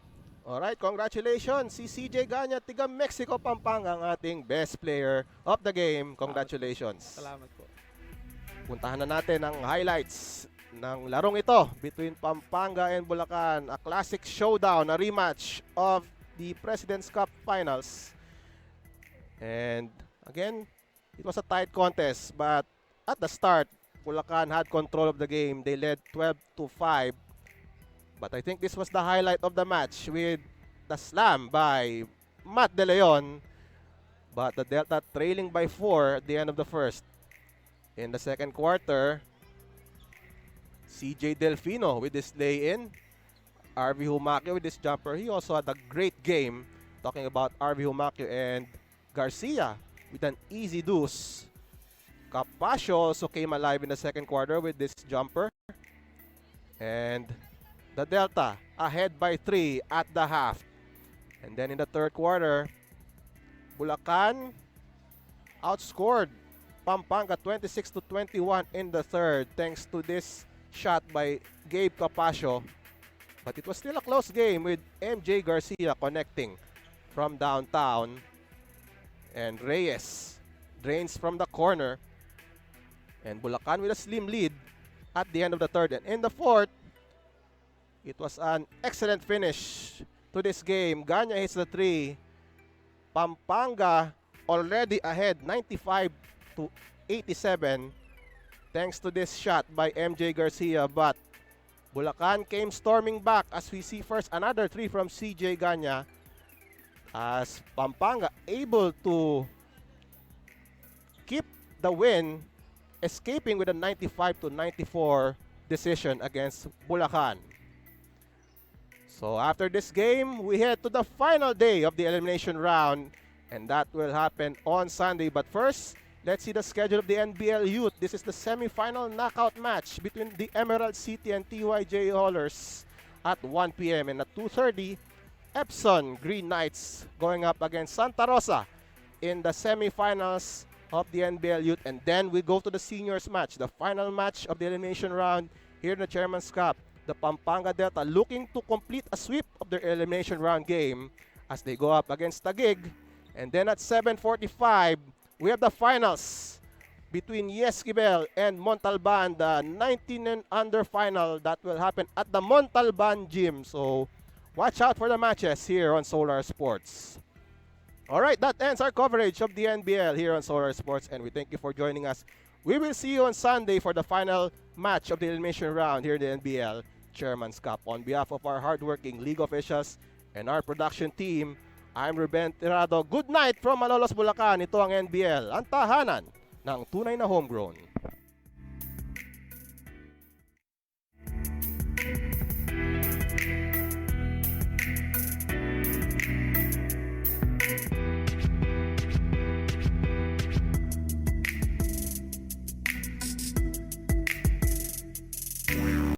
Alright, congratulations si CJ Ganya, tiga Mexico, Pampanga, ang ating best player of the game. Congratulations. Salamat po. Puntahan na natin ang highlights ng larong ito between Pampanga and Bulacan. A classic showdown, a rematch of the President's Cup Finals. And again, it was a tight contest, but at the start, Bulacan had control of the game. They led 12-5. But I think this was the highlight of the match with the slam by Matt De Leon. But the Delta trailing by 4 at the end of the first. In the second quarter, CJ Delfino with this lay-in. RV Humacio with this jumper. He also had a great game. Talking about RV Humacio and Garcia with an easy deuce. Capacio also came alive in the second quarter with this jumper. And the Delta ahead by 3 at the half. And then in the third quarter, Bulacan outscored Pampanga 26-21 in the third thanks to this shot by Gabe Capacio. But it was still a close game with MJ Garcia connecting from downtown. And Reyes drains from the corner. And Bulacan with a slim lead at the end of the third. And in the fourth, it was an excellent finish to this game. Ganya hits the 3. Pampanga already ahead 95-87 thanks to this shot by MJ Garcia. But Bulacan came storming back as we see first another 3 from CJ Ganya as Pampanga able to keep the win, escaping with a 95-94 decision against Bulacan. So after this game, we head to the final day of the elimination round. and that will happen on Sunday. But first, let's see the schedule of the NBL Youth. This is the semi-final knockout match between the Emerald City and TYJ Haulers at 1 p.m. and at 2:30, Epson Green Knights going up against Santa Rosa in the semi-finals of the NBL Youth. And then we go to the seniors match, the final match of the elimination round here in the Chairman's Cup. The Pampanga Delta looking to complete a sweep of their elimination round game as they go up against Taguig. And then at 7:45, we have the finals between Esquivel and Montalban, the 19 and under final that will happen at the Montalban Gym. So watch out for the matches here on Solar Sports. All right, that ends our coverage of the NBL here on Solar Sports, and we thank you for joining us. We will see you on Sunday for the final match of the elimination round here in the NBL Chairman's Cup. On behalf of our hardworking league officials and our production team, I'm Ruben Tirado. Good night from Malolos, Bulacan. Ito ang NBL, ang tahanan ng tunay na homegrown.